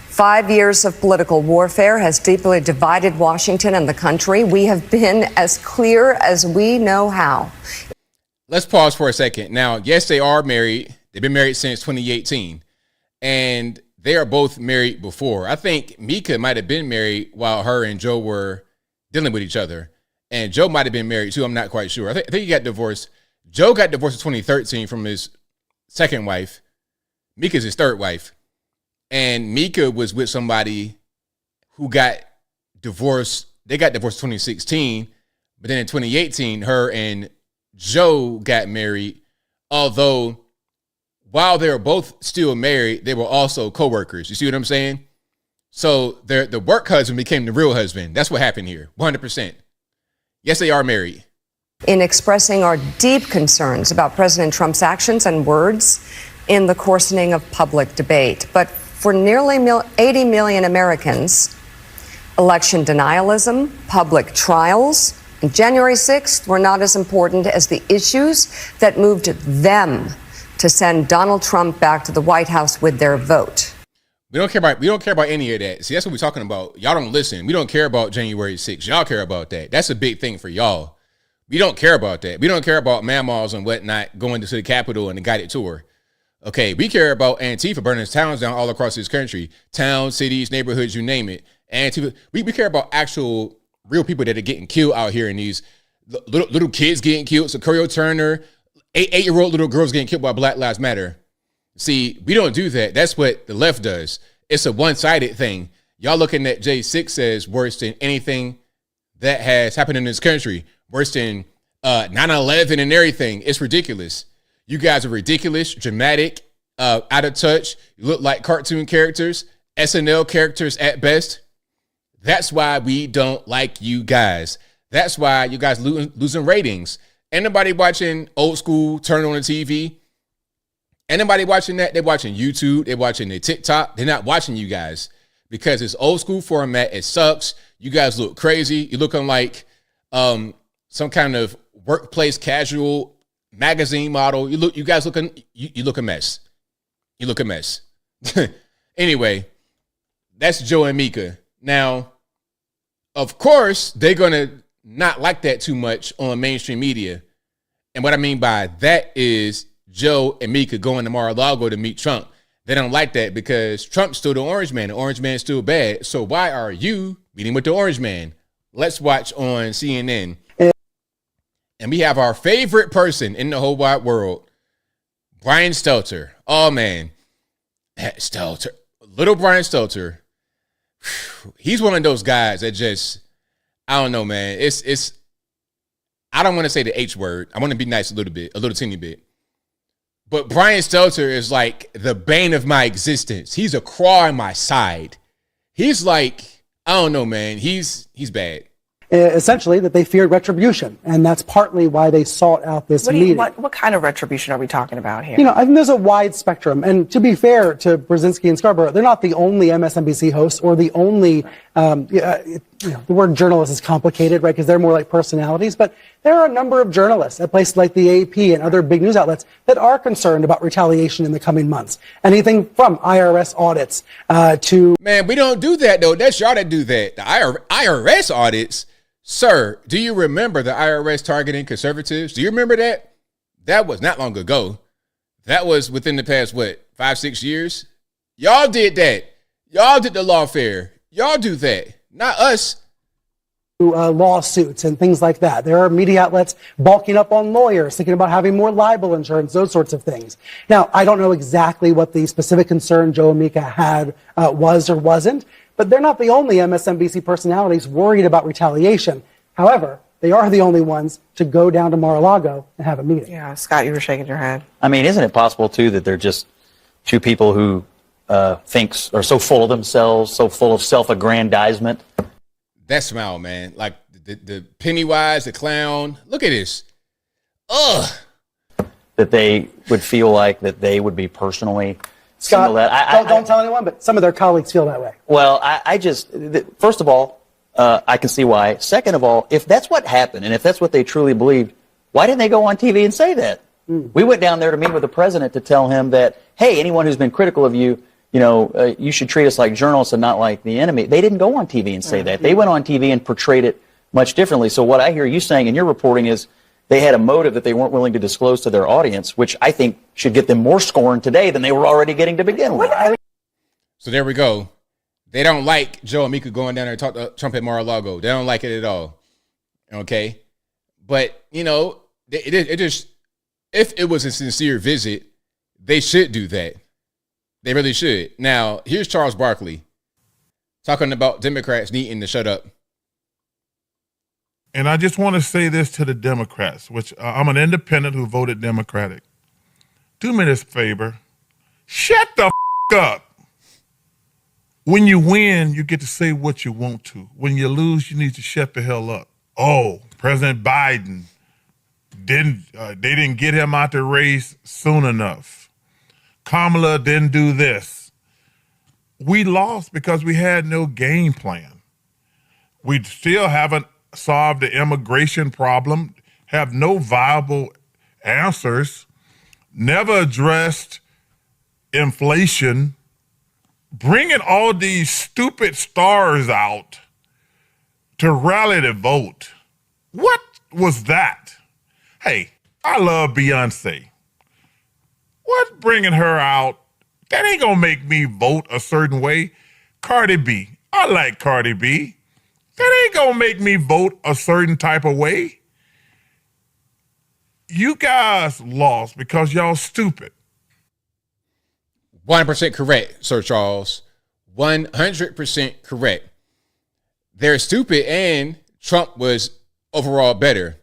5 years of political warfare has deeply divided Washington and the country. We have been as clear as we know how. Let's pause for a second. Now, yes, they are married. They've been married since 2018. And they are both married before. I think Mika might have been married while her and Joe were dealing with each other. And Joe might have been married too. I'm not quite sure. I think he got divorced. Joe got divorced in 2013 from his second wife. Mika's his third wife. And Mika was with somebody who got divorced. They got divorced in 2016. But then in 2018, her and Joe got married. Although while they were both still married, they were also co-workers. You see what I'm saying? So the work husband became the real husband. That's what happened here, 100%. Yes, they are married. In expressing our deep concerns about President Trump's actions and words in the coarsening of public debate. But for nearly 80 million Americans, election denialism, public trials, and January 6th were not as important as the issues that moved them to send Donald Trump back to the White House with their vote. We don't care about any of that. See, that's what we're talking about. Y'all don't listen. We don't care about January 6th. Y'all care about that. That's a big thing for y'all. We don't care about that. We don't care about mammals and whatnot going to the Capitol and the guided tour. Okay, we care about Antifa burning towns down all across this country. Towns, cities, neighborhoods, you name it. Antifa. We care about actual real people that are getting killed out here, and these little kids getting killed. So Corio Turner, 8-year-old little girls getting killed by Black Lives Matter. See, we don't do that. That's what the left does. It's a one-sided thing. Y'all looking at J6 as worse than anything that has happened in this country. Worse than 9/11 and everything. It's ridiculous. You guys are ridiculous, dramatic, out of touch. You look like cartoon characters, SNL characters at best. That's why we don't like you guys. That's why you guys losing ratings. Anybody watching old school turn on the TV? Anybody watching that? They're watching YouTube. They're watching the TikTok. They're not watching you guys because it's old school format. It sucks. You guys look crazy. You're looking like some kind of workplace casual magazine model. You look a mess. You look a mess. Anyway, that's Joe and Mika. Now, of course, they're going to not like that too much on mainstream media. And what I mean by that is Joe and Mika going to Mar-a-Lago to meet Trump. They don't like that because Trump's still the orange man. The orange man's still bad. So why are you meeting with the orange man? Let's watch on CNN. And we have our favorite person in the whole wide world, Brian Stelter. Oh, man. Stelter. Little Brian Stelter. He's one of those guys that just, I don't know, man. It's. I don't want to say the H word. I want to be nice a little teeny bit. But Brian Stelter is like the bane of my existence. He's a claw in my side. He's like, I don't know, man. He's bad. Essentially, that they feared retribution, and that's partly why they sought out this meeting. What kind of retribution are we talking about here? You know, I think there's a wide spectrum, and to be fair to Brzezinski and Scarborough, they're not the only MSNBC hosts or the only, the word journalist is complicated, right, because they're more like personalities, but there are a number of journalists at places like the AP and other big news outlets that are concerned about retaliation in the coming months. Anything from IRS audits to... Man, we don't do that, though. That's y'all that do that. The IRS audits... Sir, do you remember the IRS targeting conservatives? Do you remember that? That was not long ago. That was within the past, 5-6 years? Y'all did that. Y'all did the lawfare. Y'all do that. Not us. Lawsuits and things like that. There are media outlets bulking up on lawyers, thinking about having more libel insurance, those sorts of things. Now, I don't know exactly what the specific concern Joe and Mika had was or wasn't, but they're not the only MSNBC personalities worried about retaliation. However, they are the only ones to go down to Mar-a-Lago and have a meeting. Yeah, Scott, you were shaking your head. I mean, isn't it possible, too, that they're just two people who are so full of themselves, so full of self-aggrandizement? That smile, man. Like the Pennywise, the clown. Look at this. Ugh. That they would feel like that they would be personally... Scott, don't tell anyone, but some of their colleagues feel that way. Well, first of all, I can see why. Second of all, if that's what happened, and if that's what they truly believed, why didn't they go on TV and say that? We went down there to meet with the president to tell him that, hey, anyone who's been critical of you, you should treat us like journalists and not like the enemy. They didn't go on TV and say that. They went on TV and portrayed it much differently. So what I hear you saying in your reporting is they had a motive that they weren't willing to disclose to their audience, which I think should get them more scorn today than they were already getting to begin with. So there we go. They don't like Joe and Mika going down there and talk to Trump at Mar-a-Lago. They don't like it at all. Okay? But, it just, if it was a sincere visit, they should do that. They really should. Now, here's Charles Barkley talking about Democrats needing to shut up. And I just want to say this to the Democrats, which I'm an independent who voted Democratic. Do me this favor. Shut the up. When you win, you get to say what you want to. When you lose, you need to shut the hell up. Oh, President Biden they didn't get him out the race soon enough. Kamala didn't do this. We lost because we had no game plan. We still haven't solved the immigration problem, have no viable answers, never addressed inflation, bringing all these stupid stars out to rally the vote. What was that? Hey, I love Beyonce. What's bringing her out? That ain't gonna make me vote a certain way. Cardi B, I like Cardi B. That ain't gonna make me vote a certain type of way. You guys lost because y'all stupid. 100% correct, Sir Charles. 100% correct. They're stupid, and Trump was overall better.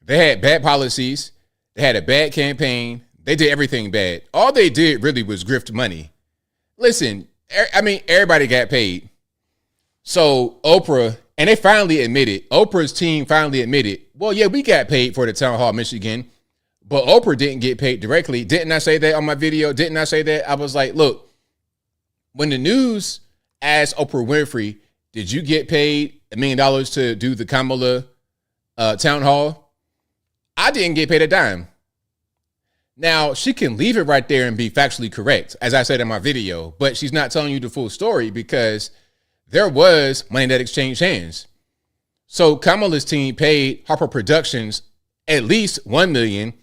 They had bad policies. They had a bad campaign. They did everything bad. All they did really was grift money. Listen, everybody got paid. So Oprah, and they finally admitted, Oprah's team finally admitted, well, yeah, we got paid for the town hall in Michigan, but Oprah didn't get paid directly. Didn't I say that on my video? Didn't I say that? I was like, look, when the news asked Oprah Winfrey, did you get paid $1 million to do the Kamala town hall? I didn't get paid a dime. Now, she can leave it right there and be factually correct, as I said in my video, but she's not telling you the full story because there was money that exchanged hands. So Kamala's team paid Harper Productions at least $1 million,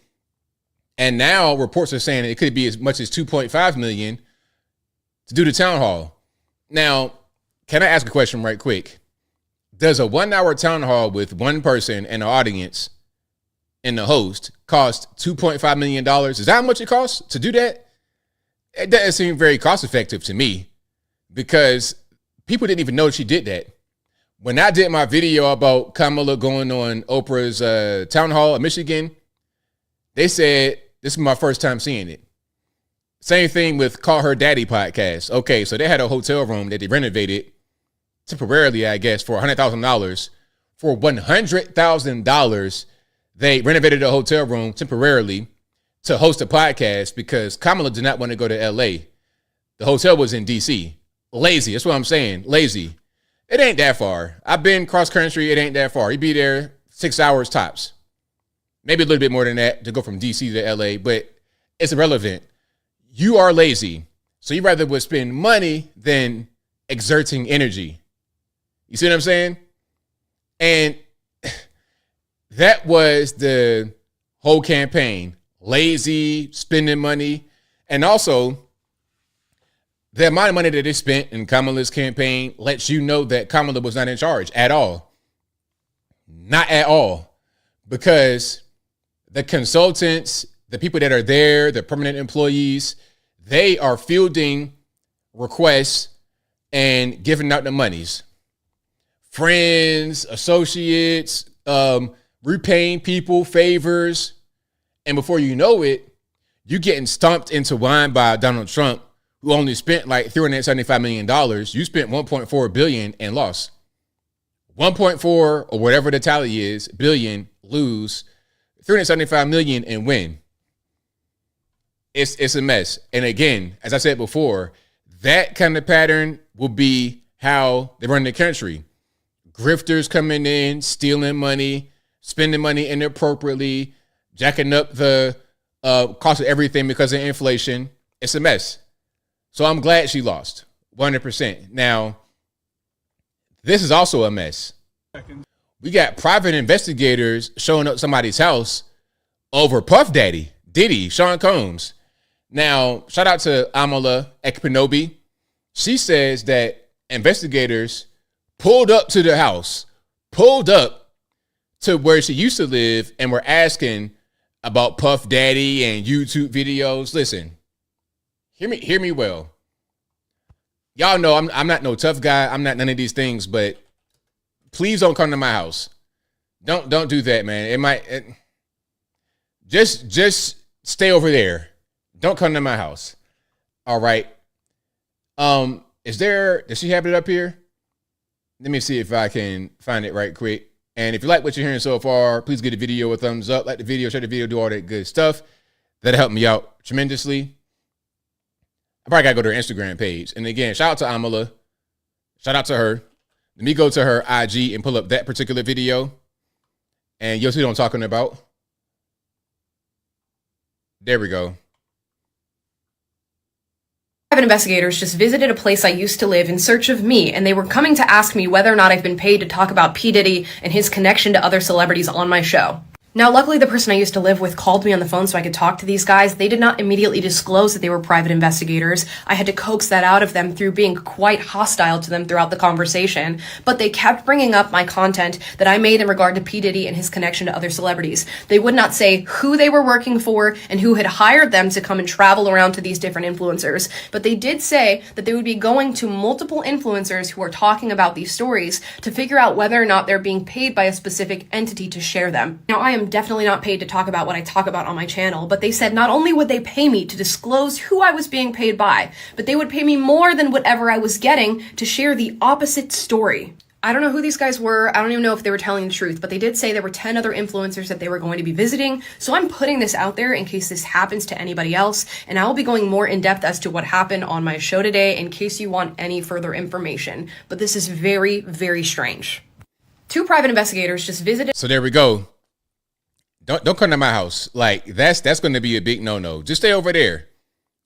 and now reports are saying it could be as much as $2.5 million to do the town hall. Now, can I ask a question right quick? Does a 1-hour town hall with one person and the audience and the host cost $2.5 million? Is that how much it costs to do that? It doesn't seem very cost effective to me because people didn't even know she did that. When I did my video about Kamala going on Oprah's town hall in Michigan, they said, this is my first time seeing it. Same thing with Call Her Daddy podcast. Okay, so they had a hotel room that they renovated temporarily, I guess, for $100,000. For $100,000, they renovated a hotel room temporarily to host a podcast because Kamala did not want to go to LA. The hotel was in DC. Lazy, that's what I'm saying, lazy. It ain't that far. I've been cross country, it ain't that far. You'd be there 6 hours tops. Maybe a little bit more than that to go from DC to LA, but it's irrelevant. You are lazy. So you rather would spend money than exerting energy. You see what I'm saying? And that was the whole campaign. Lazy, spending money. And also, the amount of money that they spent in Kamala's campaign lets you know that Kamala was not in charge at all. Not at all. Because the consultants, the people that are there, the permanent employees, they are fielding requests and giving out the monies. Friends, associates, repaying people favors. And before you know it, you're getting stumped into wine by Donald Trump, who only spent like $375 million. You spent $1.4 billion and lost. 1.4 or whatever the tally is, billion, lose, 375 million and win. It's a mess. And again, as I said before, that kind of pattern will be how they run the country. Grifters coming in, stealing money, spending money inappropriately, jacking up the cost of everything because of inflation. It's a mess. So I'm glad she lost 100%. Now, this is also a mess. We got private investigators showing up somebody's house over Puff Daddy, Diddy, Sean Combs. Now, shout out to Amala Ekpenobi. She says that investigators pulled up to the house, pulled up to where she used to live, and were asking about Puff Daddy and YouTube videos. Listen, hear me well. Y'all know I'm not no tough guy. I'm not none of these things, but please don't come to my house. Don't do that, man. Just stay over there. Don't come to my house. All right. Does she have it up here? Let me see if I can find it right quick. And if you like what you're hearing so far, please give the video a thumbs up, like the video, share the video, do all that good stuff. That'll help me out tremendously. I probably gotta go to her Instagram page. And again, shout out to Amala. Shout out to her. Let me go to her IG and pull up that particular video. And you'll see what I'm talking about. There we go. Private investigators just visited a place I used to live in search of me, and they were coming to ask me whether or not I've been paid to talk about P. Diddy and his connection to other celebrities on my show. Now, luckily, the person I used to live with called me on the phone so I could talk to these guys. They did not immediately disclose that they were private investigators. I had to coax that out of them through being quite hostile to them throughout the conversation. But they kept bringing up my content that I made in regard to P. Diddy and his connection to other celebrities. They would not say who they were working for and who had hired them to come and travel around to these different influencers. But they did say that they would be going to multiple influencers who are talking about these stories to figure out whether or not they're being paid by a specific entity to share them. Now, I am definitely not paid to talk about what I talk about on my channel, but they said not only would they pay me to disclose who I was being paid by, but they would pay me more than whatever I was getting to share the opposite story. I don't know who these guys were. I don't even know if they were telling the truth, but they did say there were 10 other influencers that they were going to be visiting. So I'm putting this out there in case this happens to anybody else. And I will be going more in depth as to what happened on my show today in case you want any further information. But this is very, very strange. Two private investigators just visited. So there we go. Don't come to my house. Like that's going to be a big no. Just stay over there.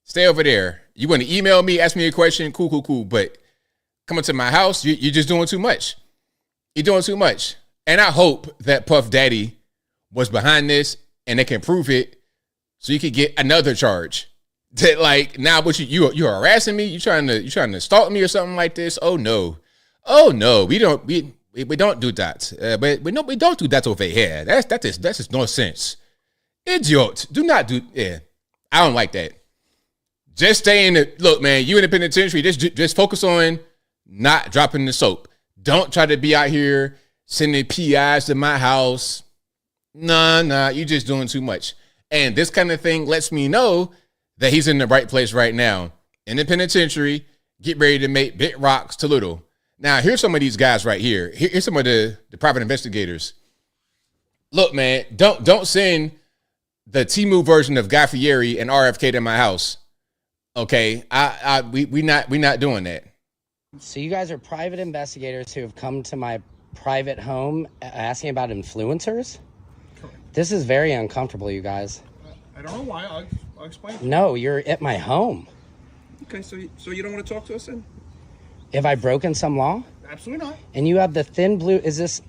Stay over there. You want to email me, ask me a question, cool. But coming to my house, you're just doing too much. You're doing too much. And I hope that Puff Daddy was behind this and they can prove it, so you could get another charge. That like now, what you're harassing me? You trying to stalk me or something like this? Oh no, we don't do that. But we don't do that over here. That is nonsense. Idiot. Do not do. Yeah, I don't like that. Just stay in the look, man. You in the penitentiary. Just focus on not dropping the soap. Don't try to be out here sending P.I.s to my house. Nah. You just doing too much. And this kind of thing lets me know that he's in the right place right now. In the penitentiary, get ready to make big rocks to little. Now, here's some of these guys right here. Here's some of the private investigators. Look, man, don't send the Timu version of Guy Fieri and RFK to my house. Okay, we not doing that. So you guys are private investigators who have come to my private home asking about influencers? Correct. This is very uncomfortable, you guys. I don't know why. I'll explain. No, you're at my home. Okay, so you don't want to talk to us then? Have I broken some law? Absolutely not. And you have the thin blue. This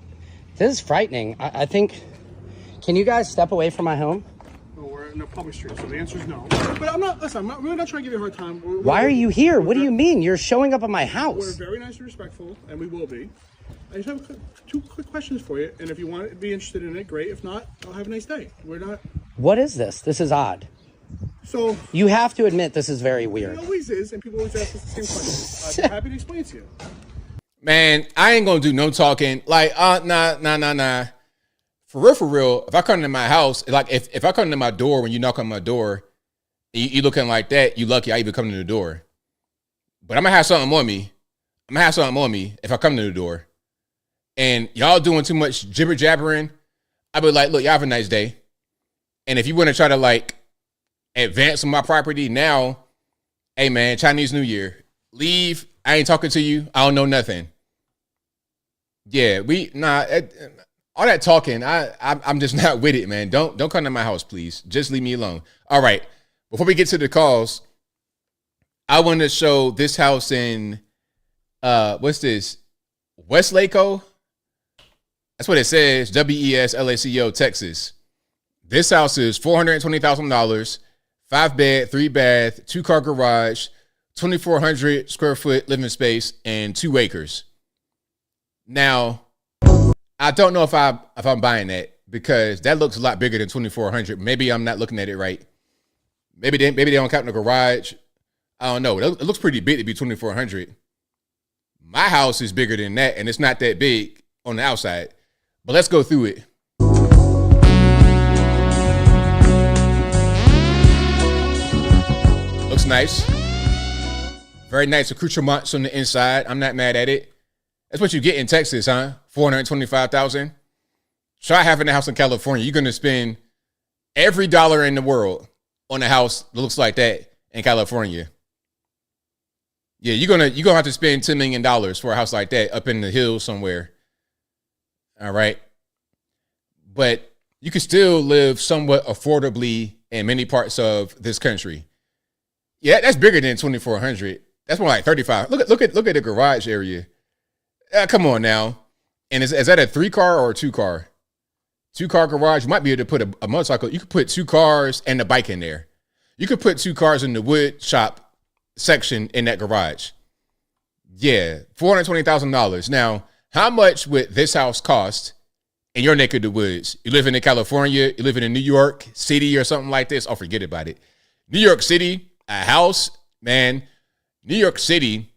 is frightening. I think. Can you guys step away from my home? No, we're in a public street, so the answer is no. But I'm really not trying to give you a hard time. Why are you here? What do you mean? You're showing up at my house. We're very nice and respectful, and we will be. I just have two quick questions for you, and if you want to be interested in it, great. If not, I'll have a nice day. We're not. What is this? This is odd. So you have to admit this is very weird. It always is, and people always ask us the same questions. I'm happy to explain to you. Man, I ain't gonna do no talking. Like, nah. For real. If I come to my house, like if I come to my door when you knock on my door, you looking like that, you lucky I even come to the door. But I'm gonna have something on me. If I come to the door. And y'all doing too much jibber jabbering, I'll be like, look, y'all have a nice day. And if you want to try to like advance on my property now, hey man, Chinese New Year, leave. I ain't talking to you. I don't know nothing. Yeah, all that talking, I'm just not with it, man. Don't come to my house, please. Just leave me alone. All right. Before we get to the calls, I want to show this house in what's this? Westlaco? That's what it says. WESLACO, Texas. This house is $420,000, 5-bed, 3-bath, 2-car garage, 2,400 square foot living space, and 2 acres. Now, I don't know if I'm buying that because that looks a lot bigger than 2,400. Maybe I'm not looking at it right. Maybe they don't count the garage. I don't know. It looks pretty big to be 2,400. My house is bigger than that, and it's not that big on the outside. But let's go through it. Looks nice. Very nice accoutrements on the inside. I'm not mad at it. That's what you get in Texas, huh? $425,000. Try having a house in California. You're gonna spend every dollar in the world on a house that looks like that in California. Yeah, you're gonna have to spend $10 million for a house like that up in the hills somewhere. All right. But you can still live somewhat affordably in many parts of this country. Yeah, that's bigger than 2,400. That's more like 35. Look at the garage area. Come on now. And is that a 3-car or a 2-car? 2-car garage. You might be able to put a motorcycle. You could put 2 cars and a bike in there. You could put 2 cars in the wood shop section in that garage. Yeah, $420,000. Now, how much would this house cost in your neck of the woods? You living in California, you living in New York City or something like this? Oh, forget about it. New York City, a house, man. New York City,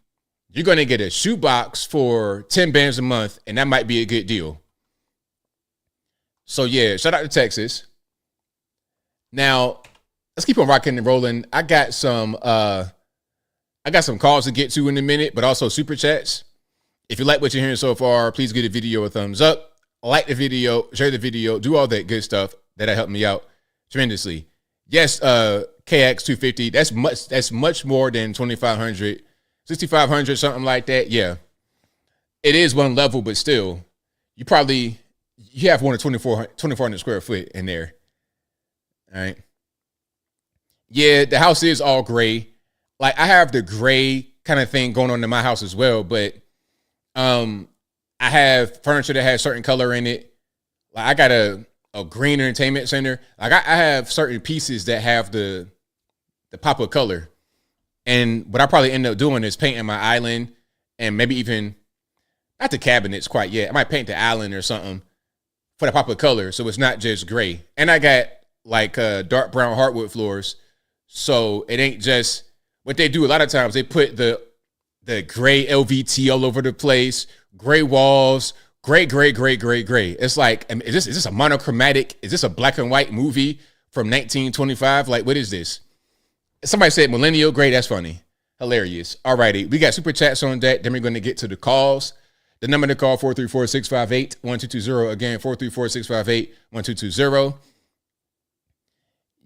you're going to get a shoebox for 10 bands a month, and that might be a good deal. So, yeah, shout out to Texas. Now, let's keep on rocking and rolling. I got some calls to get to in a minute, but also super chats. If you like what you're hearing so far, please give the video a thumbs up, like the video, share the video, do all that good stuff. That'll help me out tremendously. Yes, KX250, that's much more than 2,500, 6,500, something like that. Yeah, it is one level, but still, you probably you have one of 2,400 square foot in there. All right. Yeah, the house is all gray. Like I have the gray kind of thing going on in my house as well, but I have furniture that has certain color in it. Like I got a green entertainment center. Like I have certain pieces that have the pop of color. And what I probably end up doing is painting my island and maybe even not the cabinets quite yet. I might paint the island or something for the pop of color so it's not just gray. And I got like dark brown hardwood floors. So it ain't just what they do. A lot of times they put the gray LVT all over the place, gray walls, gray. It's like, is this a monochromatic? Is this a black and white movie from 1925? Like, what is this? Somebody said millennial gray. That's funny. Hilarious. All righty. We got super chats on that. Then we're going to get to the calls. The number to call, 434-658-1220. Again, 434-658-1220.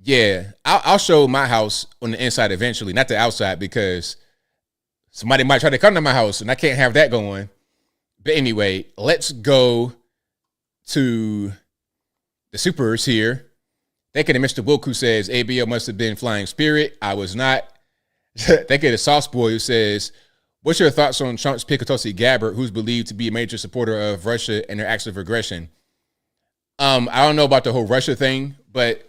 Yeah, I'll show my house on the inside eventually, not the outside, because somebody might try to come to my house and I can't have that going. But anyway, let's go to the supers here. Thank you to Mr. Wilk, who says ABL must have been Flying Spirit. I was not. Thank you to Sauce Boy, who says, what's your thoughts on Trump's pick of Tulsi Gabbard, who's believed to be a major supporter of Russia and their acts of aggression? I don't know about the whole Russia thing, but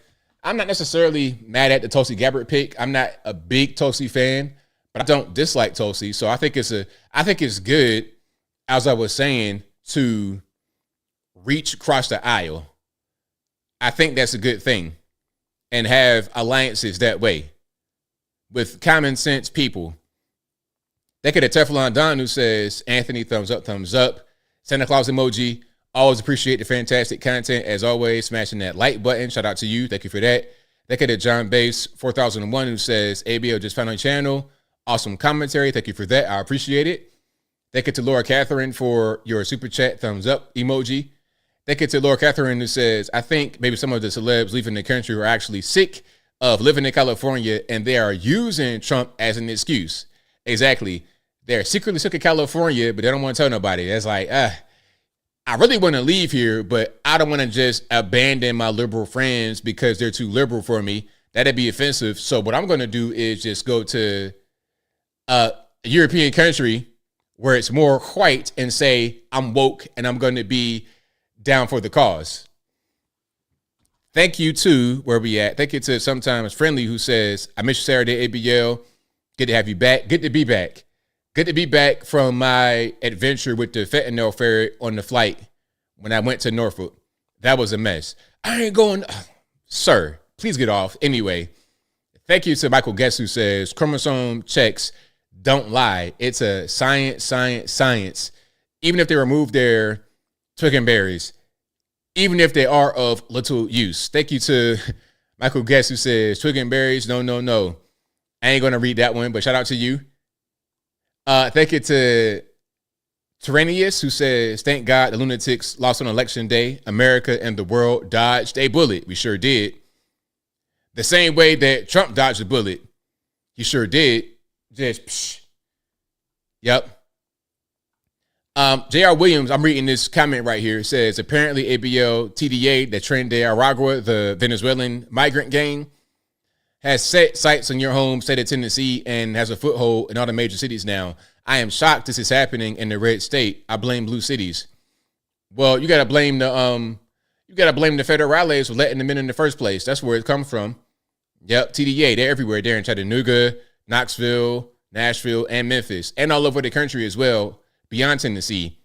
I'm not necessarily mad at the Tulsi Gabbard pick. I'm not a big Tulsi fan, but I don't dislike Tulsi. So I think it's good, as I was saying, to reach across the aisle. I think that's a good thing, and have alliances that way with common sense people. Thank you to Teflon Don, who says, Anthony, thumbs up, Santa Claus emoji. Always appreciate the fantastic content. As always, smashing that like button. Shout out to you. Thank you for that. Thank you to John Base 4001, who says, ABL just found on channel. Awesome commentary. Thank you for that. I appreciate it. Thank you to Laura Catherine for your super chat thumbs up emoji. Thank you to Laura Catherine, who says, I think maybe some of the celebs leaving the country are actually sick of living in California and they are using Trump as an excuse. Exactly. They're secretly sick of California, but they don't want to tell nobody. That's like, I really want to leave here, but I don't want to just abandon my liberal friends because they're too liberal for me. That'd be offensive. So what I'm going to do is just go to a European country where it's more white and say, I'm woke and I'm going to be down for the cause. Thank you to where we at. Thank you to Sometimes Friendly, who says, I miss you Saturday, ABL. Good to have you back. Good to be back. Good to be back from my adventure with the fentanyl ferret on the flight when I went to Norfolk. That was a mess. I ain't going, sir, please get off. Anyway, thank you to Michael Guess, who says, chromosome checks don't lie. It's a science. Even if they remove their twig berries, even if they are of little use. Thank you to Michael Guess, who says, twig berries, no. I ain't going to read that one, but shout out to you. Thank you to Tyrannius, who says, thank God the lunatics lost on election day. America and the world dodged a bullet. We sure did. The same way that Trump dodged a bullet. He sure did. Just, psh. Yep. J.R. Williams, I'm reading this comment right here. It says, apparently ABL TDA, the Tren de Aragua, the Venezuelan migrant gang, has set sights on your home state of Tennessee and has a foothold in all the major cities now. I am shocked this is happening in the red state. I blame blue cities. Well, you gotta blame the federales for letting them in the first place. That's where it comes from. Yep, TDA, they're everywhere. They're in Chattanooga, Knoxville, Nashville, and Memphis, and all over the country as well, beyond Tennessee.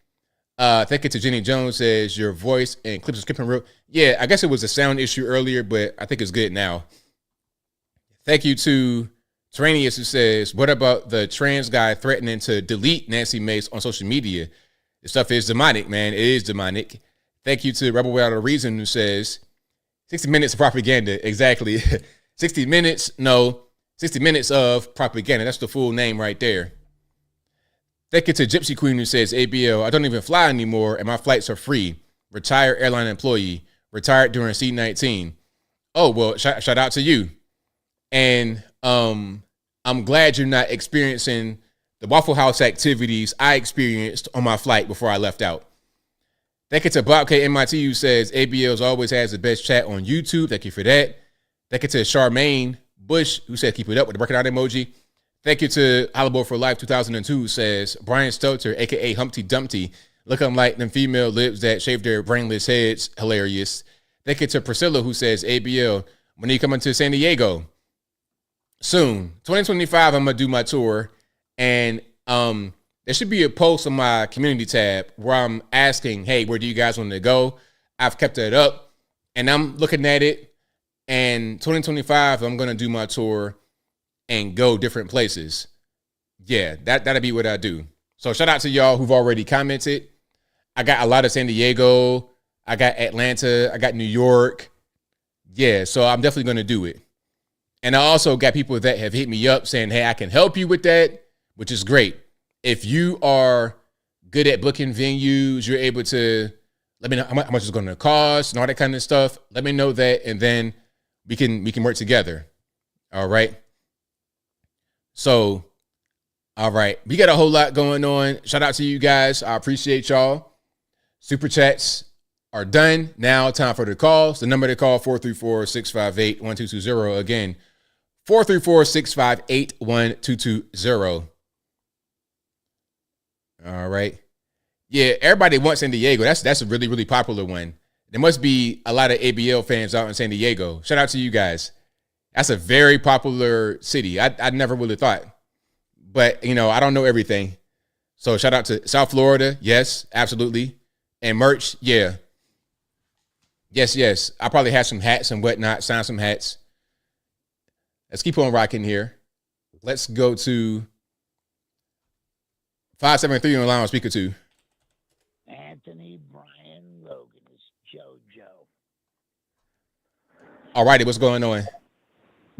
Thank you to Jenny Jones, says your voice and clips are skipping real. Yeah, I guess it was a sound issue earlier, but I think it's good now. Thank you to Tyrannius, who says, what about the trans guy threatening to delete Nancy Mace on social media? This stuff is demonic, man. It is demonic. Thank you to Rebel Without a Reason, who says, 60 minutes of propaganda. Exactly. 60 minutes of propaganda. That's the full name right there. Thank you to Gypsy Queen, who says, ABL, I don't even fly anymore and my flights are free. Retired airline employee. Retired during C-19. Oh, well, shout out to you. And I'm glad you're not experiencing the Waffle House activities I experienced on my flight before I left out. Thank you to Bob K MIT, who says ABL's always has the best chat on YouTube. Thank you for that. Thank you to Charmaine Bush, who said keep it up with the working out emoji. Thank you to Hollywood for Life 2002, who says Brian Stelter, a.k.a. Humpty Dumpty, looking like them female lips that shave their brainless heads. Hilarious. Thank you to Priscilla, who says ABL, when are you coming to San Diego? Soon. 2025, I'm going to do my tour. And there should be a post on my community tab where I'm asking, hey, where do you guys want to go? I've kept it up, and I'm looking at it. And 2025, I'm going to do my tour and go different places. Yeah, that'll be what I do. So shout out to y'all who've already commented. I got a lot of San Diego. I got Atlanta. I got New York. Yeah, so I'm definitely going to do it. And I also got people that have hit me up saying, hey, I can help you with that, which is great. If you are good at booking venues, you're able to let me know how much it's going to cost and all that kind of stuff. Let me know that, and then we can work together. All right. So, all right. We got a whole lot going on. Shout out to you guys. I appreciate y'all. Super chats are done. Now time for the calls. The number to call, 434-658-1220. Again, 434-658-1220. All right. Yeah, everybody wants San Diego. That's a really, really popular one. There must be a lot of ABL fans out in San Diego. Shout out to you guys. That's a very popular city. I never really thought. But, I don't know everything. So shout out to South Florida. Yes, absolutely. And merch, yeah. Yes. I probably have some hats and whatnot. Sign some hats. Let's keep on rocking here. Let's go to 573 on the line on speaker 2. Anthony Brian Logan is JoJo. All righty, what's going on?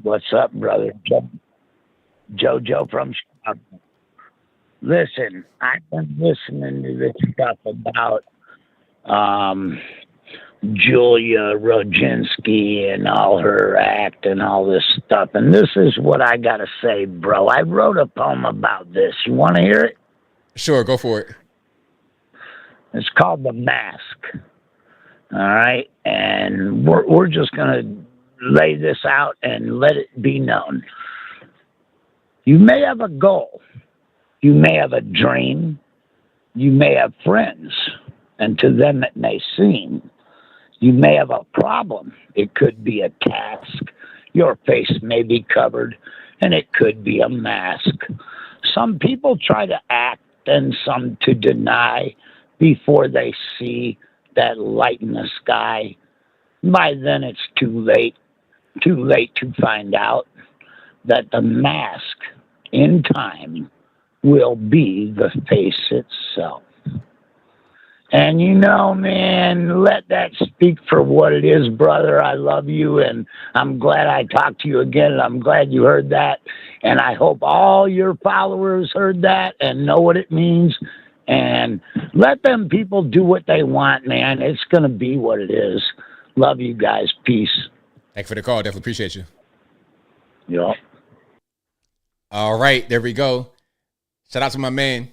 What's up, brother? JoJo from Chicago. Listen, I've been listening to this stuff about Julia Rodzinski and all her act and all this stuff. And this is what I got to say, bro. I wrote a poem about this. You want to hear it? Sure, go for it. It's called The Mask. All right? And we're just going to lay this out and let it be known. You may have a goal. You may have a dream. You may have friends. And to them it may seem. You may have a problem. It could be a task. Your face may be covered, and it could be a mask. Some people try to act and some to deny before they see that light in the sky. By then it's too late to find out that the mask in time will be the face itself. And man, let that speak for what it is, brother. I love you, and I'm glad I talked to you again, and I'm glad you heard that. And I hope all your followers heard that and know what it means. And let them people do what they want, man. It's going to be what it is. Love you guys. Peace. Thanks for the call. Definitely appreciate you. Yeah. All right, there we go. Shout out to my man.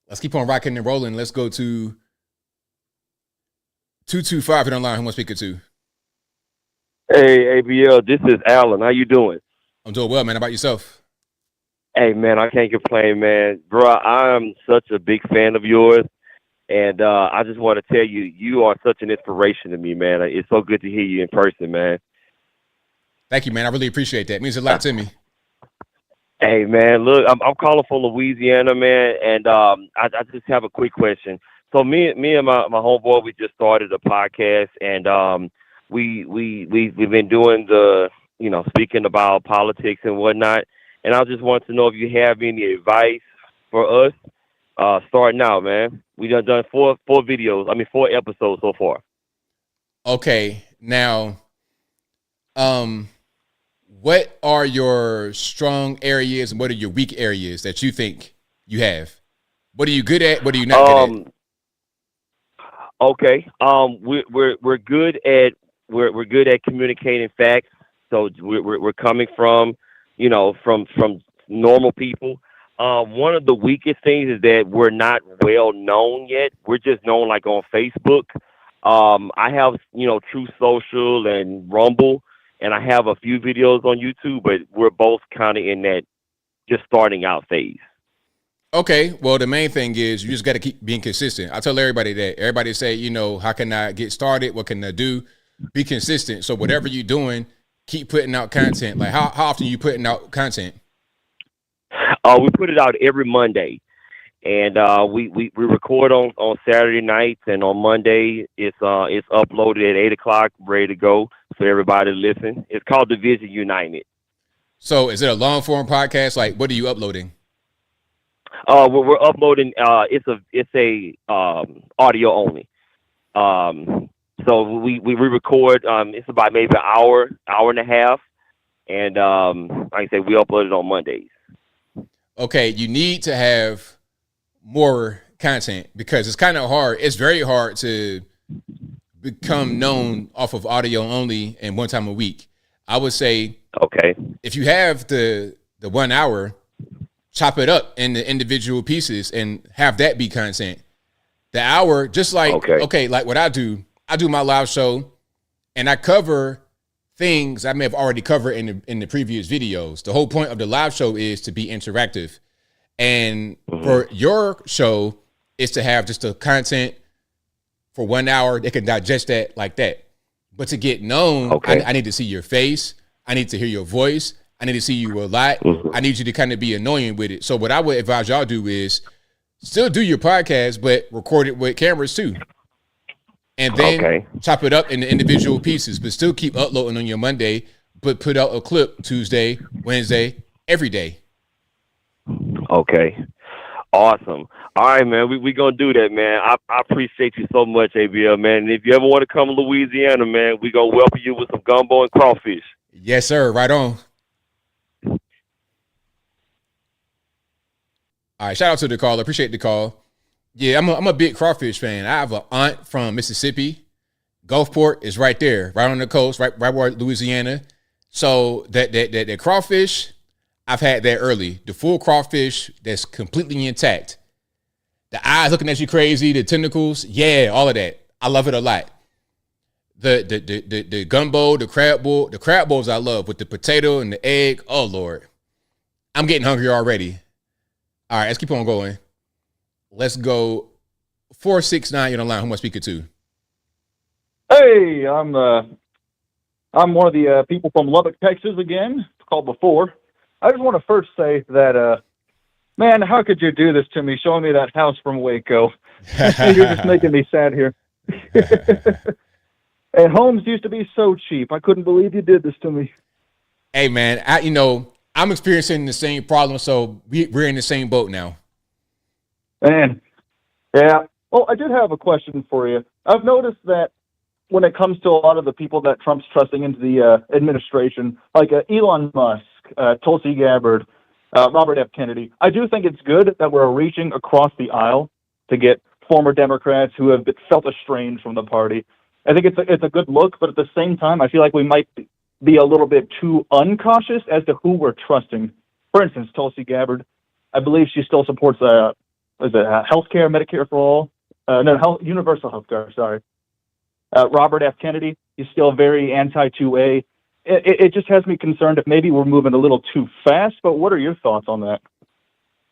Let's keep on rocking and rolling. Let's go to 225 here online. Who wants to speak it to? Hey, ABL, this is Alan. How you doing? I'm doing well, man. How about yourself? Hey, man, I can't complain, man. Bro, I'm such a big fan of yours, and I just want to tell you, you are such an inspiration to me, man. It's so good to hear you in person, man. Thank you, man. I really appreciate that. It means a lot to me. Hey, man, look, I'm calling from Louisiana, man, and I just have a quick question. So me and my homeboy, we just started a podcast, and we've been doing the, speaking about politics and whatnot. And I just want to know if you have any advice for us starting out, man. We done 4 episodes so far. Okay, now, what are your strong areas and what are your weak areas that you think you have? What are you good at? What are you not good at? Okay. We're good at communicating facts. So we're coming from, from normal people. One of the weakest things is that we're not well known yet. We're just known like on Facebook. I have, True Social and Rumble, and I have a few videos on YouTube, but we're both kind of in that just starting out phase. Okay, well, the main thing is you just got to keep being consistent. I tell everybody that. Everybody say, how can I get started? What can I do? Be consistent. So whatever you're doing, keep putting out content. Like how often are you putting out content? We put it out every Monday, and we record on Saturday nights, and on Monday it's uploaded at 8:00, ready to go for everybody to listen. It's called Division United. So is it a long form podcast? Like, what are you uploading? We're uploading. It's a audio only. So we record. It's about maybe an hour and a half, and like I said, we upload it on Mondays. Okay, you need to have more content because it's kind of hard. It's very hard to become known off of audio only and one time a week. I would say, okay, if you have the 1 hour, chop it up into individual pieces and have that be content. The hour, just like, okay, like what I do my live show and I cover things I may have already covered in the previous videos. The whole point of the live show is to be interactive. And for your show is to have just the content for 1 hour. They can digest that like that. But to get known, I need to see your face. I need to hear your voice. I need to see you a lot. I need you to kind of be annoying with it. So what I would advise y'all do is still do your podcast, but record it with cameras too. And then chop it up into individual pieces, but still keep uploading on your Monday, but put out a clip Tuesday, Wednesday, every day. Okay. Awesome. All right, man. We going to do that, man. I appreciate you so much, ABL, man. And if you ever want to come to Louisiana, man, we going to welcome you with some gumbo and crawfish. Yes, sir. Right on. All right. Shout out to the caller. Appreciate the call. Yeah, I'm a big crawfish fan. I have an aunt from Mississippi. Gulfport is right there, right on the coast, right where Louisiana. So that crawfish, I've had that early. The full crawfish that's completely intact. The eyes looking at you crazy, the tentacles, yeah, all of that. I love it a lot. The gumbo, the crab bowls I love with the potato and the egg. Oh Lord, I'm getting hungry already. All right, let's keep on going. Let's go 469. You're on the line. Who am I speaking to? Hey, I'm one of the people from Lubbock, Texas again. Called before. I just want to first say that, man, how could you do this to me, showing me that house from Waco? You're just making me sad here. And homes used to be so cheap. I couldn't believe you did this to me. Hey, man, I'm experiencing the same problem, so we're in the same boat now. Man, yeah. Well, I did have a question for you. I've noticed that when it comes to a lot of the people that Trump's trusting into the administration, like Elon Musk, Tulsi Gabbard, Robert F. Kennedy, I do think it's good that we're reaching across the aisle to get former Democrats who have felt estranged from the party. I think it's a good look, but at the same time, I feel like we might be a little bit too uncautious as to who we're trusting. For instance, Tulsi Gabbard, I believe she still supports healthcare, Medicare for all? Universal healthcare, sorry. Robert F. Kennedy, he's still very anti-2A. It just has me concerned if maybe we're moving a little too fast, but what are your thoughts on that?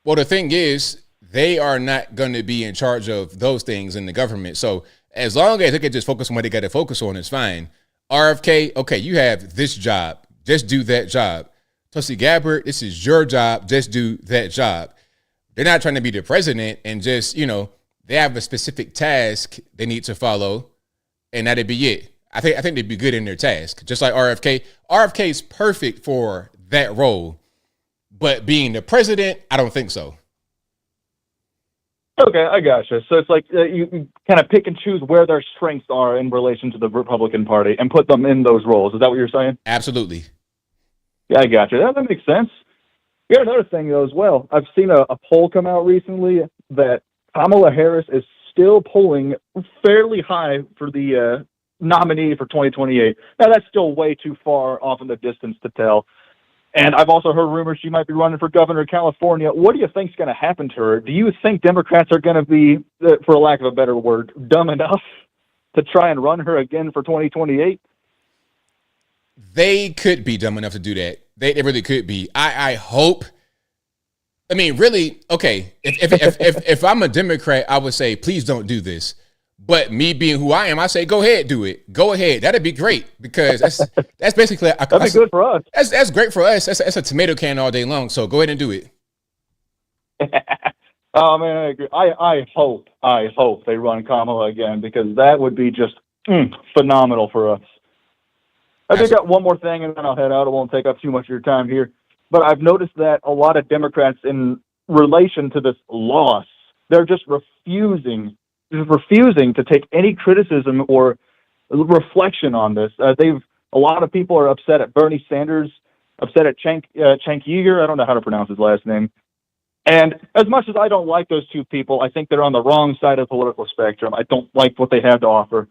Well, the thing is, they are not going to be in charge of those things in the government. So as long as they can just focus on what they got to focus on, it's fine. RFK, okay, you have this job. Just do that job. Tulsi Gabbard, this is your job. Just do that job. They're not trying to be the president and just, they have a specific task they need to follow, and that'd be it. I think they'd be good in their task, just like RFK. RFK is perfect for that role, but being the president, I don't think so. Okay, I gotcha. So it's like you kind of pick and choose where their strengths are in relation to the Republican Party and put them in those roles. Is that what you're saying? Absolutely. Yeah, I gotcha. That makes sense. Yeah, another thing, though, as well. I've seen a poll come out recently that Kamala Harris is still polling fairly high for the nominee for 2028. Now, that's still way too far off in the distance to tell. And I've also heard rumors she might be running for governor of California. What do you think's going to happen to her? Do you think Democrats are going to be, for lack of a better word, dumb enough to try and run her again for 2028? They could be dumb enough to do that. They really could be. I hope. I mean, really, okay. If I'm a Democrat, I would say, please don't do this. But me being who I am, I say, go ahead, do it. Go ahead. That'd be great because that's basically that'd be good for us. That's great for us. That's a tomato can all day long. So go ahead and do it. Oh man, I agree. I hope they run Kamala again because that would be just phenomenal for us. I think I got one more thing and then I'll head out. I won't take up too much of your time here. But I've noticed that a lot of Democrats in relation to this loss, they're just refusing to take any criticism or reflection on this. A lot of people are upset at Bernie Sanders, upset at Cenk Uygur. I don't know how to pronounce his last name. And as much as I don't like those two people, I think they're on the wrong side of the political spectrum. I don't like what they have to offer.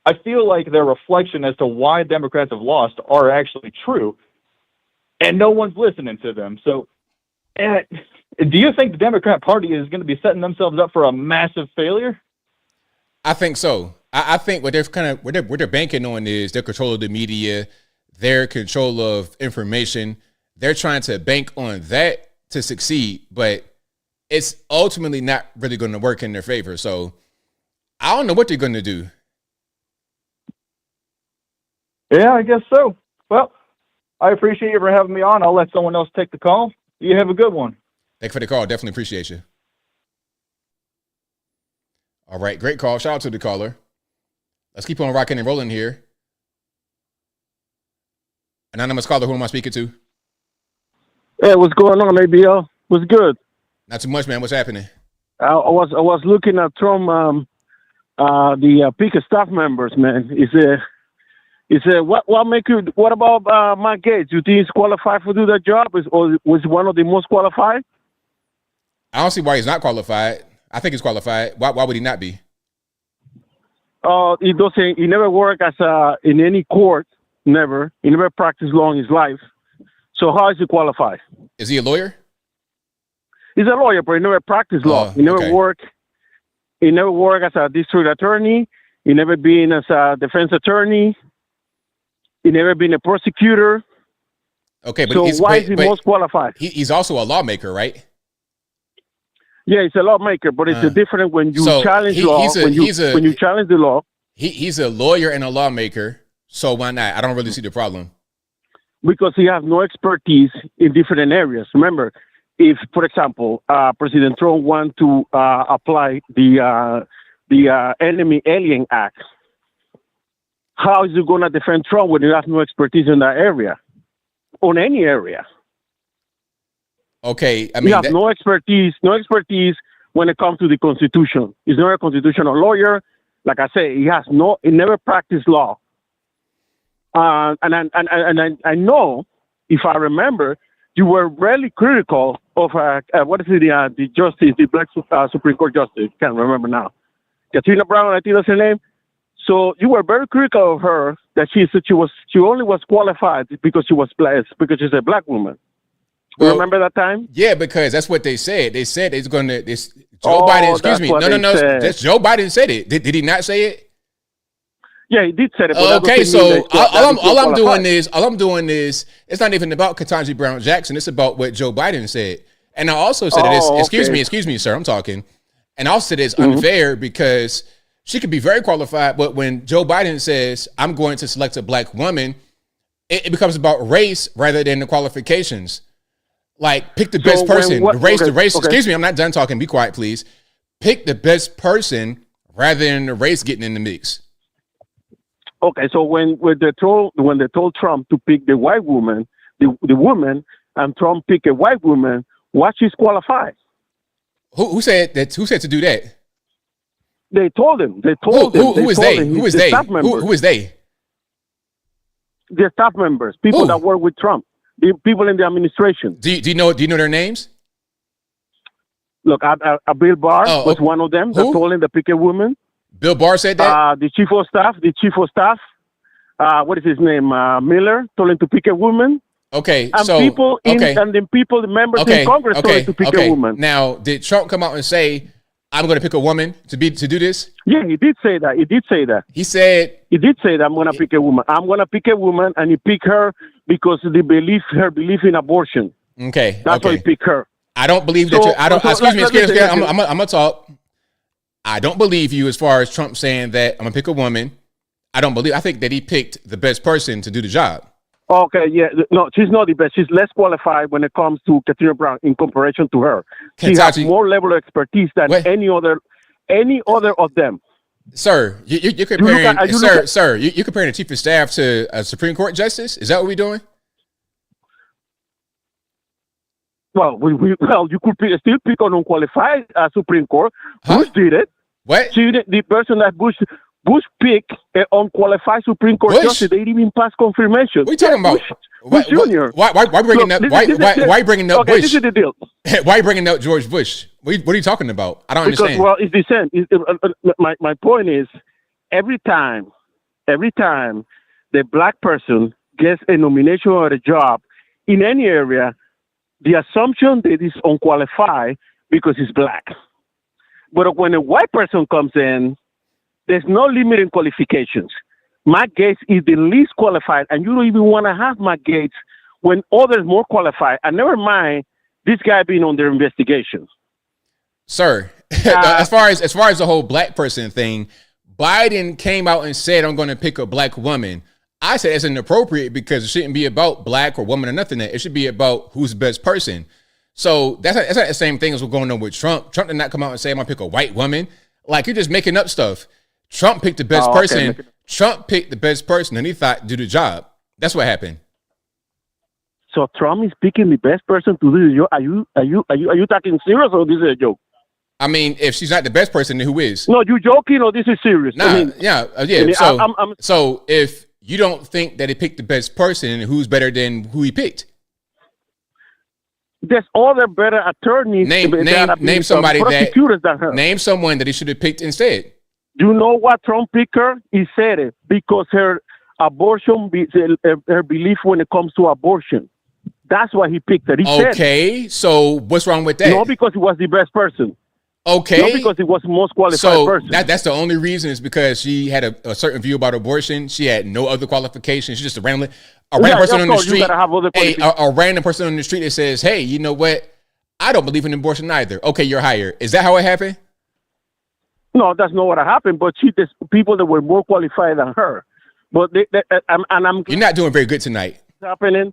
I feel like their reflection as to why Democrats have lost are actually true, and no one's listening to them. So do you think the Democrat Party is going to be setting themselves up for a massive failure? I think so. I think what they're banking on is their control of the media, their control of information. They're trying to bank on that to succeed, but it's ultimately not really going to work in their favor. So I don't know what they're going to do. Yeah, I guess so. Well, I appreciate you for having me on. I'll let someone else take the call. You have a good one. Thank you for the call. Definitely appreciate you. All right, great call. Shout out to the caller. Let's keep on rocking and rolling here. Anonymous caller, who am I speaking to? Hey, what's going on, ABL? What's good? Not too much, man. What's happening? I was looking at Trump, the PICA staff members, man. He said, what make you? What about Matt Gaetz? You think he's qualified to do that job? Or was one of the most qualified? I don't see why he's not qualified. I think he's qualified. Why would he not be? He doesn't. He never worked in any court. Never. He never practiced law in his life. So how is he qualified? Is he a lawyer? He's a lawyer, but he never practiced law. He never worked. He never worked as a district attorney. He never been as a defense attorney. He never been a prosecutor. Okay, but so why is he most qualified? He's also a lawmaker, right? Yeah, he's a lawmaker, but it's different when you challenge law. When you challenge the law. He's a lawyer and a lawmaker, so why not? I don't really see the problem. Because he has no expertise in different areas. Remember, if, for example, President Trump wants to apply the Enemy Alien Act, how is he going to defend Trump when he has no expertise in that area, on any area? Okay, I mean, he has no expertise when it comes to the Constitution. He's not a constitutional lawyer. Like I say, he never practiced law. And I know, if I remember, you were really critical of the justice, the black Supreme Court justice. Can't remember now. Katrina Brown, I think that's her name. So you were very critical of her that she only was qualified because she was black, because she's a black woman. Well, remember that time? Yeah, because that's what they said. They said it's going to. Joe Biden. Excuse me. No. That's Joe Biden said it. Did he not say it? Yeah, he did say it. Okay, so all I'm doing is it's not even about Ketanji Brown Jackson. It's about what Joe Biden said. And I also said excuse me, sir, I'm talking. And I also said it's unfair because she could be very qualified, but when Joe Biden says I'm going to select a black woman, it becomes about race rather than the qualifications. Like, pick the best person. The race. Okay. Excuse me, I'm not done talking. Be quiet, please. Pick the best person rather than the race getting in the mix. Okay, so when they told Trump to pick the white woman, the woman, and Trump picked a white woman, what she's qualified? Who said that? Who said to do that? They told him. They told him. Who is they? Who is they? Who is they? The staff members, people that work with Trump. The people in the administration. Do you know their names? Look, Bill Barr was one of them that told him to pick a woman. Bill Barr said that? The chief of staff, what is his name? Miller told him to pick a woman. Okay, And so people okay, and then people, the members in Congress started to pick a woman. Now, did Trump come out and say, "I'm going to pick a woman to do this"? Yeah, he did say that. He did say that. He said he did say that I'm going to pick a woman. I'm going to pick a woman, and he picked her because her belief in abortion. Okay, that's why he picked her. I don't believe that. I don't. Excuse me. I'm gonna talk. I don't believe you as far as Trump saying that I'm gonna pick a woman. I don't believe. I think that he picked the best person to do the job. Okay, yeah, no, she's not the best. She's less qualified when it comes to Katrina Brown in comparison to her. She has more level of expertise than any other of them. Sir, you're comparing, you're comparing the chief of staff to a Supreme Court justice. Is that what we're doing? Well, you could still pick an unqualified Supreme Court. Bush did it. What? The person that Bush picked an unqualified Supreme Court justice. They didn't even pass confirmation. What are you talking about? Bush Jr. Why bringing up? Why bringing up okay, Bush? This is the deal. Why bringing up George Bush? What are you talking about? I don't understand. Well, it's the same. My point is, every time the black person gets a nomination or a job in any area, the assumption that it's unqualified because he's black. But when a white person comes in, there's no limit in qualifications. Matt Gaetz is the least qualified, and you don't even want to have Matt Gaetz when others more qualified. And never mind this guy being under investigation. Sir, as far as the whole black person thing, Biden came out and said, "I'm going to pick a black woman." I said it's inappropriate because it shouldn't be about black or woman or nothing. It should be about who's the best person. So that's not the same thing as what's going on with Trump. Trump did not come out and say, "I'm going to pick a white woman." Like, you're just making up stuff. Trump picked the best person. Okay. Trump picked the best person, and he thought do the job. That's what happened. So Trump is picking the best person to do the job. Are you talking serious or this is a joke? I mean, if she's not the best person, then who is? No, you joking or this is serious? Nah, I mean, so if you don't think that he picked the best person, who's better than who he picked? There's other better attorneys. Name somebody than her. Name someone that he should have picked instead. Do you know what Trump picked her? He said it because her belief when it comes to abortion. That's why he picked her. He said so what's wrong with that? No, because he was the best person. Okay. Not because he was the most qualified person. That's the only reason is because she had a certain view about abortion. She had no other qualifications. She's just a random person on the street. A random person on the street that says, "Hey, you know what? I don't believe in abortion either." Okay, you're hired. Is that how it happened? No, that's not what happened. But there's people that were more qualified than her. But you're not doing very good tonight. It's happening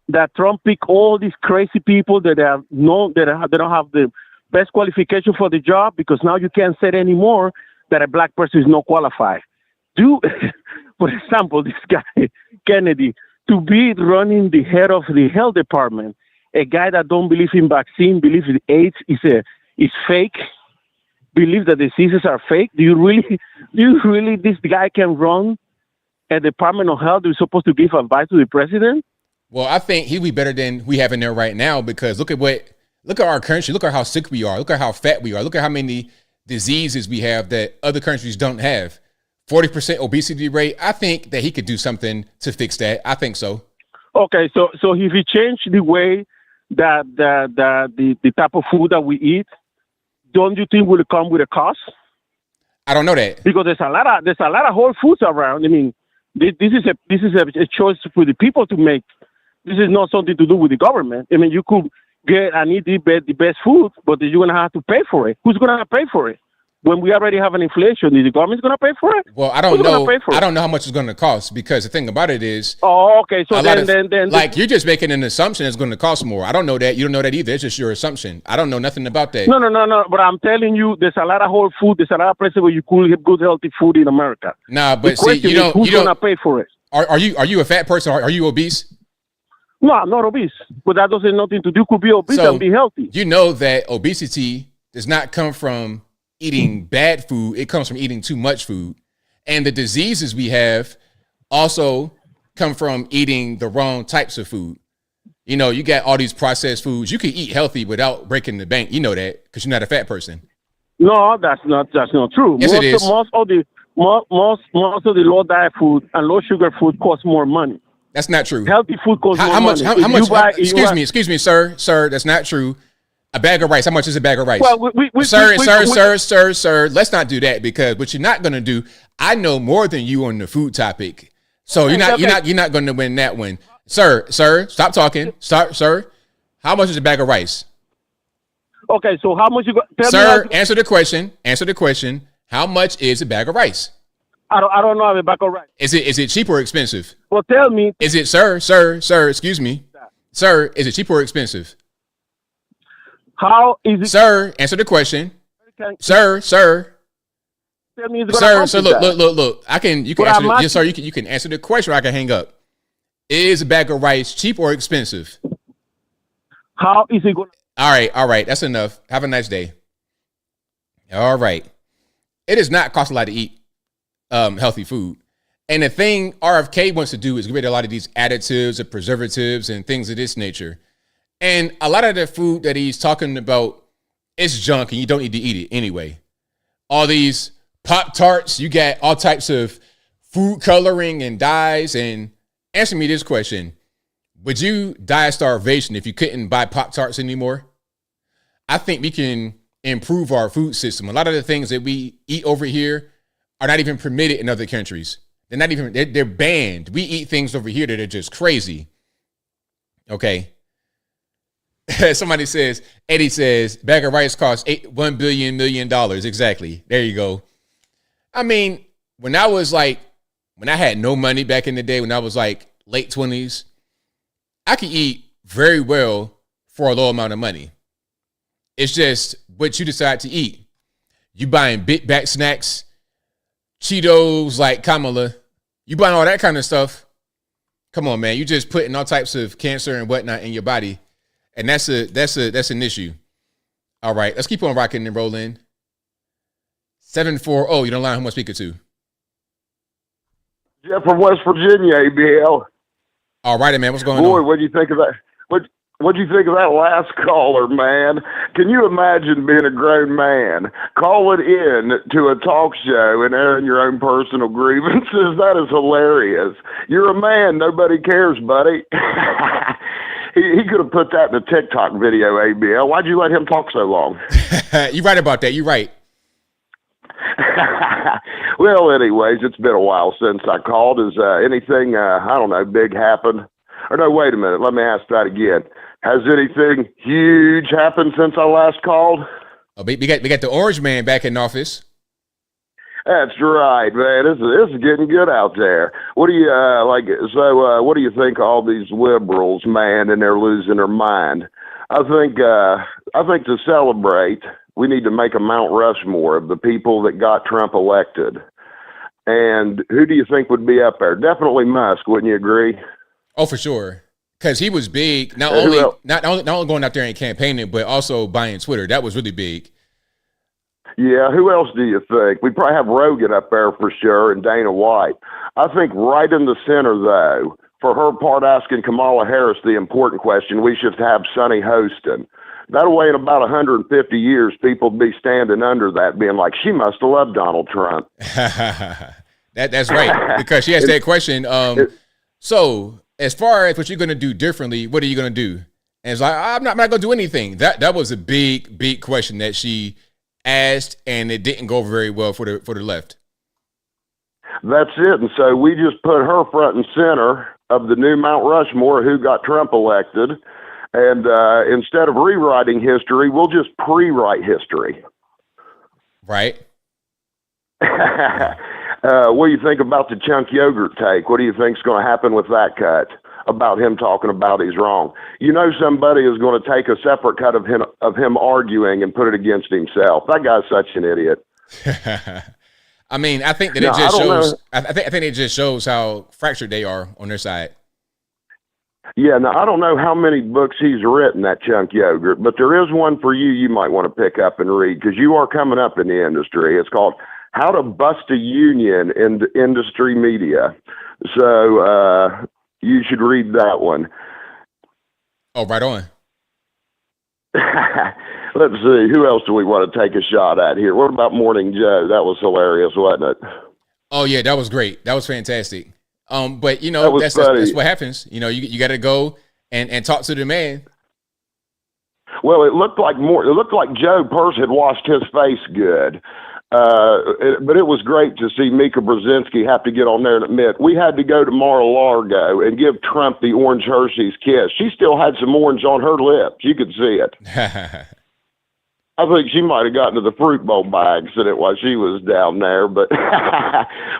that Trump picked all these crazy people that they don't have the best qualification for the job, because now you can't say anymore that a black person is not qualified. For example, this guy Kennedy, to be running the head of the health department, a guy that don't believe in vaccine, believes in AIDS is fake. Believe that diseases are fake? Do you really this guy can run a Department of Health who's supposed to give advice to the president? Well, I think he'd be better than we have in there right now, because look at our country, look at how sick we are, look at how fat we are, look at how many diseases we have that other countries don't have. 40% obesity rate. I think that he could do something to fix that. I think so. Okay, so if he changed the way that the type of food that we eat, don't you think will it come with a cost? I don't know that, because there's a lot of whole foods around. I mean, this is a choice for the people to make. This is not something to do with the government. I mean, you could get and eat the best food, but you're gonna have to pay for it. Who's gonna pay for it? When we already have an inflation, is the government going to pay for it? Well, I don't know. I don't know how much it's going to cost, because the thing about it is, okay. So then, like, you're just making an assumption it's going to cost more. I don't know that. You don't know that either. It's just your assumption. I don't know nothing about that. No. But I'm telling you, there's a lot of whole food. There's a lot of places where you could get good, healthy food in America. Nah, but see, who's going to pay for it? Are you a fat person? Are you obese? No, I'm not obese. But that doesn't have nothing to do. You could be obese and be healthy. You know that obesity does not come from eating bad food. It comes from eating too much food. And the diseases we have also come from eating the wrong types of food. You know, you got all these processed foods. You can eat healthy without breaking the bank. You know that, because you're not a fat person. No, that's not true. Yes, it is. Most of the low diet food and low sugar food costs more money. That's not true. Healthy food costs How more much? money. How much? Excuse me, sir. That's not true. A bag of rice. How much is a bag of rice? Well, sir. Let's not do that, because what you're not going to do. I know more than you on the food topic, so you're not going to win that one, sir. Stop talking. Sir. How much is a bag of rice? Okay, so how much you got? Sir, answer the question. How much is a bag of rice? I don't know a bag of rice. Is it cheap or expensive? Well, tell me. Is it sir? Excuse me, sir. Is it cheap or expensive? How is it? Sir, answer the question. Sir. Tell me it's gonna Sir. Look. You can answer the question, or I can hang up. Is a bag of rice cheap or expensive? How is it going? All right. That's enough. Have a nice day. All right. It does not cost a lot to eat healthy food. And the thing RFK wants to do is get rid of a lot of these additives and preservatives and things of this nature. And a lot of the food that he's talking about is junk, and you don't need to eat it anyway. All these Pop-Tarts, you got all types of food coloring and dyes. And answer me this question. Would you die of starvation if you couldn't buy Pop-Tarts anymore? I think we can improve our food system. A lot of the things that we eat over here are not even permitted in other countries. They're banned. We eat things over here that are just crazy. Okay. Eddie says, bag of rice costs $1 billion. Exactly. There you go. I mean, when I had no money back in the day, when I was like late 20s, I could eat very well for a low amount of money. It's just what you decide to eat. You buying big back snacks, Cheetos like Kamala. You buying all that kind of stuff. Come on, man. You just putting all types of cancer and whatnot in your body. And that's an issue. All right, let's keep on rocking and rolling. 740, you don't lie, who am I speaking to? Jeff from West Virginia, ABL. All righty, man, what's going on? Boy, what do you think of that? What do you think of that last caller, man? Can you imagine being a grown man, calling in to a talk show and airing your own personal grievances? That is hilarious. You're a man. Nobody cares, buddy. He could have put that in a TikTok video, ABL. Why'd you let him talk so long? You're right about that. You're right. Well, anyways, it's been a while since I called. Is anything, I don't know, big happened? Or no, wait a minute. Let me ask that again. Has anything huge happened since I last called? Oh, we got the orange man back in office. That's right, man. This is getting good out there. What do you what do you think of all these liberals, man, and they're losing their mind? I think to celebrate, we need to make a Mount Rushmore of the people that got Trump elected. And who do you think would be up there? Definitely Musk, wouldn't you agree? Oh, for sure. Because he was big, not only going out there and campaigning, but also buying Twitter. That was really big. Yeah, who else do you think? We probably have Rogan up there for sure, and Dana White. I think right in the center, though, for her part asking Kamala Harris the important question, we should have Sonny Hostin. That way, in about 150 years, people would be standing under that, being like, she must have loved Donald Trump. That's right, because she asked that question. So, as far as what you're going to do differently, what are you going to do? And it's like, I'm not going to do anything. That was a big question that she asked, and it didn't go very well for the left. That's it. And so we just put her front and center of the new Mount Rushmore who got Trump elected. And instead of rewriting history, we'll just pre-write history. Right. What do you think about the chunk yogurt take? What do you think's going to happen with that cut about him talking about he's wrong? You know, somebody is going to take a separate cut of him arguing and put it against himself. That guy's such an idiot. I mean, I think that it just shows. I think it just shows how fractured they are on their side. Yeah, now I don't know how many books he's written, that chunk yogurt, but there is one for you you might want to pick up and read because you are coming up in the industry. It's called How to Bust a Union in Industry Media. So you should read that one. Oh, right on. Let's see. Who else do we want to take a shot at here? What about Morning Joe? That was hilarious, wasn't it? Oh, yeah, that was great. That was fantastic. But you That know, was that's funny. what happens. You know, you got to go and talk to the man. Well, it looked like Joe Purse had washed his face good. But it was great to see Mika Brzezinski have to get on there and admit we had to go to Mar-a-Lago and give Trump the orange Hershey's kiss. She still had some orange on her lips. You could see it. I think she might have gotten to the fruit bowl bags in it while she was down there, but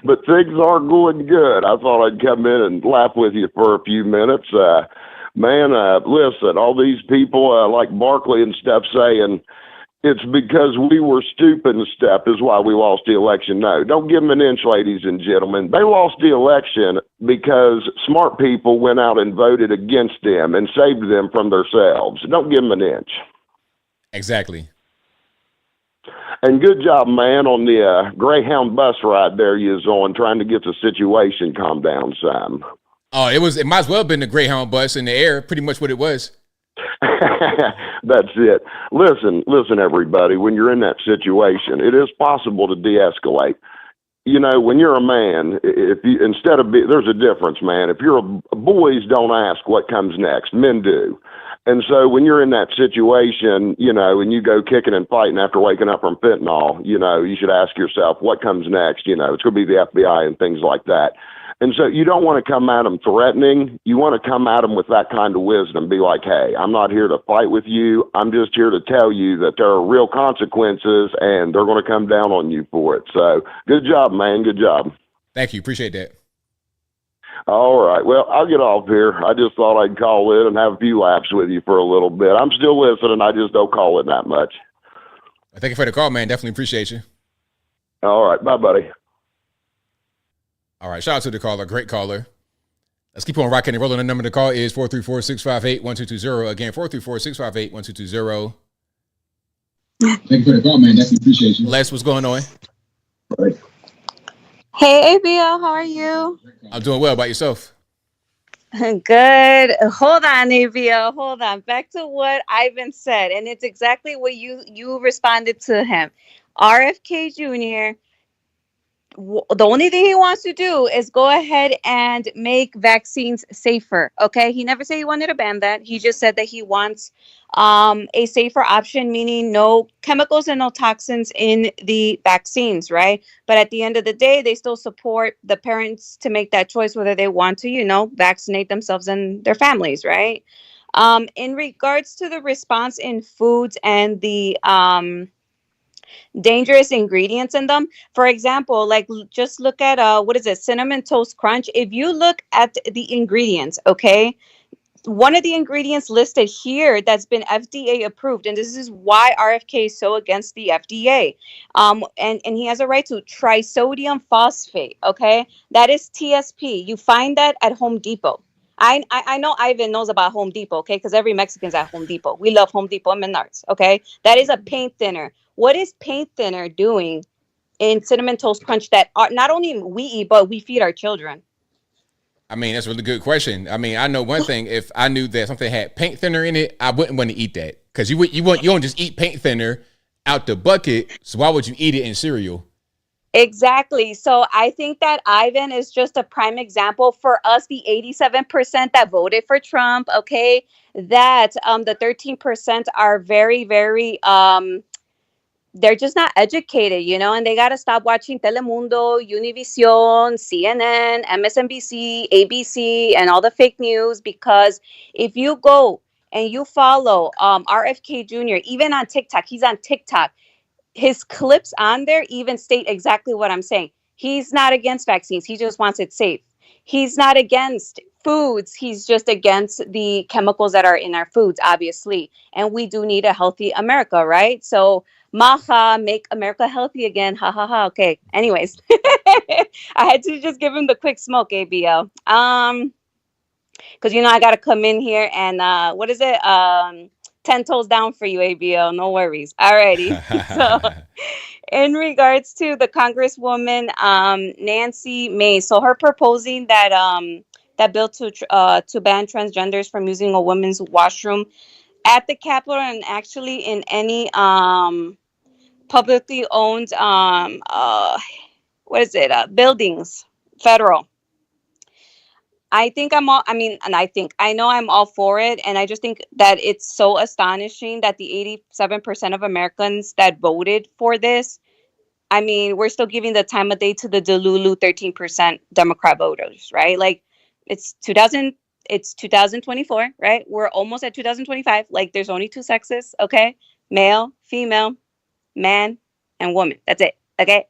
but things are going good. I thought I'd come in and laugh with you for a few minutes. Listen, all these people like Barkley and stuff saying it's because we were stupid and stuff is why we lost the election. No, don't give them an inch, ladies and gentlemen. They lost the election because smart people went out and voted against them and saved them from themselves. Don't give them an inch. Exactly. And good job, man, on the Greyhound bus ride there you was on, trying to get the situation calmed down some. Oh, it might as well have been the Greyhound bus in the air, pretty much what it was. That's it. Listen, everybody, when you're in that situation, it is possible to de-escalate. You know, when you're a man, if you there's a difference, man. If you're boys don't ask what comes next, men do. And so when you're in that situation, you know, and you go kicking and fighting after waking up from fentanyl, you know, you should ask yourself what comes next. You know, it's going to be the FBI and things like that. And so you don't want to come at them threatening. You want to come at them with that kind of wisdom. Be like, hey, I'm not here to fight with you. I'm just here to tell you that there are real consequences and they're going to come down on you for it. So good job, man. Good job. Thank you. Appreciate that. All right. Well, I'll get off here. I just thought I'd call in and have a few laps with you for a little bit. I'm still listening. I just don't call it that much. Thank you for the call, man. Definitely appreciate you. All right. Bye, buddy. All right. Shout out to the caller. Great caller. Let's keep on rocking and rolling. The number to call is 434-658-1220. Again, 434-658-1220. Thank you for the call, man. Definitely appreciate you. Les, what's going on? Right. Hey, ABL, how are you? I'm doing well. About yourself? Good. Hold on, ABL. Hold on. Back to what Ivan said, and it's exactly what you responded to him. RFK Jr., the only thing he wants to do is go ahead and make vaccines safer. Okay, he never said he wanted to ban that. He just said that he wants a safer option, meaning no chemicals and no toxins in the vaccines, right? But at the end of the day, they still support the parents to make that choice whether they want to, vaccinate themselves and their families, right? In regards to the response in foods and the dangerous ingredients in them. For example, like just look at Cinnamon Toast Crunch. If you look at the ingredients, okay, one of the ingredients listed here that's been FDA approved, and this is why RFK is so against the FDA. And he has a right to trisodium phosphate, okay? That is TSP. You find that at Home Depot. I know Ivan knows about Home Depot, okay? Because every Mexican's at Home Depot. We love Home Depot and Menards, okay? That is a paint thinner. What is paint thinner doing in Cinnamon Toast Crunch that not only we eat, but we feed our children? I mean, that's a really good question. I mean, I know one thing. If I knew that something had paint thinner in it, I wouldn't want to eat that. Because you don't just eat paint thinner out the bucket. So why would you eat it in cereal? Exactly. So I think that Ivan is just a prime example for us, the 87% that voted for Trump, okay, that the 13% are very, very, they're just not educated, and they got to stop watching Telemundo, Univision, CNN, MSNBC, ABC, and all the fake news, because if you go and you follow RFK Jr., even on TikTok, he's on TikTok, his clips on there even state exactly what I'm saying. He's not against vaccines. He just wants it safe. He's not against foods. He's just against the chemicals that are in our foods, obviously. And we do need a healthy America, right? So, maha, make America healthy again. Ha, ha, ha. Okay. Anyways, I had to just give him the quick smoke, ABL. Because, I got to come in here and, 10 toes down for you, ABL. No worries. Alrighty. So, in regards to the Congresswoman Nancy Mace, so her proposing that that bill to ban transgenders from using a women's washroom at the Capitol and actually in any publicly owned buildings, federal. I think I'm all, I mean, and I know I'm all for it. And I just think that it's so astonishing that the 87% of Americans that voted for this, I mean, we're still giving the time of day to the Delulu 13% Democrat voters, right? Like it's 2024, right? We're almost at 2025. Like there's only two sexes, okay? Male, female, man, and woman. That's it. Okay.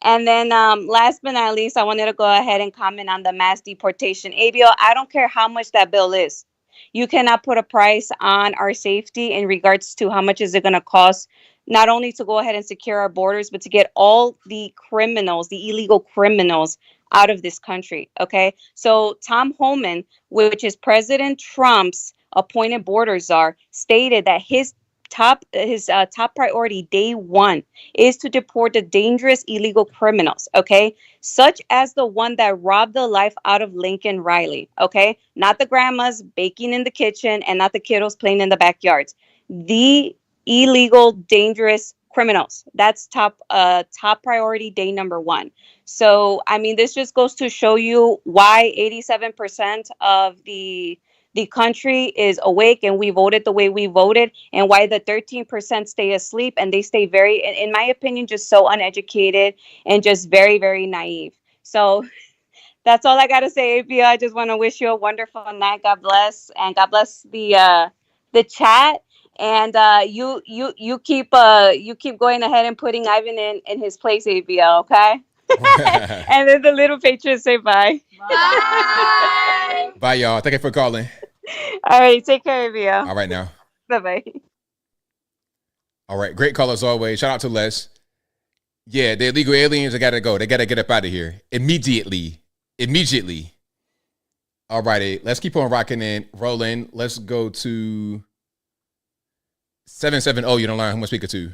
And then last but not least, I wanted to go ahead and comment on the mass deportation. ABL, I don't care how much that bill is. You cannot put a price on our safety in regards to how much is it going to cost, not only to go ahead and secure our borders, but to get all the criminals, the illegal criminals out of this country. Okay. So Tom Homan, which is President Trump's appointed border czar, stated that his top priority day one is to deport the dangerous illegal criminals, okay, such as the one that robbed the life out of Lincoln Riley, okay, not the grandmas baking in the kitchen and not the kiddos playing in the backyards, the illegal dangerous criminals. That's top priority day number one. So I mean, this just goes to show you why 87% of the country is awake and we voted the way we voted, and why the 13% stay asleep and they stay very, in my opinion, just so uneducated and just very, very naive. So that's all I got to say, ABL. I just want to wish you a wonderful night. God bless, and God bless the chat. And you keep going ahead and putting Ivan in his place, ABL. Okay. And then the little patriots say bye. Bye. Bye, y'all. Thank you for calling. All right, take care, ABL. All right, now. Bye-bye. All right, great call as always. Shout out to Les. Yeah, the illegal aliens, they got to go. They got to get up out of here immediately. All righty, let's keep on rocking and rolling. Let's go to 770. You don't learn who I'm speaking to.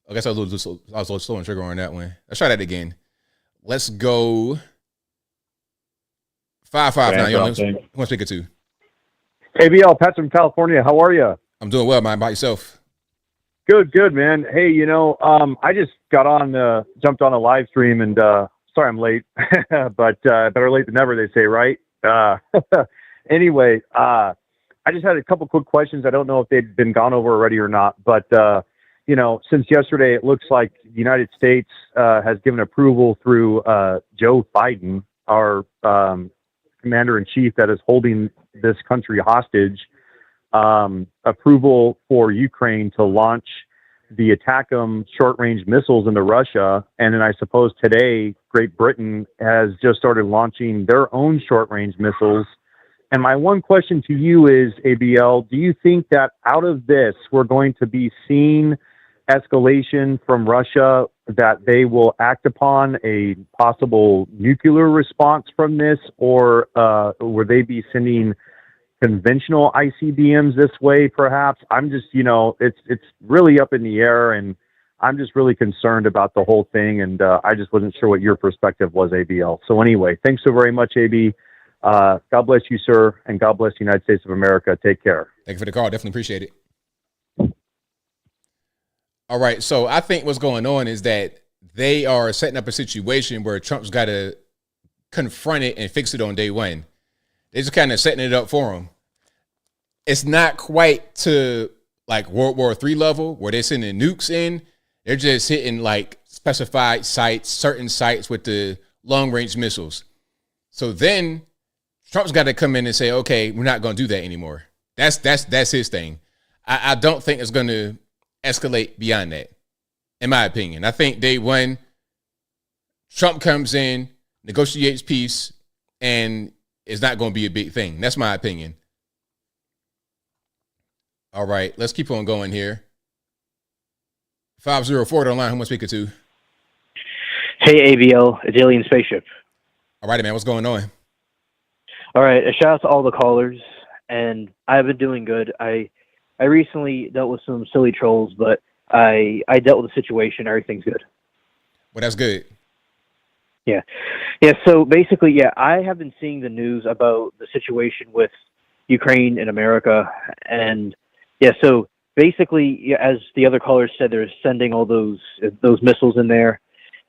I guess I was a little slow and trigger on that one. Let's try that again. Let's go 559. You don't know who I'm speaking to. ABL, Pat from California. How are you? I'm doing well, man. About yourself? Good, man. Hey, I just got on, jumped on a live stream, and sorry I'm late, but better late than never, they say, right? Anyway, I just had a couple quick questions. I don't know if they've been gone over already or not, but since yesterday, it looks like the United States has given approval through Joe Biden, our commander-in-chief that is holding this country hostage, approval for Ukraine to launch the ATACMS short-range missiles into Russia. And then I suppose today, Great Britain has just started launching their own short-range missiles. And my one question to you is, ABL, do you think that out of this, we're going to be seeing escalation from Russia, that they will act upon a possible nuclear response from this, or will they be sending conventional ICBMs this way, perhaps? I'm just, it's really up in the air, and I'm just really concerned about the whole thing, and I just wasn't sure what your perspective was, ABL. So anyway, thanks so very much, AB. God bless you, sir, and God bless the United States of America. Take care. Thank you for the call. Definitely appreciate it. All right, so I think what's going on is that they are setting up a situation where Trump's got to confront it and fix it on day one. They're just kind of setting it up for him. It's not quite to like World War III level where they're sending nukes in. They're just hitting like specified sites, certain sites with the long-range missiles. So then Trump's got to come in and say, okay, we're not going to do that anymore. That's his thing. I don't think it's going to escalate beyond that, in my opinion. I think day one, Trump comes in, negotiates peace, and it's not going to be a big thing. That's my opinion. All right, let's keep on going here. 504 on line. Who am I speaking to? Hey, ABL, it's Alien Spaceship. All right, man, what's going on? All right, a shout out to all the callers, and I've been doing good. I recently dealt with some silly trolls, but I dealt with the situation. Everything's good. Well, that's good. Yeah. So basically, I have been seeing the news about the situation with Ukraine and America, and so basically, as the other callers said, they're sending all those missiles in there,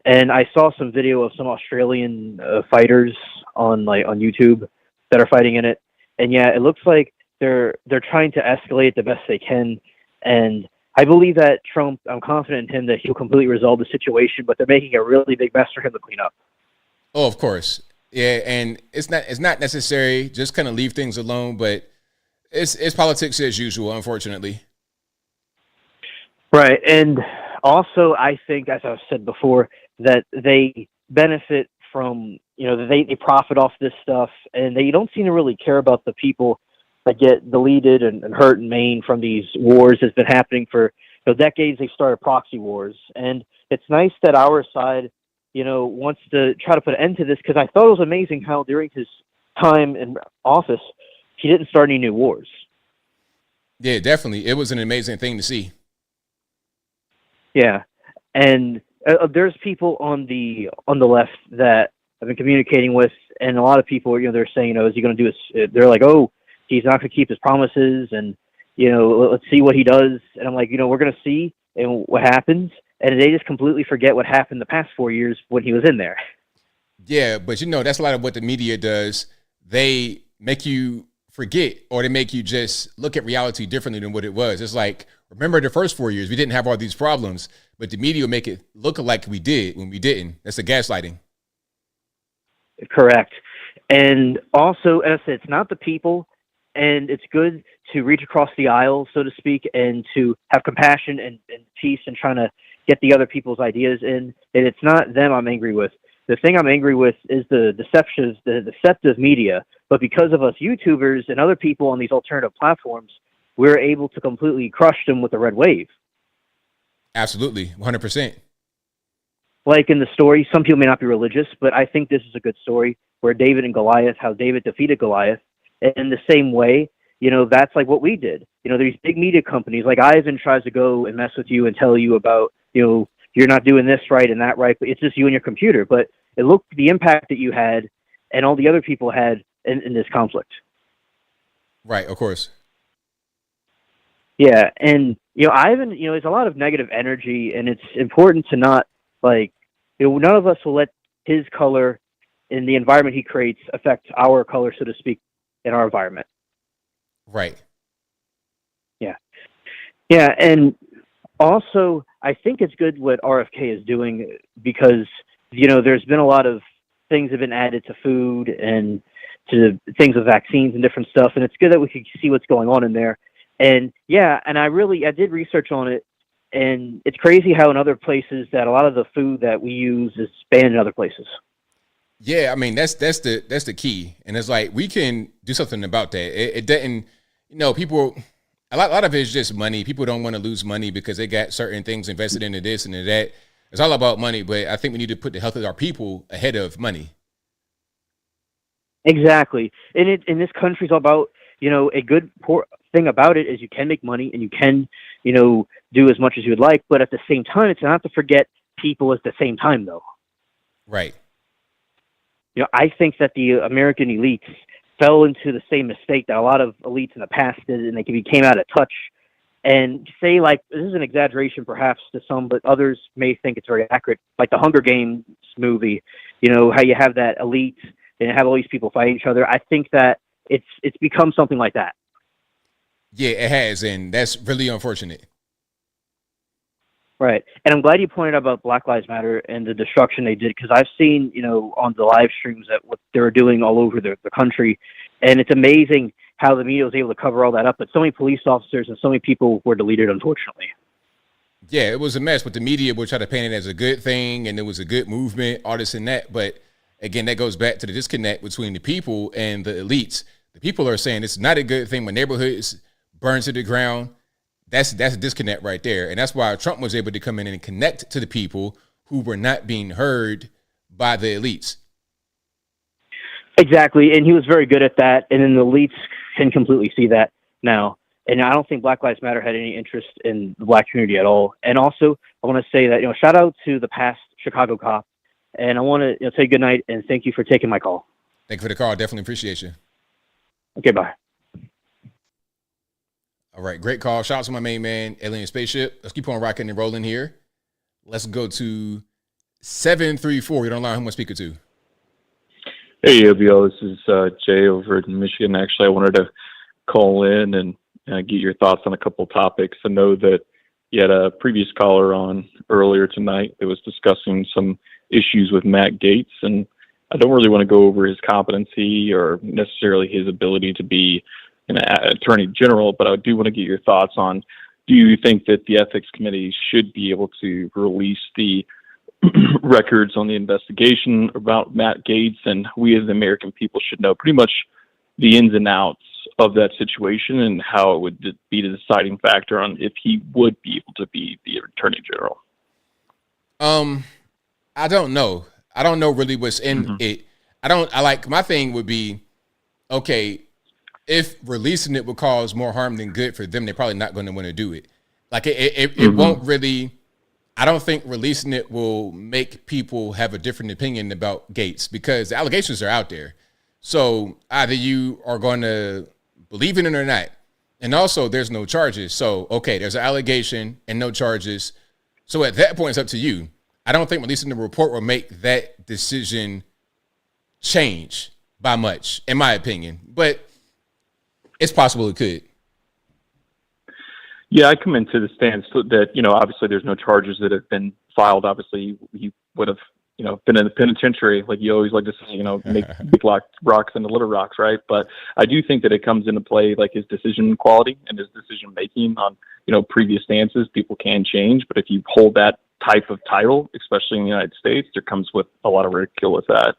and I saw some video of some Australian fighters on YouTube that are fighting in it. And yeah, it looks like they're trying to escalate it the best they can. And I believe that Trump, I'm confident in him that he'll completely resolve the situation, but they're making a really big mess for him to clean up. Oh, of course. Yeah, and it's not necessary. Just kind of leave things alone, but it's politics as usual, unfortunately. Right. And also, I think, as I've said before, that they benefit from, they profit off this stuff, and they don't seem to really care about the people that get deleted and hurt and maimed from these wars that's been happening for decades. They started proxy wars. And it's nice that our side, wants to try to put an end to this, because I thought it was amazing how during his time in office, he didn't start any new wars. Yeah, definitely. It was an amazing thing to see. Yeah. And there's people on the left that I've been communicating with, and a lot of people, they're saying, is he going to do this? They're like, oh, he's not going to keep his promises, and, let's see what he does. And I'm like, we're going to see and what happens. And they just completely forget what happened the past 4 years when he was in there. Yeah, but that's a lot of what the media does. They make you forget, or they make you just look at reality differently than what it was. It's like, remember the first 4 years, we didn't have all these problems, but the media will make it look like we did when we didn't. That's the gaslighting. Correct. And also, as I said, it's not the people, and it's good to reach across the aisle, so to speak, and to have compassion and peace and trying to get the other people's ideas in. And it's not them I'm angry with. The thing I'm angry with is the deceptive media. But because of us YouTubers and other people on these alternative platforms, we're able to completely crush them with a red wave. Absolutely, 100%. Like in the story, some people may not be religious, but I think this is a good story where David and Goliath, how David defeated Goliath. And in the same way, that's like what we did. These big media companies, like Ivan tries to go and mess with you and tell you about, you're not doing this right and that right, but it's just you and your computer. But it looked the impact that you had and all the other people had in this conflict. Right, of course. Yeah, and Ivan, there's a lot of negative energy, and it's important to not none of us will let his color in the environment he creates affect our color, so to speak, in our environment. Right. Yeah. Yeah, and also I think it's good what RFK is doing, because there's been a lot of things have been added to food and to things with vaccines and different stuff, and it's good that we can see what's going on in there. And yeah, and I did research on it, and it's crazy how in other places that a lot of the food that we use is banned in other places. Yeah, I mean that's the key, and it's like we can do something about that. It doesn't, people. A lot of it is just money. People don't want to lose money because they got certain things invested into this and into that. It's all about money, but I think we need to put the health of our people ahead of money. Exactly, and in this country is all about a good thing about it is you can make money and you can do as much as you would like, but at the same time, it's not to forget people at the same time, though. Right. I think that the American elites fell into the same mistake that a lot of elites in the past did, and they became out of touch. And say, this is an exaggeration perhaps to some, but others may think it's very accurate. Like the Hunger Games movie, how you have that elite and have all these people fighting each other. I think that it's become something like that. Yeah, it has, and that's really unfortunate. Right. And I'm glad you pointed out about Black Lives Matter and the destruction they did, because I've seen, on the live streams that what they were doing all over the country. And it's amazing how the media was able to cover all that up. But so many police officers and so many people were deleted, unfortunately. Yeah, it was a mess, but the media would try to paint it as a good thing, and it was a good movement, all this and that. But again, that goes back to the disconnect between the people and the elites. The people are saying it's not a good thing when neighborhoods burn to the ground. That's a disconnect right there. And that's why Trump was able to come in and connect to the people who were not being heard by the elites. Exactly. And he was very good at that. And then the elites can completely see that now. And I don't think Black Lives Matter had any interest in the black community at all. And also, I want to say that, shout out to the past Chicago cop. And I want to say good night and thank you for taking my call. Thank you for the call. Definitely appreciate you. Okay, bye. All right, great call. Shout out to my main man, Alien Spaceship. Let's keep on rocking and rolling here. Let's go to 734. You don't know who I'm speaking to. Hey, ABL, this is Jay over in Michigan. Actually, I wanted to call in and get your thoughts on a couple topics. I know that you had a previous caller on earlier tonight that was discussing some issues with Matt Gaetz, and I don't really want to go over his competency or necessarily his ability to be an attorney general, but I do want to get your thoughts on, do you think that the ethics committee should be able to release the records on the investigation about Matt Gaetz, and we as the American people should know pretty much the ins and outs of that situation and how it would be the deciding factor on if he would be able to be the attorney general? I don't know. I don't know really what's in it. My thing would be, okay, if releasing it would cause more harm than good for them, they're probably not going to want to do it. Like it won't really. I don't think releasing it will make people have a different opinion about Gaetz because the allegations are out there. So either you are going to believe in it or not. And also there's no charges. So, okay, there's an allegation and no charges. So at that point, it's up to you. I don't think releasing the report will make that decision change by much, in my opinion. But it's possible it could. Yeah, I come into the stance that, obviously there's no charges that have been filed. Obviously, he would have, been in the penitentiary, like you always like to say, make big rocks into little rocks, right? But I do think that it comes into play, like his decision quality and his decision making on, previous stances. People can change, but if you hold that type of title, especially in the United States, there comes with a lot of ridicule with that.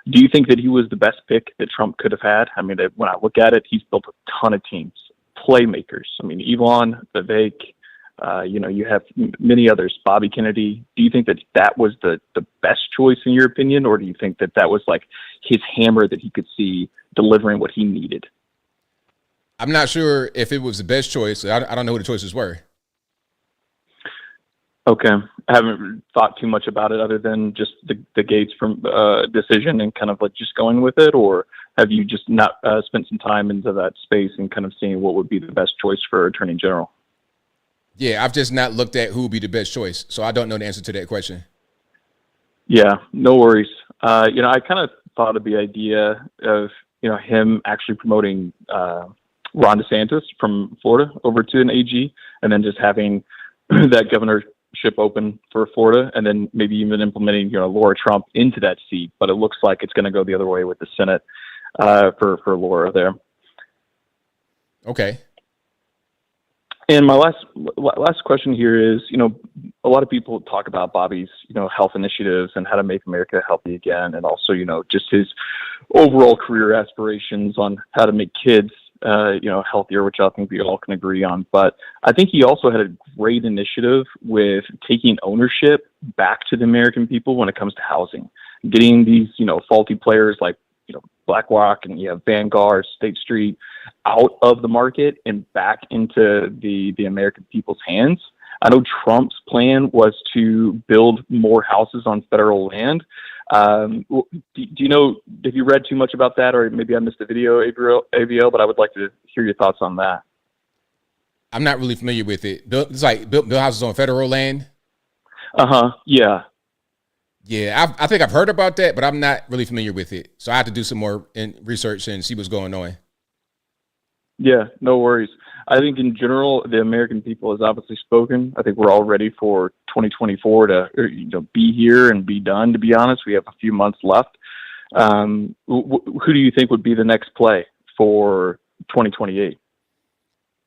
Do you think that he was the best pick that Trump could have had? I mean, when I look at it, he's built a ton of teams. Playmakers. I mean, Elon, Vivek, you have many others, Bobby Kennedy. Do you think that that was the best choice in your opinion, or do you think that that was like his hammer that he could see delivering what he needed? I'm not sure if it was the best choice. I don't know who the choices were. Okay. I haven't thought too much about it other than just the Gaetz from decision and kind of like just going with it, or have you just not spent some time into that space and kind of seeing what would be the best choice for attorney general? Yeah, I've just not looked at who would be the best choice, so I don't know the answer to that question. Yeah, no worries. I kind of thought of the idea of, him actually promoting Ron DeSantis from Florida over to an AG, and then just having that governorship open for Florida, and then maybe even implementing, Laura Trump into that seat. But it looks like it's going to go the other way with the Senate for Laura there. Okay. And my last question here is, a lot of people talk about Bobby's, health initiatives and how to make America healthy again, and also, just his overall career aspirations on how to make kids, healthier, which I think we all can agree on. But I think he also had a great initiative with taking ownership back to the American people when it comes to housing, getting these, faulty players like, BlackRock and you have Vanguard, State Street out of the market and back into the American people's hands. I know Trump's plan was to build more houses on federal land. Do you know, have you read too much about that, or maybe I missed the video, ABL, but I would like to hear your thoughts on that. I'm not really familiar with it. It's like build houses on federal land? Yeah. Yeah, I think I've heard about that, but I'm not really familiar with it. So I have to do some more research and see what's going on. Yeah, no worries. I think in general, the American people has obviously spoken. I think we're all ready for 2024 to be here and be done, to be honest. We have a few months left. Who do you think would be the next play for 2028?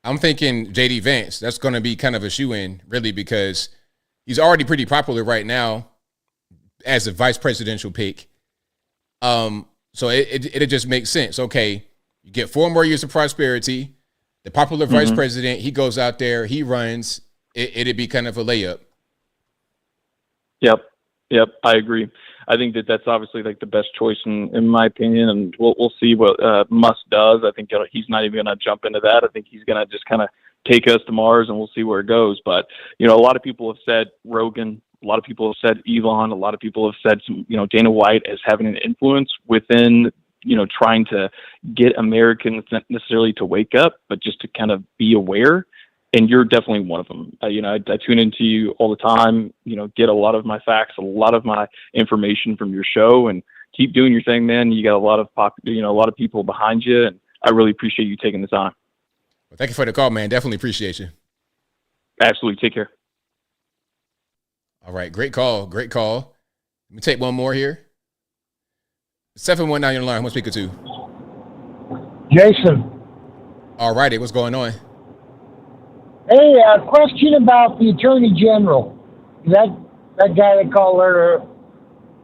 I'm thinking J.D. Vance. That's going to be kind of a shoe-in, really, because he's already pretty popular right now as a vice presidential pick. So it just makes sense. Okay, you get 4 more years of prosperity. The popular vice president, he goes out there, he runs. It'd be kind of a layup. Yep, I agree. I think that's obviously like the best choice in my opinion, and we'll see what Musk does. I think he's not even going to jump into that. I think he's going to just kind of take us to Mars, and we'll see where it goes. But a lot of people have said Rogan. A lot of people have said Elon. A lot of people have said Dana White as having an influence within trying to get Americans not necessarily to wake up, but just to kind of be aware. And you're definitely one of them. I tune into you all the time, get a lot of my facts, a lot of my information from your show. And, keep doing your thing, man. You got a lot of a lot of people behind you, and I really appreciate you taking the time. Well, thank you for the call, man. Definitely appreciate you. Absolutely. Take care. All right. Great call. Great call. Let me take one more here. 719 on the line. Who am I speaking to? Jason. All righty. What's going on? Hey, a question about the Attorney General. That guy that called earlier.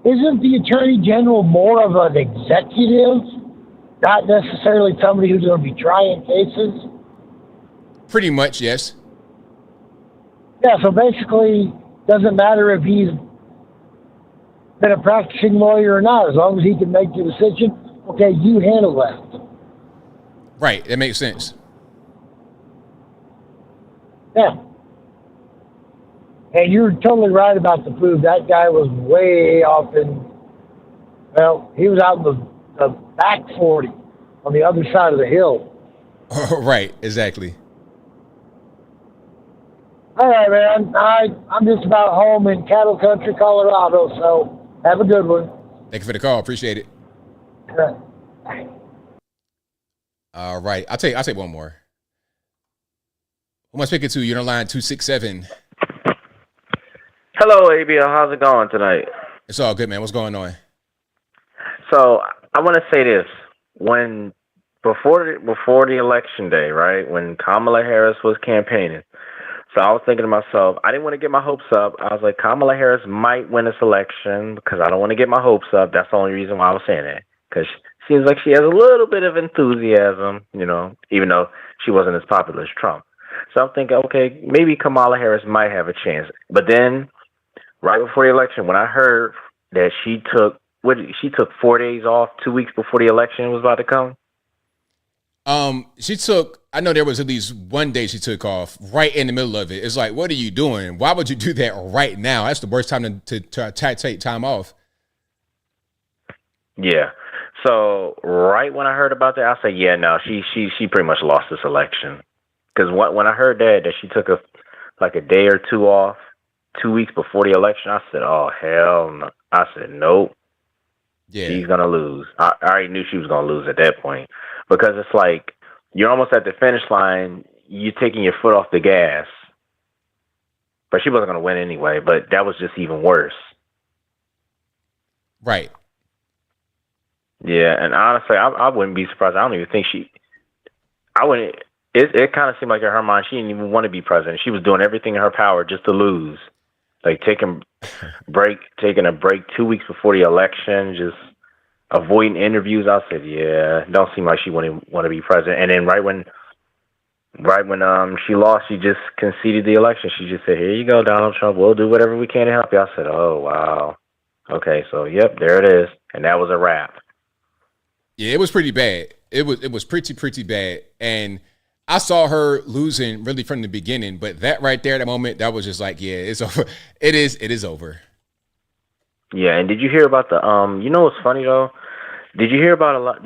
Isn't the Attorney General more of an executive, not necessarily somebody who's going to be trying cases? Pretty much, yes. Yeah, so basically, doesn't matter if he's been a practicing lawyer or not, as long as he can make the decision. Okay, you handle that. Right, that makes sense. Yeah. And you're totally right about the food. That guy was way off he was out in the back 40 on the other side of the hill. Right, exactly. All right, man. I'm just about home in Cattle Country, Colorado, so have a good one. Thank you for the call. Appreciate it. Yeah. All right. I'll take one more. Who am I speaking to? You're on line 267. Hello, ABL. How's it going tonight? It's all good, man. What's going on? So I want to say this: before the election day, right, when Kamala Harris was campaigning, so I was thinking to myself, I didn't want to get my hopes up. I was like, Kamala Harris might win this election because I don't want to get my hopes up. That's the only reason why I was saying that, because she seems like she has a little bit of enthusiasm, even though she wasn't as popular as Trump. So I'm thinking, okay, maybe Kamala Harris might have a chance. But then, right before the election, when I heard that she took 4 days off, 2 weeks before the election was about to come. I know there was at least one day she took off right in the middle of it. It's like, what are you doing? Why would you do that right now? That's the worst time to take time off. Yeah. So right when I heard about that, I said, yeah, no, she pretty much lost this election. Because when I heard that she took a day or two off, 2 weeks before the election, I said, oh, hell no. I said, nope. Yeah. She's going to lose. I already knew she was going to lose at that point. Because it's like, you're almost at the finish line, you're taking your foot off the gas. But she wasn't going to win anyway, but that was just even worse. Right. Yeah, and honestly, I wouldn't be surprised. I don't even think it kind of seemed like in her mind, she didn't even want to be president. She was doing everything in her power just to lose. Like taking a break 2 weeks before the election, just avoiding interviews. I said, yeah, it don't seem like she wouldn't want to be president. And then right when she lost, she just conceded the election. She just said, here you go, Donald Trump. We'll do whatever we can to help you. I said, oh, wow. Okay, so, yep, there it is. And that was a wrap. Yeah, it was pretty bad. It was pretty bad. And I saw her losing really from the beginning, but that right there, that moment, that was just like, yeah, it's over. It is over. Yeah, and did you hear about what's funny though? Did you hear about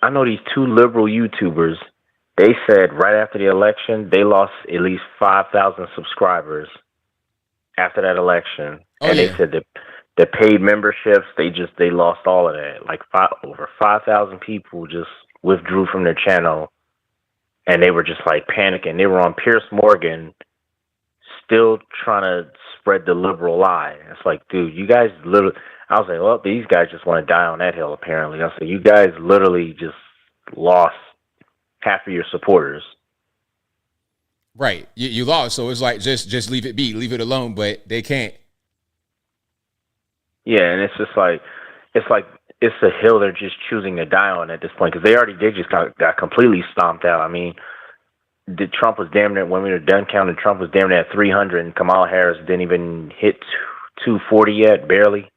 I know these two liberal YouTubers, they said right after the election, they lost at least 5,000 subscribers after that election. They said that the paid memberships, they lost all of that. Like over 5,000 people just withdrew from their channel. And they were just like panicking. They were on Piers Morgan, still trying to spread the liberal lie. It's like, dude, you guys literally. I was like, well, these guys just want to die on that hill. Apparently, I said, you guys literally just lost half of your supporters. Right, you lost. So it's like just leave it be, leave it alone. But they can't. Yeah, and it's just like it's a hill they're just choosing to die on at this point, because they just got completely stomped out. I mean, Trump was damn near, when we were done counting, Trump was damn near at 300, and Kamala Harris didn't even hit 240 yet, barely.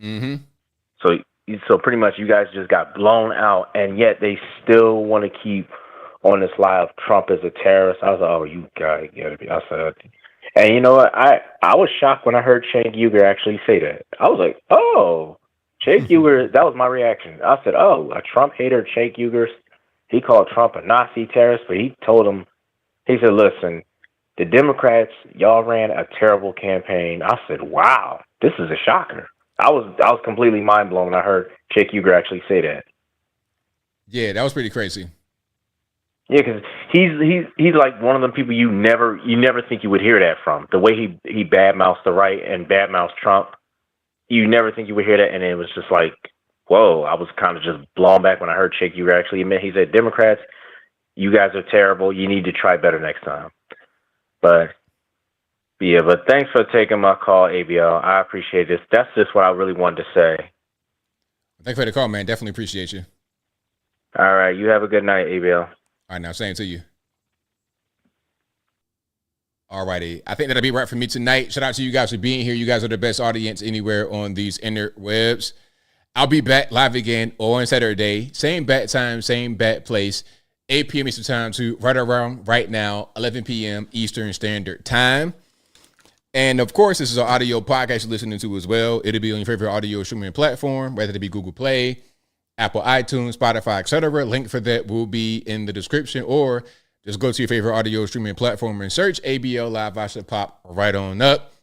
Mm-hmm. So pretty much you guys just got blown out, and yet they still want to keep on this lie of Trump as a terrorist. I was like, oh, you guys gotta be. I said, and you know what? I was shocked when I heard Cenk Uygur actually say that. I was like, oh. Cenk Uygur, that was my reaction. I said, oh, a Trump hater, Cenk Uygur, he called Trump a Nazi terrorist, but he said, listen, the Democrats, y'all ran a terrible campaign. I said, wow, this is a shocker. I was completely mind blown when I heard Chick Uger actually say that. Yeah, that was pretty crazy. Yeah, because he's like one of them people you never think you would hear that from. The way he badmouths the right and badmouths Trump, you never think you would hear that, and it was just like, whoa! I was kind of just blown back when I heard Chick Uger actually admit. He said, "Democrats, you guys are terrible. You need to try better next time." But thanks for taking my call, ABL. I appreciate this. That's just what I really wanted to say. Thanks for the call, man. Definitely appreciate you. All right, you have a good night, ABL. All right, now, same to you. All righty. I think that'll be right for me tonight. Shout out to you guys for being here. You guys are the best audience anywhere on these interwebs. I'll be back live again on Saturday. Same bat time, same bat place. 8 p.m. Eastern time to right around right now, 11 p.m. Eastern Standard Time. And, of course, this is an audio podcast you're listening to as well. It'll be on your favorite audio streaming platform, whether it be Google Play, Apple iTunes, Spotify, etc. Link for that will be in the description, or just go to your favorite audio streaming platform and search ABL Live. I should pop right on up.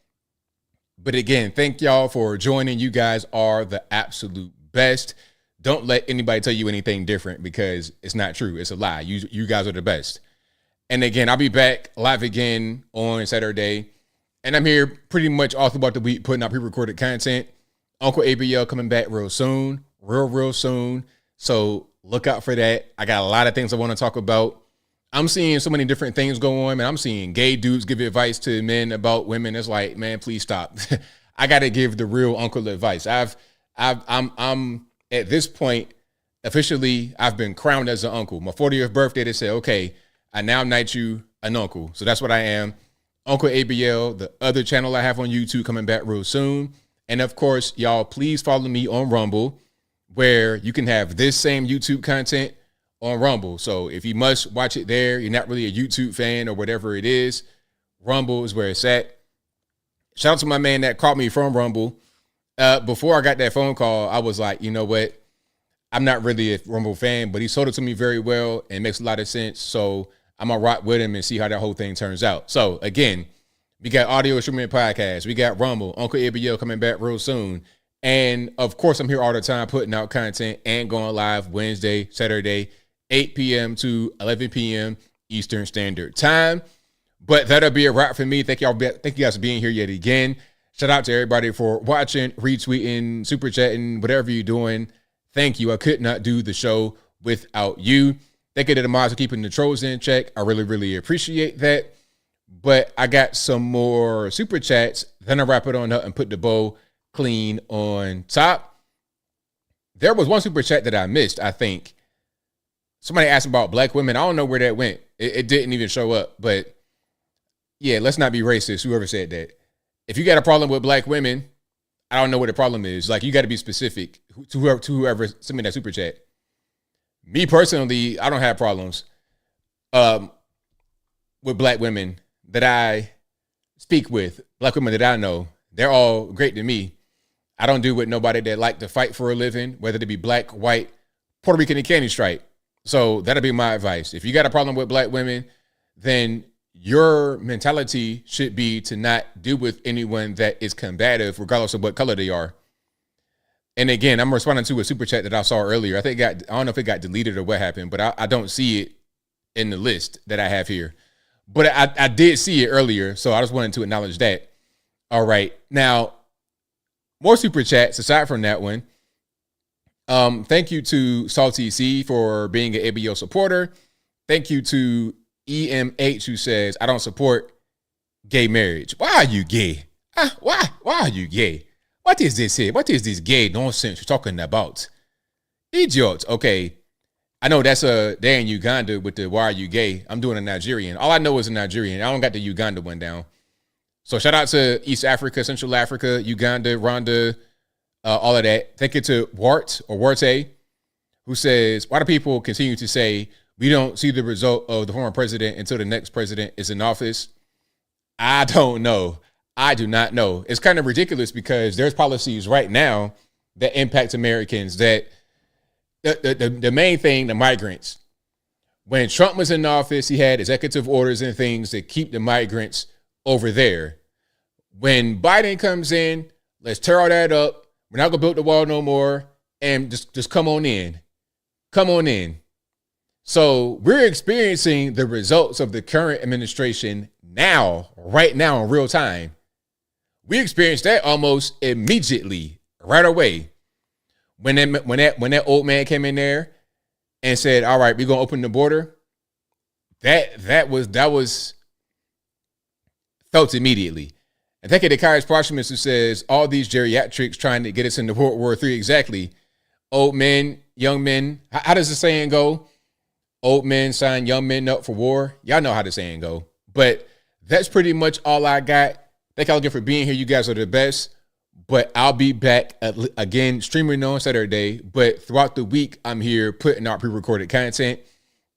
But again, thank y'all for joining. You guys are the absolute best. Don't let anybody tell you anything different, because it's not true. It's a lie. You guys are the best. And again, I'll be back live again on Saturday. And I'm here pretty much all throughout the week putting out pre-recorded content. Uncle ABL coming back real soon. Real soon. So look out for that. I got a lot of things I want to talk about. I'm seeing so many different things go on, man. I'm seeing gay dudes give advice to men about women. It's like, man, please stop. I got to give the real uncle advice. I'm at this point, officially, I've been crowned as an uncle. My 40th birthday, they said, okay, I now knight you an uncle. So that's what I am. Uncle ABL, the other channel I have on YouTube, coming back real soon. And of course, y'all, please follow me on Rumble, where you can have this same YouTube content on Rumble. So if you must watch it there, you're not really a YouTube fan or whatever it is, Rumble is where it's at. Shout out to my man that called me from Rumble. Before I got that phone call, I was like, you know what? I'm not really a Rumble fan, but he sold it to me very well and makes a lot of sense. So I'm going to rock with him and see how that whole thing turns out. So again, we got audio streaming podcast. We got Rumble. Uncle ABL coming back real soon. And of course, I'm here all the time putting out content and going live Wednesday, Saturday, 8 p.m. to 11 p.m. Eastern Standard Time. But that'll be a wrap for me. Thank you guys for being here yet again. Shout out to everybody for watching, retweeting, super chatting, whatever you're doing. Thank you. I could not do the show without you. Thank you to the mods for keeping the trolls in check. I really, really appreciate that. But I got some more super chats. Then I wrap it on up and put the bow clean on top. There was one super chat that I missed, I think. Somebody asked about black women. I don't know where that went. It didn't even show up. But yeah, let's not be racist, whoever said that. If you got a problem with black women, I don't know what the problem is. Like, you got to be specific to whoever sent me that super chat. Me personally, I don't have problems with black women that I speak with. Black women that I know, they're all great to me. I don't do with nobody that like to fight for a living, whether they be black, white, Puerto Rican, and candy stripe. So that'll be my advice. If you got a problem with black women, then your mentality should be to not deal with anyone that is combative, regardless of what color they are. And again, I'm responding to a super chat that I saw earlier. I don't know if it got deleted or what happened, but I don't see it in the list that I have here. But I did see it earlier, so I just wanted to acknowledge that. All right. Now, more super chats aside from that one. Thank you to Salty C for being an ABO supporter. Thank you to EMH, who says, I don't support gay marriage. Why are you gay? Why are you gay? What is this here? What is this gay nonsense you're talking about? Idiot. Okay. I know that's they're in Uganda with the why are you gay? I'm doing a Nigerian. All I know is a Nigerian. I don't got the Uganda one down. So shout out to East Africa, Central Africa, Uganda, Rwanda, all of that. Thank you to Warte, who says, why do people continue to say we don't see the result of the former president until the next president is in office? I don't know. I do not know. It's kind of ridiculous because there's policies right now that impact Americans that the main thing, the migrants. When Trump was in office, he had executive orders and things that keep the migrants over there. When Biden comes in, let's tear all that up. We're not gonna build the wall no more, and just come on in. Come on in. So we're experiencing the results of the current administration now, right now, in real time. We experienced that almost immediately, right away. When that old man came in there and said, "All right, we're gonna open the border," that was felt immediately. I think of the Kai's Parchment who says all these geriatrics trying to get us into World War III. Exactly. Old men, young men. How does the saying go? Old men sign young men up for war. Y'all know how the saying go. But that's pretty much all I got. Thank y'all again for being here. You guys are the best. But I'll be back again streaming on Saturday. But throughout the week, I'm here putting out pre-recorded content.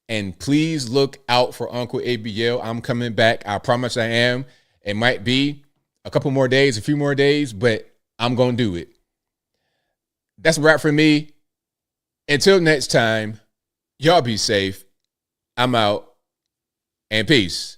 And please look out for Uncle ABL. I'm coming back. I promise I am. It might be a couple more days, a few more days, but I'm going to do it. That's a wrap for me. Until next time, y'all be safe. I'm out, and peace.